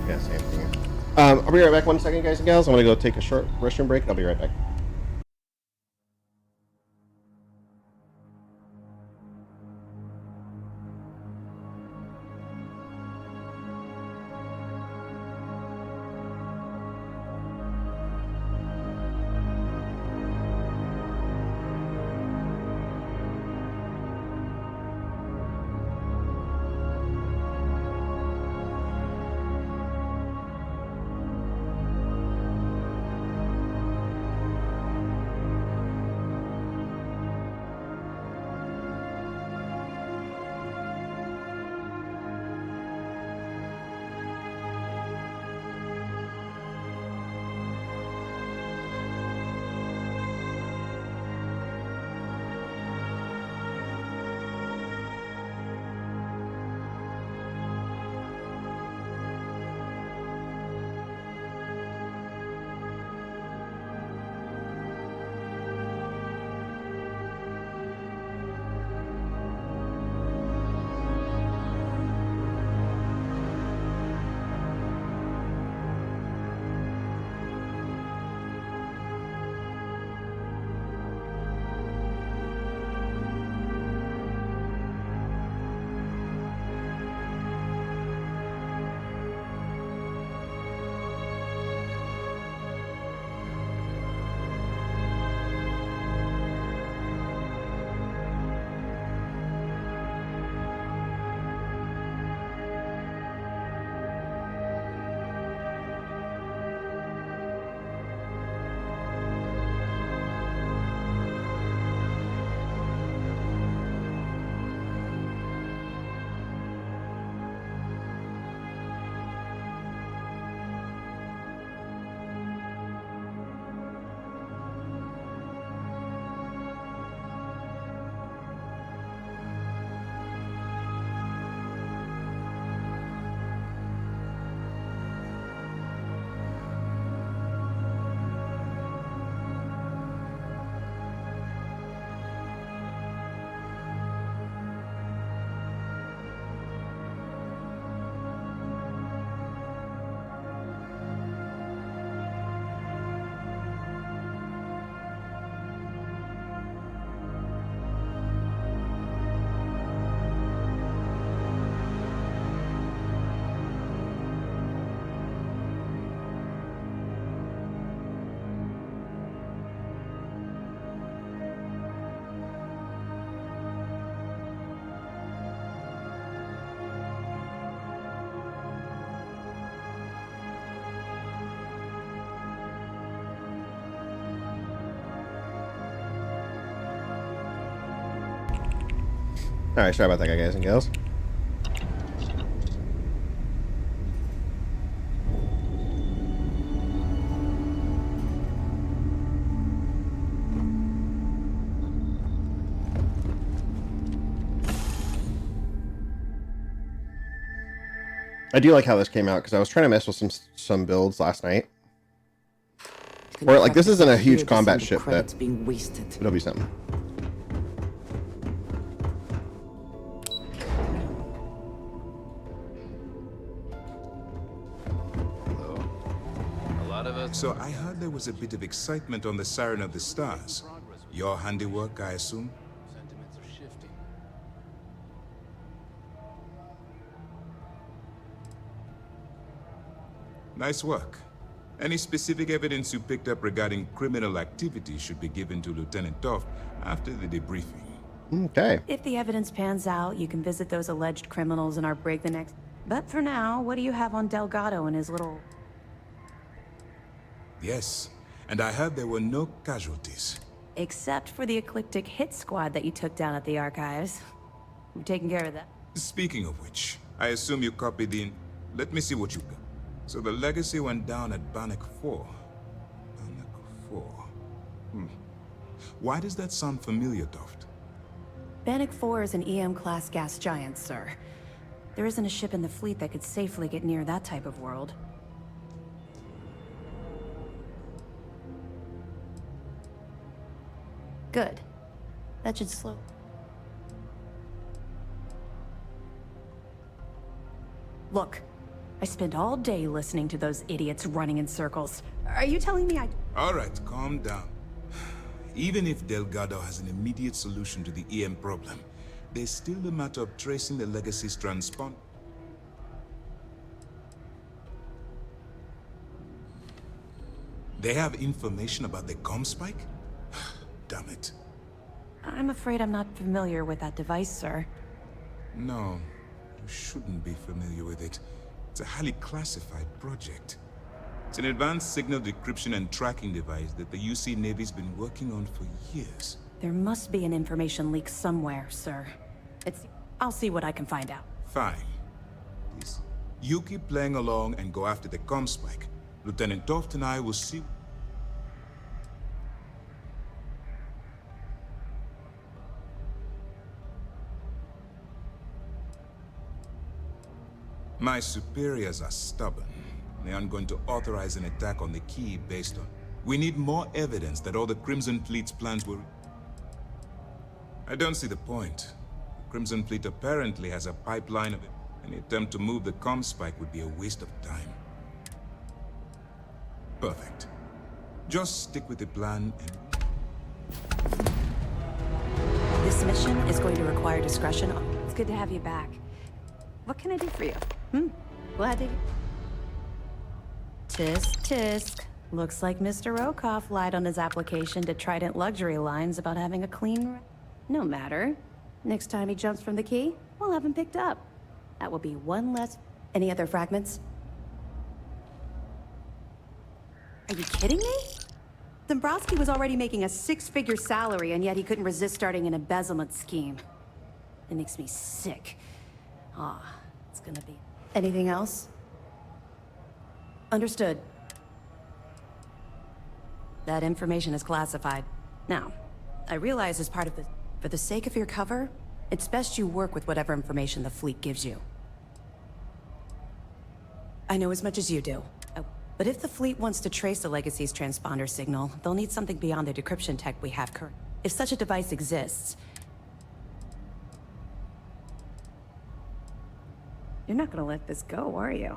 A: Yeah, same thing. I'll be right back 1 second, guys and gals. I'm gonna go take a short restroom break. I'll be right back. Alright, sorry about that, guys and gals. I do like how this came out because I was trying to mess with some builds last night. Or like this isn't a huge combat ship, but
D: being wasted.
A: It'll be something.
E: So I heard there was a bit of excitement on the Siren of the Stars. Your handiwork, I assume?
P: Sentiments are shifting.
E: Nice work. Any specific evidence you picked up regarding criminal activity should be given to Lieutenant Toft after the debriefing.
A: Okay.
N: If the evidence pans out, you can visit those alleged criminals in our break the next... But for now, what do you have on Delgado and his little...
E: Yes, and I heard there were no casualties.
N: Except for the eclectic hit squad that you took down at the archives. We've taken care of that.
E: Speaking of which, I assume you copied the... Let me see what you got. So the legacy went down at Bannock 4. Bannock 4. Why does that sound familiar, Toft?
N: Bannock 4 is an EM-class gas giant, sir. There isn't a ship in the fleet that could safely get near that type of world. Good. That should slow... Look, I spent all day listening to those idiots running in circles. Are you telling me I...
E: All right, calm down. Even if Delgado has an immediate solution to the EM problem, there's still a matter of tracing the legacy's transponder. They have information about the comm spike? Damn it.
N: I'm afraid I'm not familiar with that device, sir.
E: No, you shouldn't be familiar with it. It's a highly classified project. It's an advanced signal decryption and tracking device that the UC Navy's been working on for years.
N: There must be an information leak somewhere, sir. I'll see what I can find out.
E: Fine. Please, you keep playing along and go after the comm spike. Lieutenant Toft and I will see... My superiors are stubborn. They aren't going to authorize an attack on the key based on... We need more evidence that all the Crimson Fleet's plans were... I don't see the point. The Crimson Fleet apparently has a pipeline of it. Any attempt to move the comm spike would be a waste of time. Perfect. Just stick with the plan and...
N: This mission is going to require discretion. It's good to have you back. What can I do for you? Glad to... Tisk, tisk. Looks like Mr. Rokoff lied on his application to Trident Luxury Lines about having a clean... No matter. Next time he jumps from the key, we'll have him picked up. That will be one less... Any other fragments? Are you kidding me? Dombrowski was already making a 6-figure salary, and yet he couldn't resist starting an embezzlement scheme. It makes me sick. It's gonna be... Anything else? Understood. That information is classified. Now, I realize as part of the... For the sake of your cover, it's best you work with whatever information the fleet gives you. I know as much as you do. But if the fleet wants to trace the Legacy's transponder signal, they'll need something beyond the decryption tech we have currently. If such a device exists... You're not gonna let this go, are you?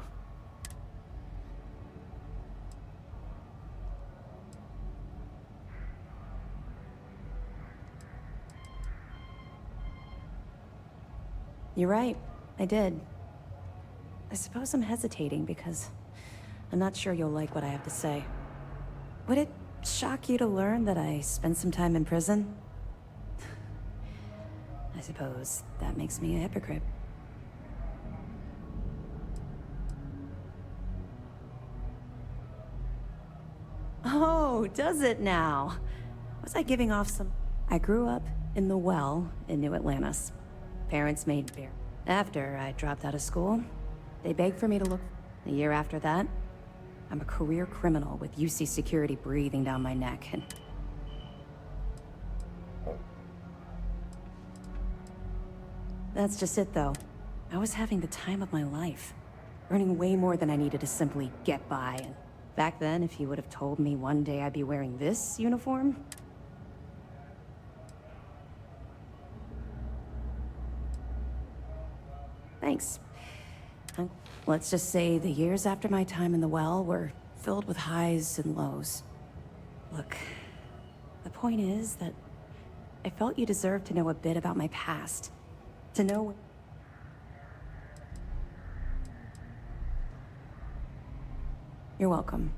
N: You're right, I did. I suppose I'm hesitating because I'm not sure you'll like what I have to say. Would it shock you to learn that I spent some time in prison? I suppose that makes me a hypocrite. Oh, does it now? Was I giving off some... I grew up in the well in New Atlantis. Parents made bear. After I dropped out of school, they begged for me to look. A year after that, I'm a career criminal with UC security breathing down my neck. And that's just it, though. I was having the time of my life, earning way more than I needed to simply get by. And back then, if you would have told me one day I'd be wearing this uniform, thanks. Let's just say the years after my time in the well were filled with highs and lows. Look, the point is that I felt you deserved to know a bit about my past. To know... You're welcome.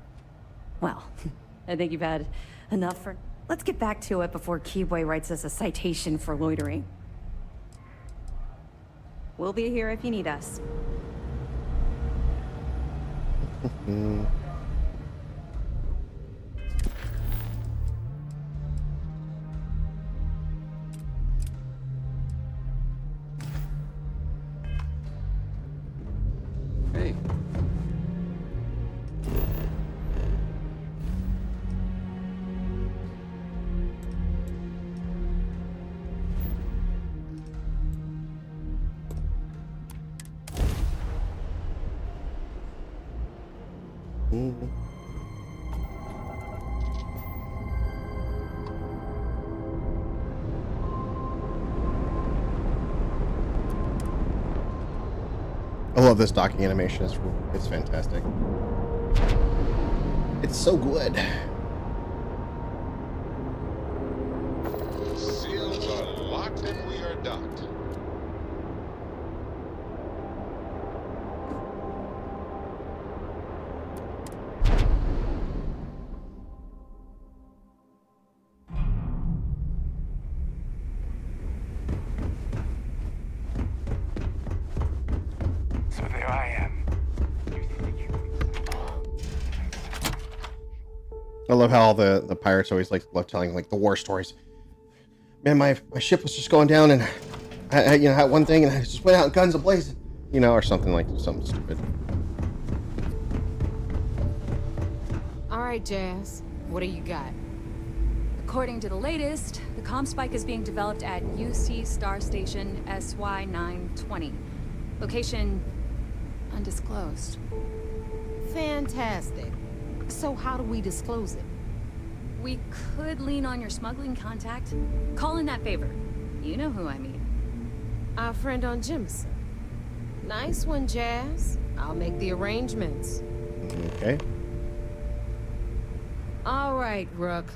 N: Well, I think you've had enough for... Let's get back to it before Keyboy writes us a citation for loitering. We'll be here if you need us.
A: Hey. I love this docking animation. It's fantastic. It's so good.
C: Seals are locked and we are docked.
Q: So there I am.
A: I love how all the pirates always love telling like the war stories. Man, my ship was just going down, and I had one thing, and I just went out guns ablazing, or something stupid.
T: All right, Jazz. What do you got?
B: According to the latest, the comm spike is being developed at UC Star Station SY-920. Location undisclosed.
T: Fantastic. So how do we disclose it?
B: We could lean on your smuggling contact. Call in that favor. You know who I mean.
T: Our friend on Jimson. Nice one, Jazz. I'll make the arrangements.
A: Okay.
T: All right, Rook.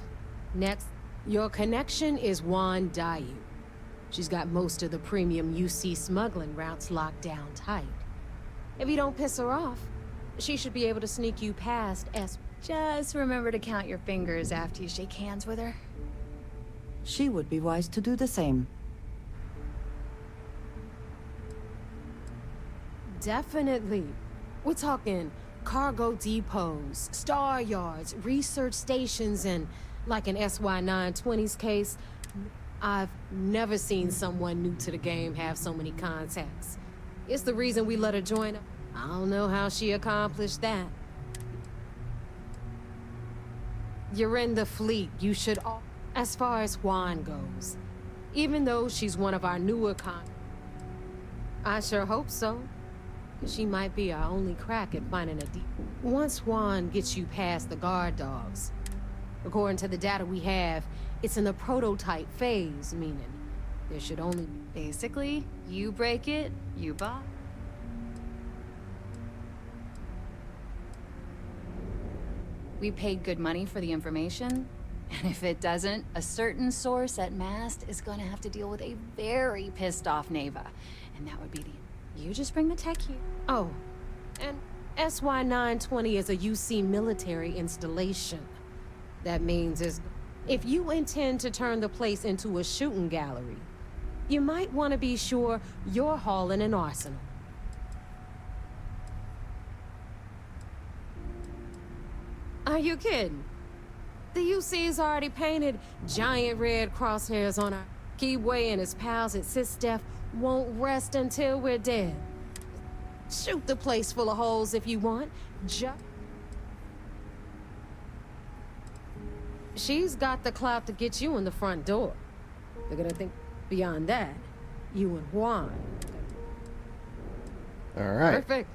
T: Next, your connection is Juan Dayu. She's got most of the premium UC smuggling routes locked down tight. If you don't piss her off, she should be able to sneak you past S.
B: Just remember to count your fingers after you shake hands with her.
D: She would be wise to do the same.
T: Definitely. We're talking cargo depots, star yards, research stations, and like in SY-920's case, I've never seen someone new to the game have so many contacts. It's the reason we let her join up. I don't know how she accomplished that. You're in the fleet. You should all... As far as Juan goes, even though she's one of our newer I sure hope so. She might be our only crack at finding a deep... Once Juan gets you past the guard dogs, according to the data we have, it's in the prototype phase, meaning there should only...
B: Basically, you break it, you buy. We paid good money for the information, and if it doesn't, a certain source at Mast is gonna have to deal with a very pissed off Neva. And that would be the... You just bring the tech here.
T: Oh, and SY-920 is a UC military installation. That means if you intend to turn the place into a shooting gallery, you might want to be sure you're hauling an arsenal. Are you kidding? The UC's already painted giant red crosshairs on our Keyway and his pals at SysDef won't rest until we're dead. Shoot the place full of holes if you want. She's got the clout to get you in the front door. They're gonna think beyond that. You and Juan.
A: All right.
T: Perfect.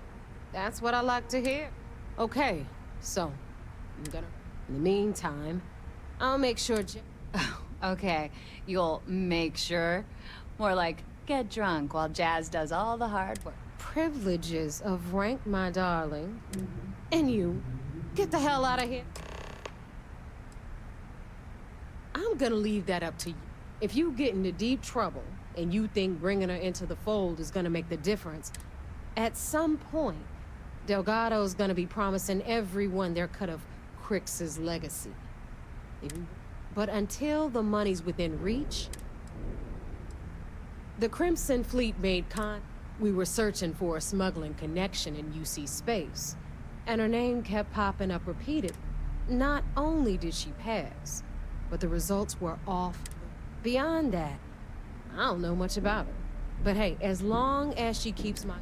T: That's what I like to hear. Okay, so in the meantime, I'll make sure
B: Oh, okay. You'll make sure. More like get drunk while Jazz does all the hard work.
T: Privileges of rank, my darling. And you, get the hell out of here. I'm gonna leave that up to you. If you get into deep trouble and you think bringing her into the fold is gonna make the difference, at some point, Delgado's gonna be promising everyone their cut of Crix's legacy. But until the money's within reach, the Crimson Fleet made we were searching for a smuggling connection in UC space, and her name kept popping up repeatedly. Not only did she pass, but the results were off. Beyond that, I don't know much about her. But hey, as long as she keeps my...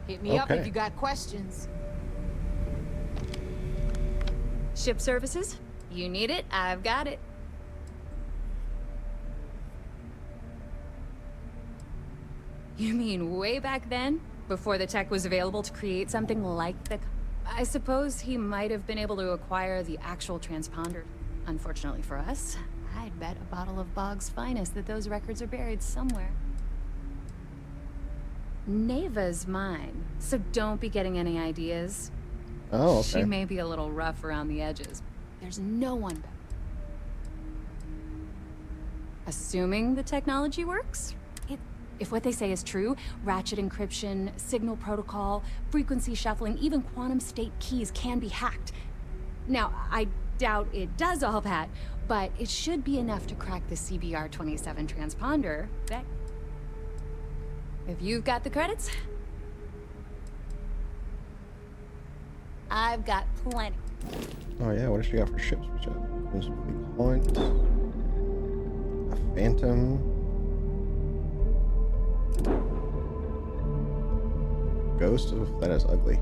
T: Hit me up if you got questions.
B: Ship services? You need it, I've got it. You mean way back then? Before the tech was available to create something like the... I suppose he might have been able to acquire the actual transponder. Unfortunately for us, I'd bet a bottle of Bog's finest that those records are buried somewhere. Neva's mine, so don't be getting any ideas.
A: Oh, okay.
B: She may be a little rough around the edges. There's no one better. Assuming the technology works? If what they say is true, ratchet encryption, signal protocol, frequency shuffling, even quantum state keys can be hacked. Now, I doubt it does all that, but it should be enough to crack the CBR-27 transponder. If you've got the credits, I've got plenty.
A: Oh yeah, what does she got for ships? Point, a Phantom, Ghost. Oh, that is ugly.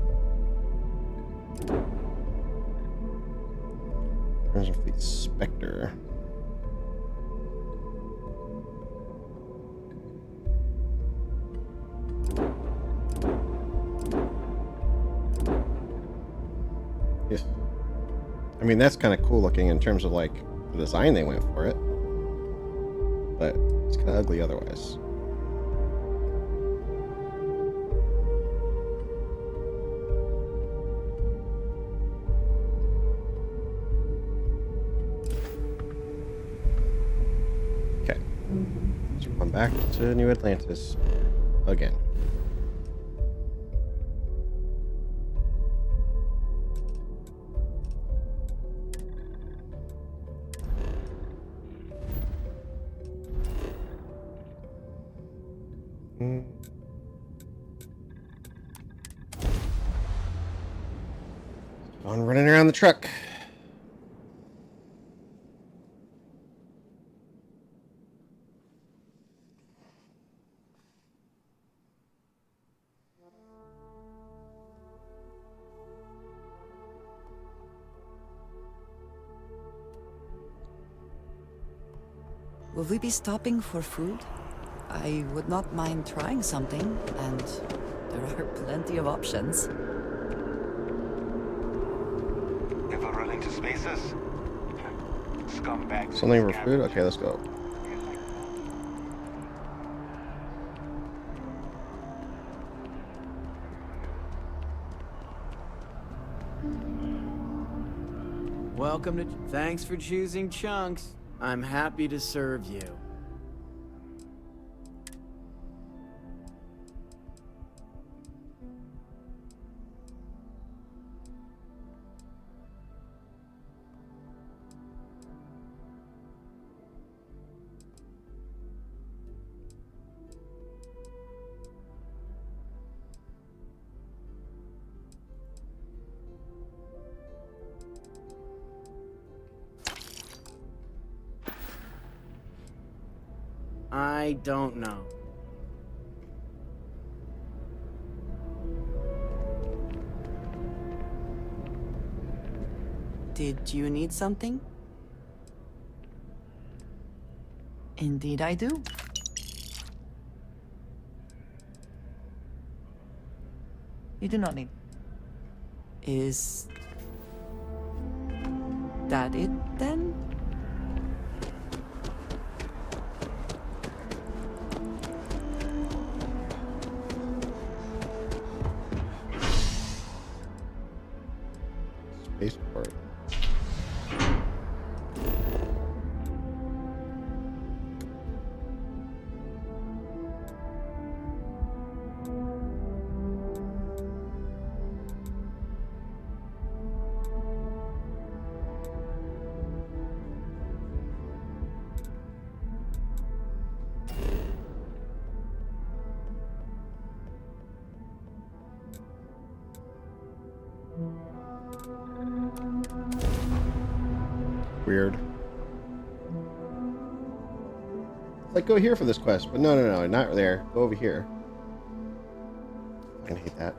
A: Crimson Fleet Spectre. Yeah. I mean, that's kind of cool looking in terms of like the design they went for it, but it's kind of ugly otherwise. Okay, so I'm back to New Atlantis again. On running around the truck.
D: Will we be stopping for food? I would not mind trying something, and there are plenty of options.
K: Ever running to spaces? Scumbags.
A: Something for food? Okay, let's go.
G: Welcome to... Thanks for choosing Chunks. I'm happy to serve you. I don't know.
R: Did you need something? Indeed I do. You do not need. Is that it then?
A: Spaceport. Weird. Like, go here for this quest, but no, not there. Go over here. I hate that.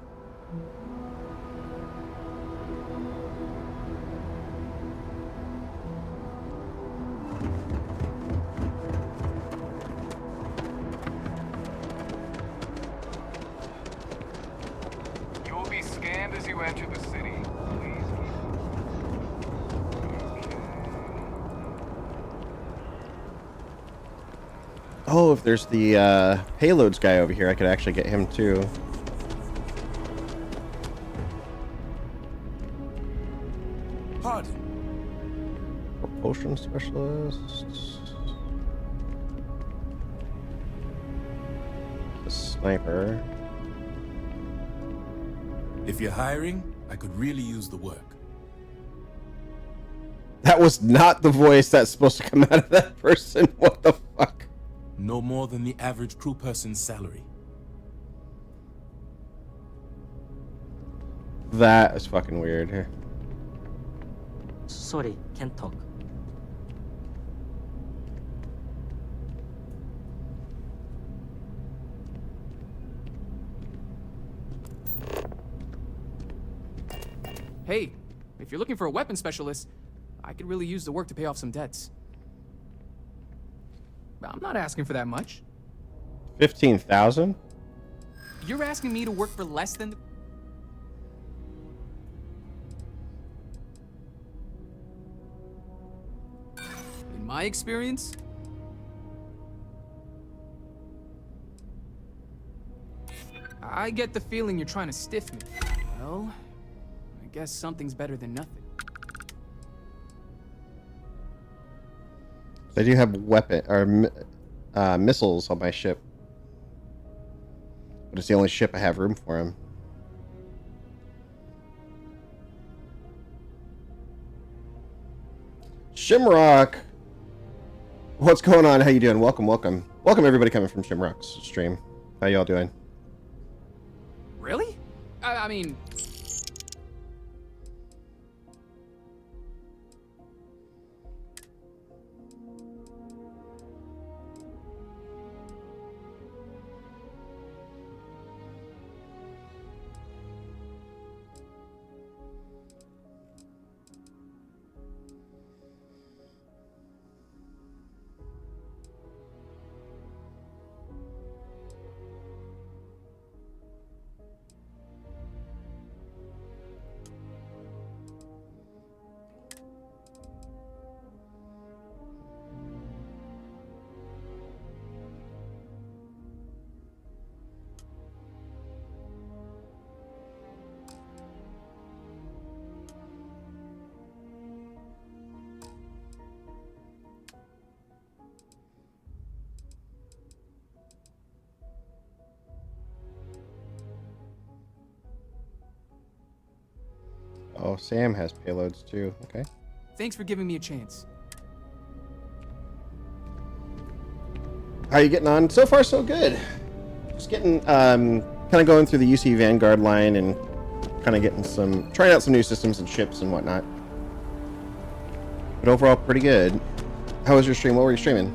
H: You will be scanned as you enter the city. Please.
A: Oh, if there's the payloads guy over here, I could actually get him too.
E: Pardon.
A: Propulsion specialist. The sniper.
E: If you're hiring, I could really use the work.
A: That was not the voice that's supposed to come out of that person. What the fuck?
E: No more than the average crew person's salary.
A: That is fucking weird.
I: Sorry, can't talk.
J: Hey, if you're looking for a weapon specialist, I could really use the work to pay off some debts. I'm not asking for that much.
A: 15,000?
J: You're asking me to work for less than... In my experience... I get the feeling you're trying to stiff me. Well, I guess something's better than nothing.
A: I do have weapon or missiles on my ship, but it's the only ship I have room for him. Shimrock, what's going on? How you doing? Welcome everybody coming from Shimrock's stream. How y'all doing?
J: Really? I mean...
A: Oh, Sam has payloads too. Okay.
J: Thanks for giving me a chance.
A: How are you getting on? So far, so good. Just getting, kind of going through the UC Vanguard line and kind of getting trying out some new systems and ships and whatnot. But overall, pretty good. How was your stream? What were you streaming?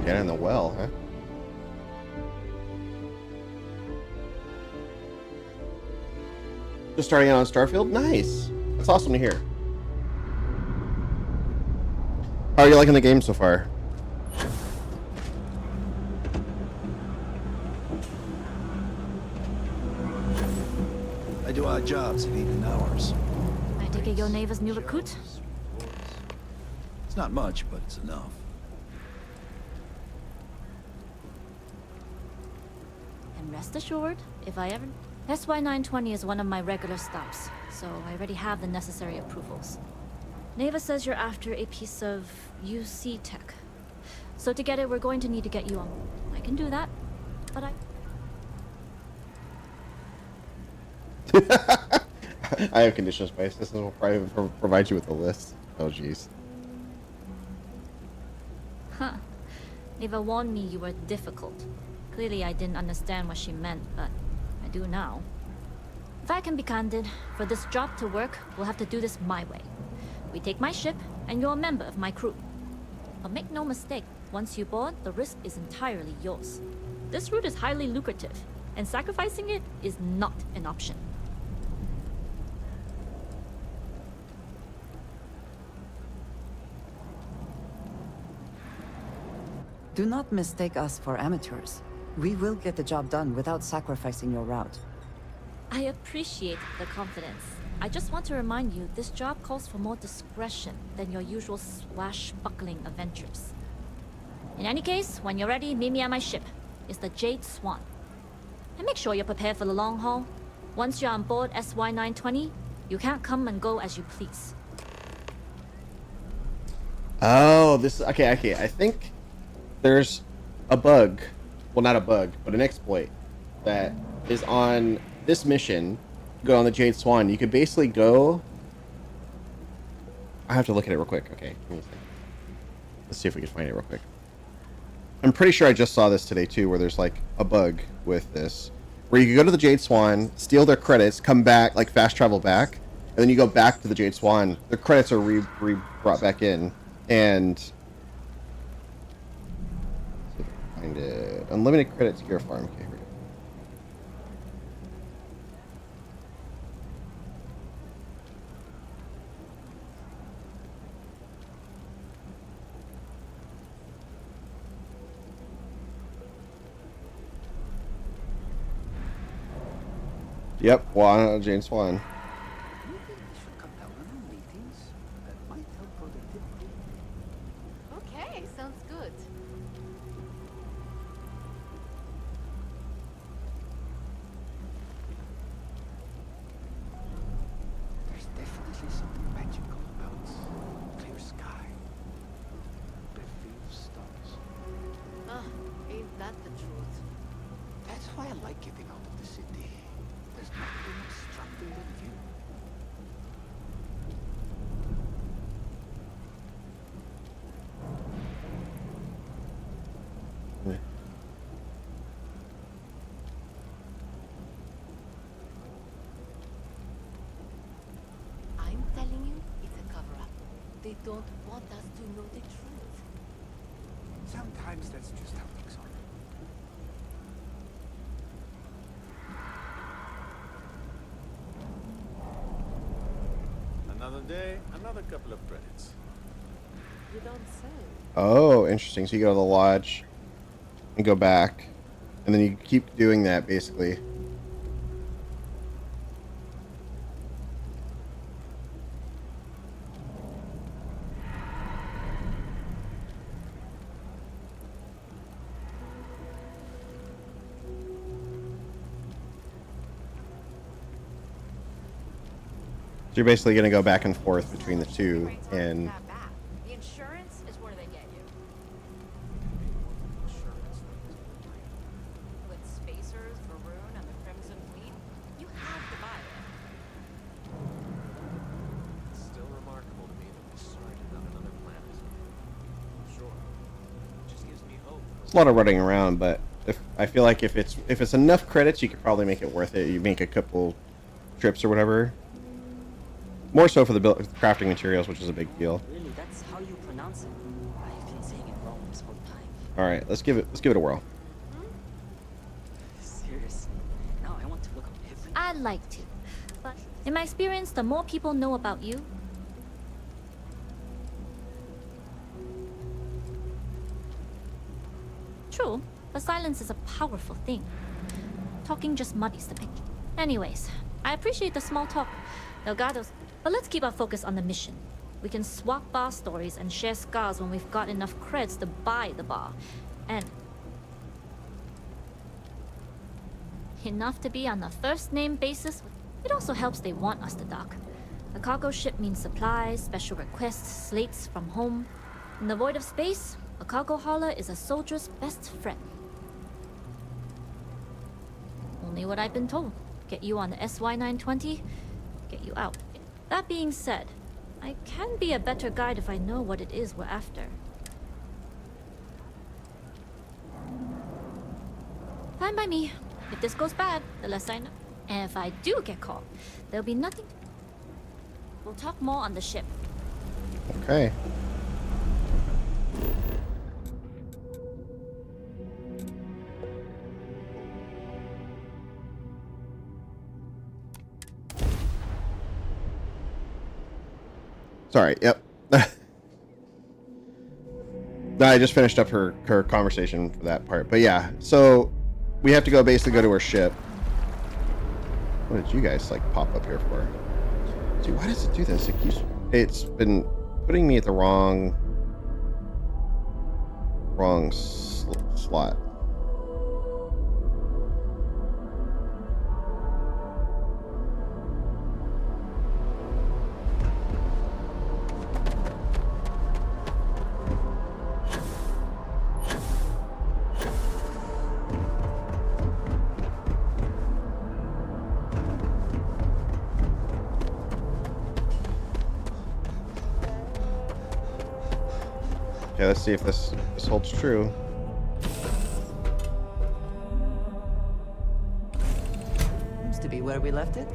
A: Down in the well, huh? Just starting out on Starfield? Nice. That's awesome to hear. How are you liking the game so far?
F: I do odd jobs at even hours.
V: I take it your neighbor's new recruit?
F: It's not much, but it's enough.
V: And rest assured, if I ever... SY-920 is one of my regular stops, so I already have the necessary approvals. Neva says you're after a piece of UC tech. So to get it, we're going to need to get you on. I can do that, but
A: I have conditional spice. This will probably provide you with a list. Oh, jeez.
V: Huh. Neva warned me you were difficult. Clearly I didn't understand what she meant, but I do now. If I can be candid, for this job to work, we'll have to do this my way. We take my ship, and you're a member of my crew. But make no mistake, once you board, the risk is entirely yours. This route is highly lucrative, and sacrificing it is not an option.
D: Do not mistake us for amateurs. We will get the job done without sacrificing your route.
V: I appreciate the confidence. I just want to remind you, this job calls for more discretion than your usual swashbuckling adventures. In any case, when you're ready, meet me at my ship. It's the Jade Swan. And make sure you're prepared for the long haul. Once you're on board SY-920, you can't come and go as you please.
A: Oh, this... Okay. I think there's a bug. Well, not a bug, but an exploit that is on this mission. Go on the Jade Swan. You could basically go... I have to look at it real quick. Okay, give me a second. Let's see if we can find it real quick. I'm pretty sure I just saw this today too, where there's like a bug with this, where you can go to the Jade Swan, steal their credits, come back, like fast travel back, and then you go back to the Jade Swan. The credits are brought back in, and let's see if I can find it. Unlimited credits gear farm. Okay, here we go. Yep, well, Jane Swan.
M: Okay, sounds good.
F: There's definitely something magical about clear sky. The view of stars.
M: Ain't that the truth?
F: That's why I like getting out of the city. There's nothing obstructing the view.
M: I'm telling you, it's a cover-up. They don't want us to know the truth.
F: Sometimes that's just how things are.
I: Another day, another couple of credits.
M: You don't say.
A: Oh, interesting. So you go to the lodge and go back, and then you keep doing that basically. So you're basically going to go back and forth between the two, and
M: The insurance is where they get you. With spacers, Varun, and the Crimson Fleet, you have to buy it.
I: It's still remarkable to me that we started on another planet. Sure. It just gives me hope.
A: it's a lot of running around. But I feel like if it's enough credits, you could probably make it worth it. You make a couple trips or whatever. More so for the crafting materials, which is a big deal.
U: Really, that's how you pronounce it. I've been saying it wrong this whole time.
A: All right, let's give it a whirl.
V: Seriously. Now I want to look up every... I'd like to. But in my experience, the more people know about you... True, but silence is a powerful thing. Talking just muddies the picture. Anyways, I appreciate the small talk, Delgado's. But let's keep our focus on the mission. We can swap bar stories and share scars when we've got enough creds to buy the bar. And... enough to be on a first-name basis. It also helps they want us to dock. A cargo ship means supplies, special requests, slates from home. In the void of space, a cargo hauler is a soldier's best friend. Only what I've been told. Get you on the SY-920, get you out. That being said, I can be a better guide if I know what it is we're after. Fine by me. If this goes bad, the less I know. And if I do get caught, there'll be nothing. We'll talk more on the ship.
A: Okay. Sorry, yep. I just finished up her conversation for that part. But yeah, so we have to basically go to her ship. What did you guys like pop up here for? Dude, why does it do this? It's been putting me at the wrong slot. Okay, let's see if this holds true.
R: Seems to be where we left it.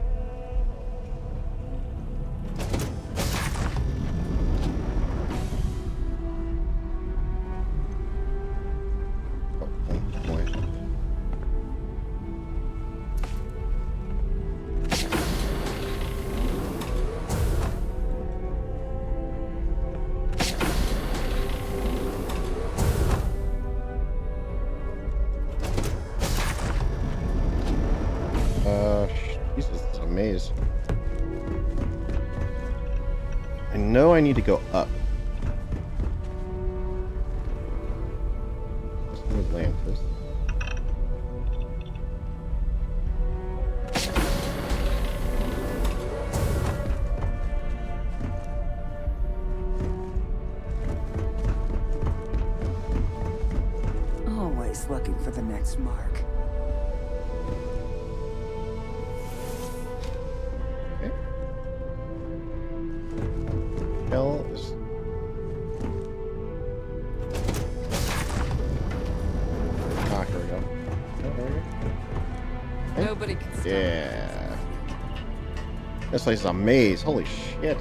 A: Jesus, it's a maze. I know I need to go up. Atlantis.
R: Always looking for the next mark. Nobody can stop.
A: Yeah. This place is a maze. Holy shit.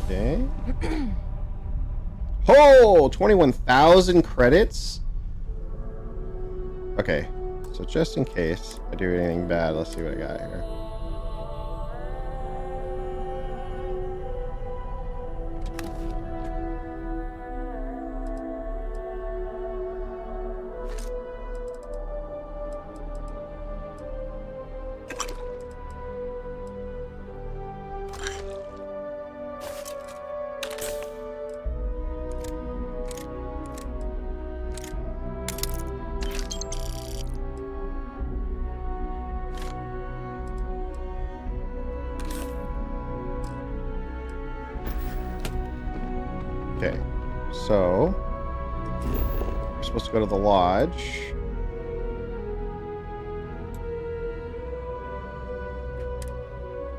A: Okay. Oh, 21,000 credits. Okay. So just in case I do anything bad, let's see what I got here. Okay, so we're supposed to go to the lodge.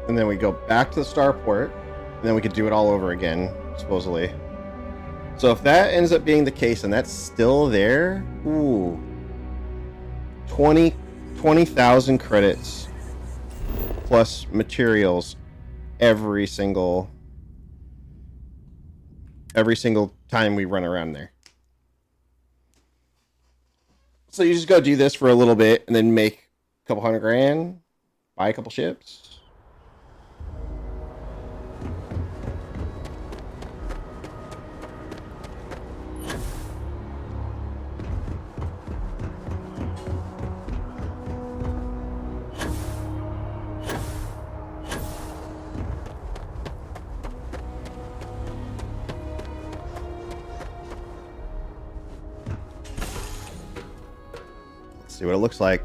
A: And then we go back to the starport, and then we could do it all over again, supposedly. So if that ends up being the case and that's still there, ooh, 20,000 credits plus materials every single time we run around there. So you just go do this for a little bit and then make a couple $100 grand, buy a couple ships. See what it looks like.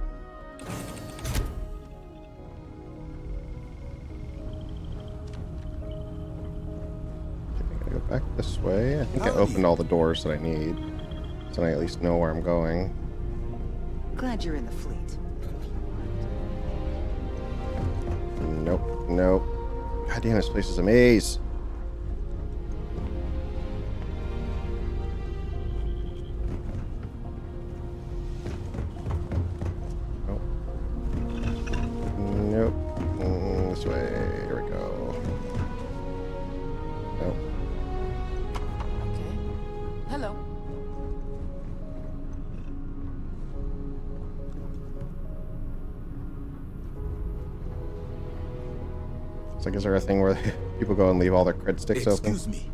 A: I'm gonna go back this way. I think I opened all the doors that I need, so I at least know where I'm going.
O: Glad you're in the fleet.
A: Nope, nope. God damn, this place is a maze. Nope. This way. Here we go. Nope.
R: Okay. Hello.
A: It's like, is there a thing where people go and leave all their crit sticks open?
E: Excuse me.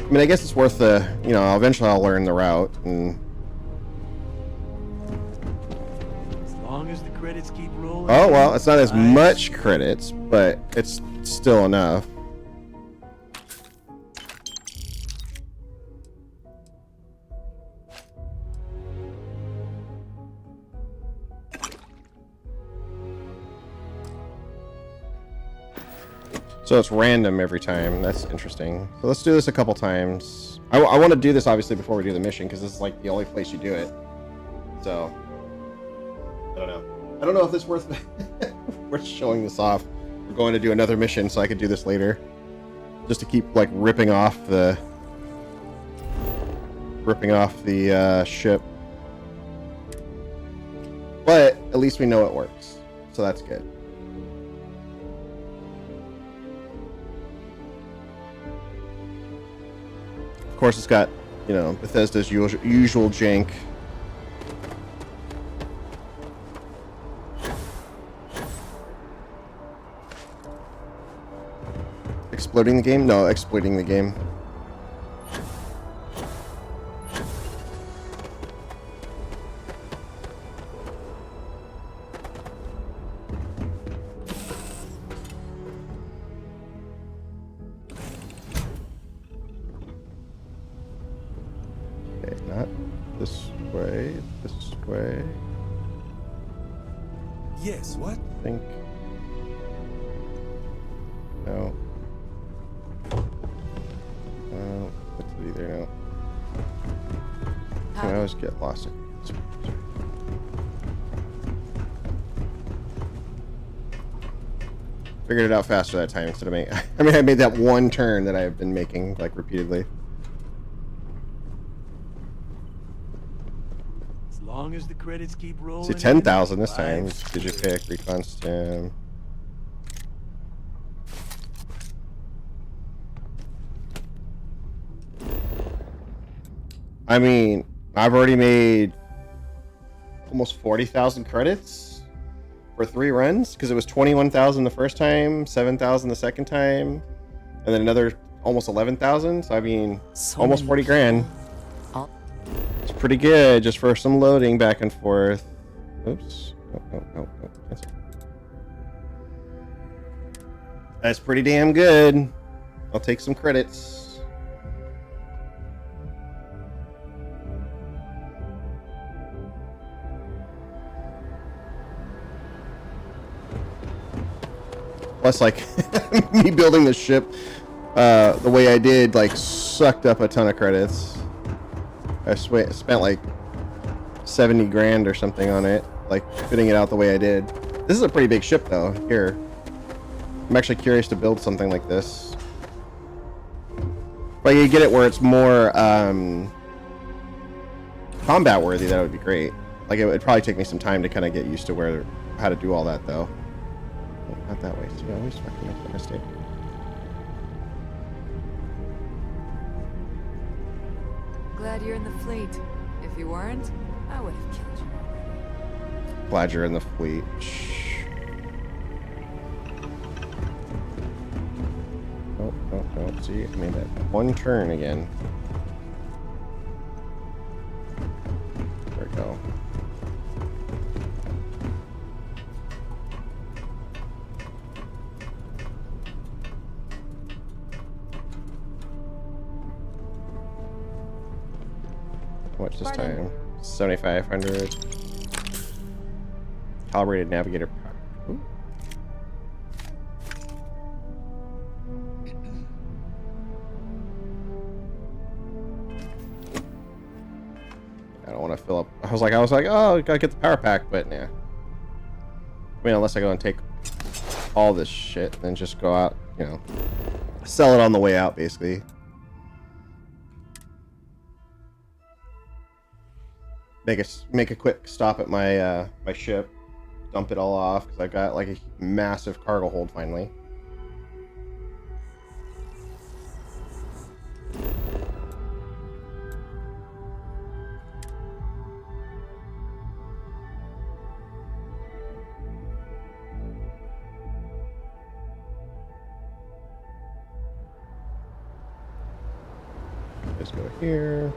A: I mean, I guess it's worth the, you know, eventually I'll learn the route, and
P: As long as the credits keep rolling.
A: oh well, it's not as much credits, but it's still enough. So it's random every time. That's interesting. So let's do this a couple times. I want to do this obviously before we do the mission, because this is like the only place you do it. So I don't know. I don't know if it's worth worth showing this off. We're going to do another mission, so I could do this later, just to keep like ripping off the ship. But at least we know it works, so that's good. Of course, it's got, you know, Bethesda's usual jank. Exploding the game? No, exploiting the game. Not this way, this way.
E: Yes, what?
A: I think. No. That's it either, no. I always get lost. Figured it out faster that time instead of making. I mean, I made that one turn that I've been making like repeatedly.
P: As long as the credits keep rolling.
A: See, 10,000 this time. Digipick, recon stem. I mean, I've already made almost 40,000 credits for 3 runs, because it was 21,000 the first time, 7,000 the second time, and then another almost 11,000. So I mean,
D: So
A: almost
D: many
A: 40 grand. It's pretty good just for some loading back and forth. Oops. Oh. That's pretty damn good. I'll take some credits. Plus, like, me building the ship the way I did, like, sucked up a ton of credits. I spent like 70 grand or something on it, like fitting it out the way I did. This is a pretty big ship though. Here, I'm actually curious to build something like this. But you get it where it's more combat worthy, that would be great. Like it would probably take me some time to kind of get used to how to do all that though. Oh, not that way. See, I always fucking make that mistake.
R: Glad you're in the fleet. If you weren't, I would have killed you already.
A: Glad you're in the fleet. Shh. Oh, oh, oh. See, I made that one turn again. There we go. How much this time? 7,500. Calibrated navigator power. Ooh. I don't want to fill up. I was like, oh, I gotta get the power pack, but nah. I mean, unless I go and take all this shit, then just go out, you know, sell it on the way out, basically. Make a quick stop at my my ship, dump it all off because I got like a massive cargo hold finally. Just go here.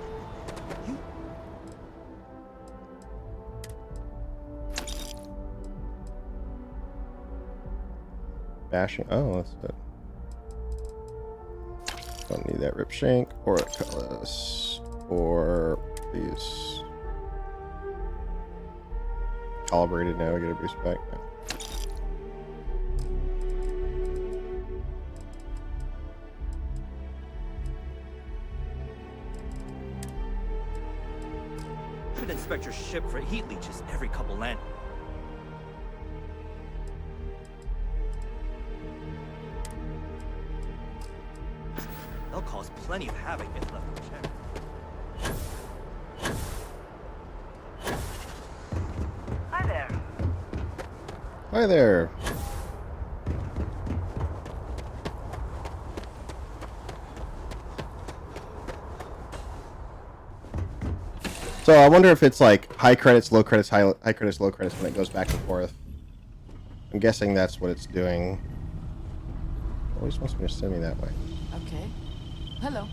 A: Bashing. Oh, that's it. Don't need that rip shank or a cutlass or these calibrated navigator boost back. No.
L: Should inspect your ship for heat leeches every couple land. They'll cause plenty of havoc if left unchecked.
M: Hi there.
A: Hi there. So I wonder if it's like high credits, low credits, high credits, low credits when it goes back and forth. I'm guessing that's what it's doing. It always wants me to send me that way.
R: Okay. Hello.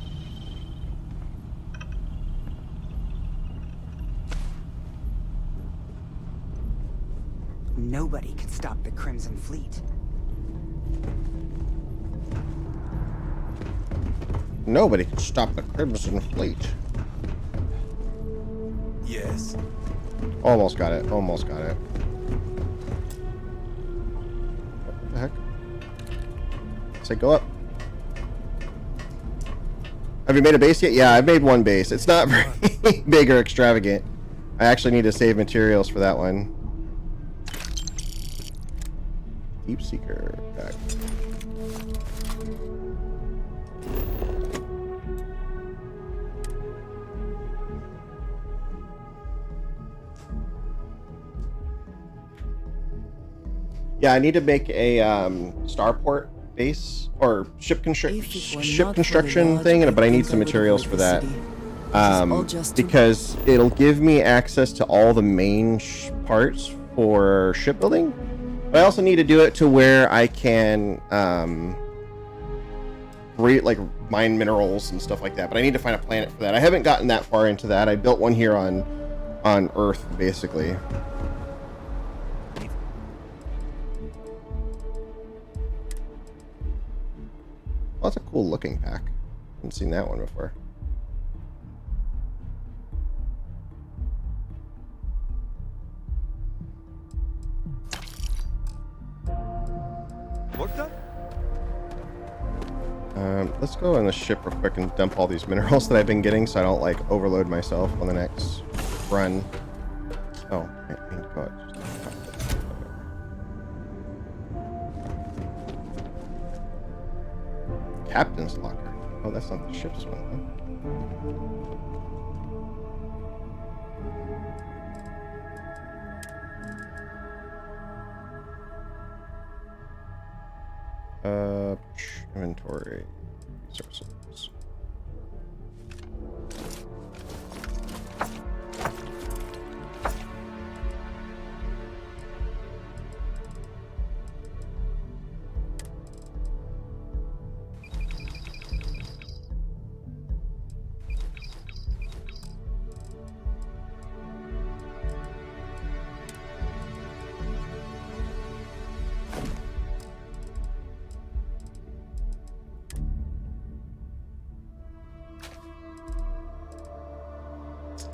O: Nobody can stop the Crimson Fleet.
A: Nobody can stop the Crimson Fleet.
E: Yes.
A: Almost got it. Almost got it. What the heck? Say go up. Have you made a base yet? Yeah, I've made one base. It's not very big or extravagant. I actually need to save materials for that one. Deep Seeker back. Yeah, I need to make a starport base or ship construction thing, but I need some materials for that. Because it'll give me access to all the main parts for shipbuilding. But I also need to do it to where I can mine minerals and stuff like that. But I need to find a planet for that. I haven't gotten that far into that. I built one here on Earth, basically. Well, that's a cool looking pack. Haven't seen that one before.
L: Work done?
A: Let's go on the ship real quick and dump all these minerals that I've been getting so I don't like overload myself on the next run. Oh, I need to go out. Captain's locker. Oh, that's not the ship's one, huh? Inventory, resources.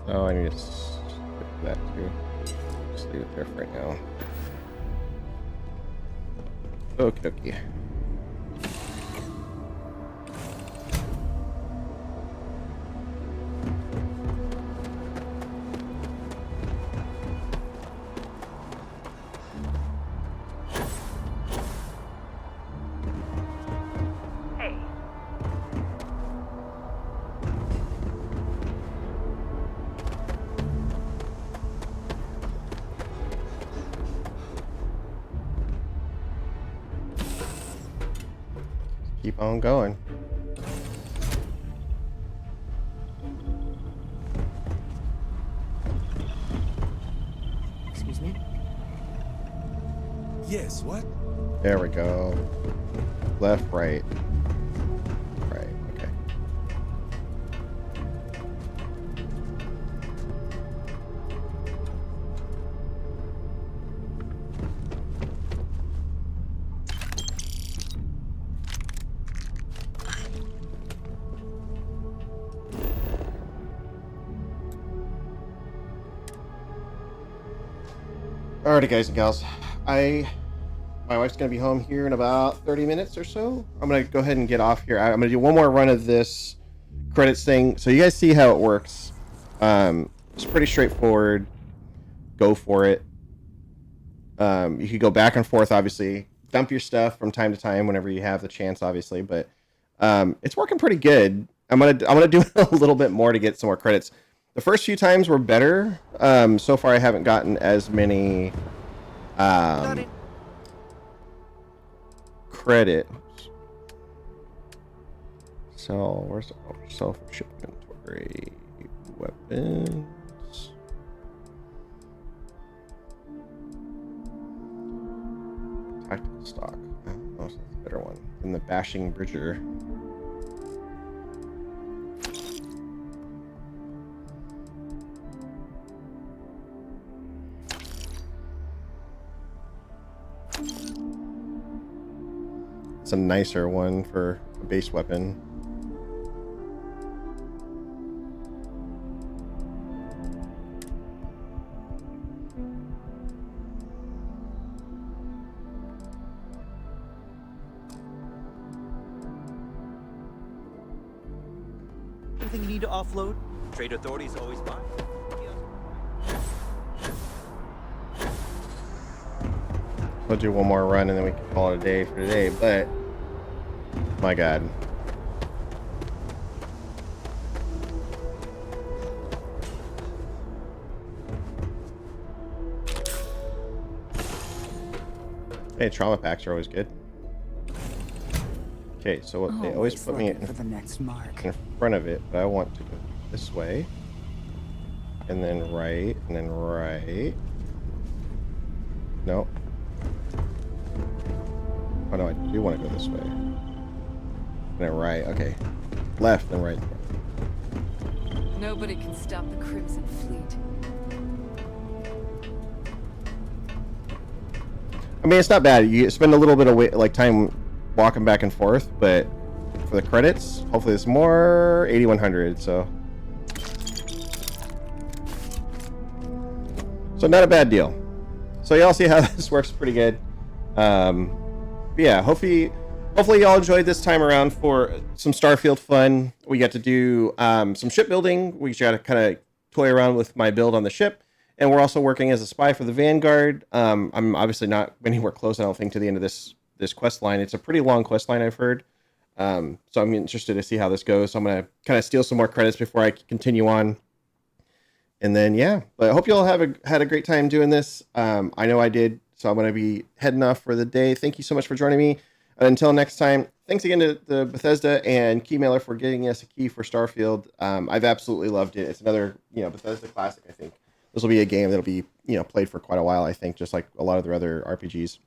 A: Oh, I need to skip that too. Just leave it there for right now. Okie dokie. Keep on going.
L: Excuse me?
E: Yes, what?
A: There we go. Left, right. Right, okay. Alrighty, guys and gals. My wife's gonna be home here in about 30 minutes or so. I'm gonna go ahead and get off here. I'm gonna do one more run of this credits thing, so you guys see how it works. It's pretty straightforward. Go for it. You could go back and forth, obviously. Dump your stuff from time to time whenever you have the chance, obviously. But it's working pretty good. I'm gonna do a little bit more to get some more credits. The first few times were better. So far, I haven't gotten as many credit. So where's the self-ship inventory? Weapons. Tactical stock. Oh, that's a better one than the Bashing Bridger. It's a nicer one for a base weapon.
L: Anything you need to offload? Trade authorities always buy.
A: We'll do one more run and then we can call it a day for today, but my god. Hey, trauma packs are always good. Okay, so what they always put me
O: for the next mark.
A: in front of it, but I want to go this way. And then right, and then right. No. Oh no, I do want to go this way. And then right, okay. Left and right.
R: Nobody can stop the Crimson Fleet.
A: I mean, it's not bad. You spend a little bit of time walking back and forth, but for the credits, hopefully it's more 8100. So not a bad deal. So y'all see how this works pretty good. Yeah, hopefully y'all enjoyed this time around for some Starfield fun. We got to do some shipbuilding. We got to kind of toy around with my build on the ship. And we're also working as a spy for the Vanguard. I'm obviously not anywhere close, I don't think, to the end of this quest line. It's a pretty long quest line, I've heard. So I'm interested to see how this goes. So I'm going to kind of steal some more credits before I continue on. And then, yeah, but I hope you all had a great time doing this. I know I did. So I'm going to be heading off for the day. Thank you so much for joining me. And until next time, thanks again to the Bethesda and Keymailer for getting us a key for Starfield. I've absolutely loved it. It's another, Bethesda classic, I think. This will be a game that'll be, played for quite a while, I think, just like a lot of their other RPGs.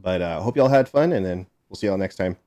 A: But I hope you all had fun, and then we'll see you all next time.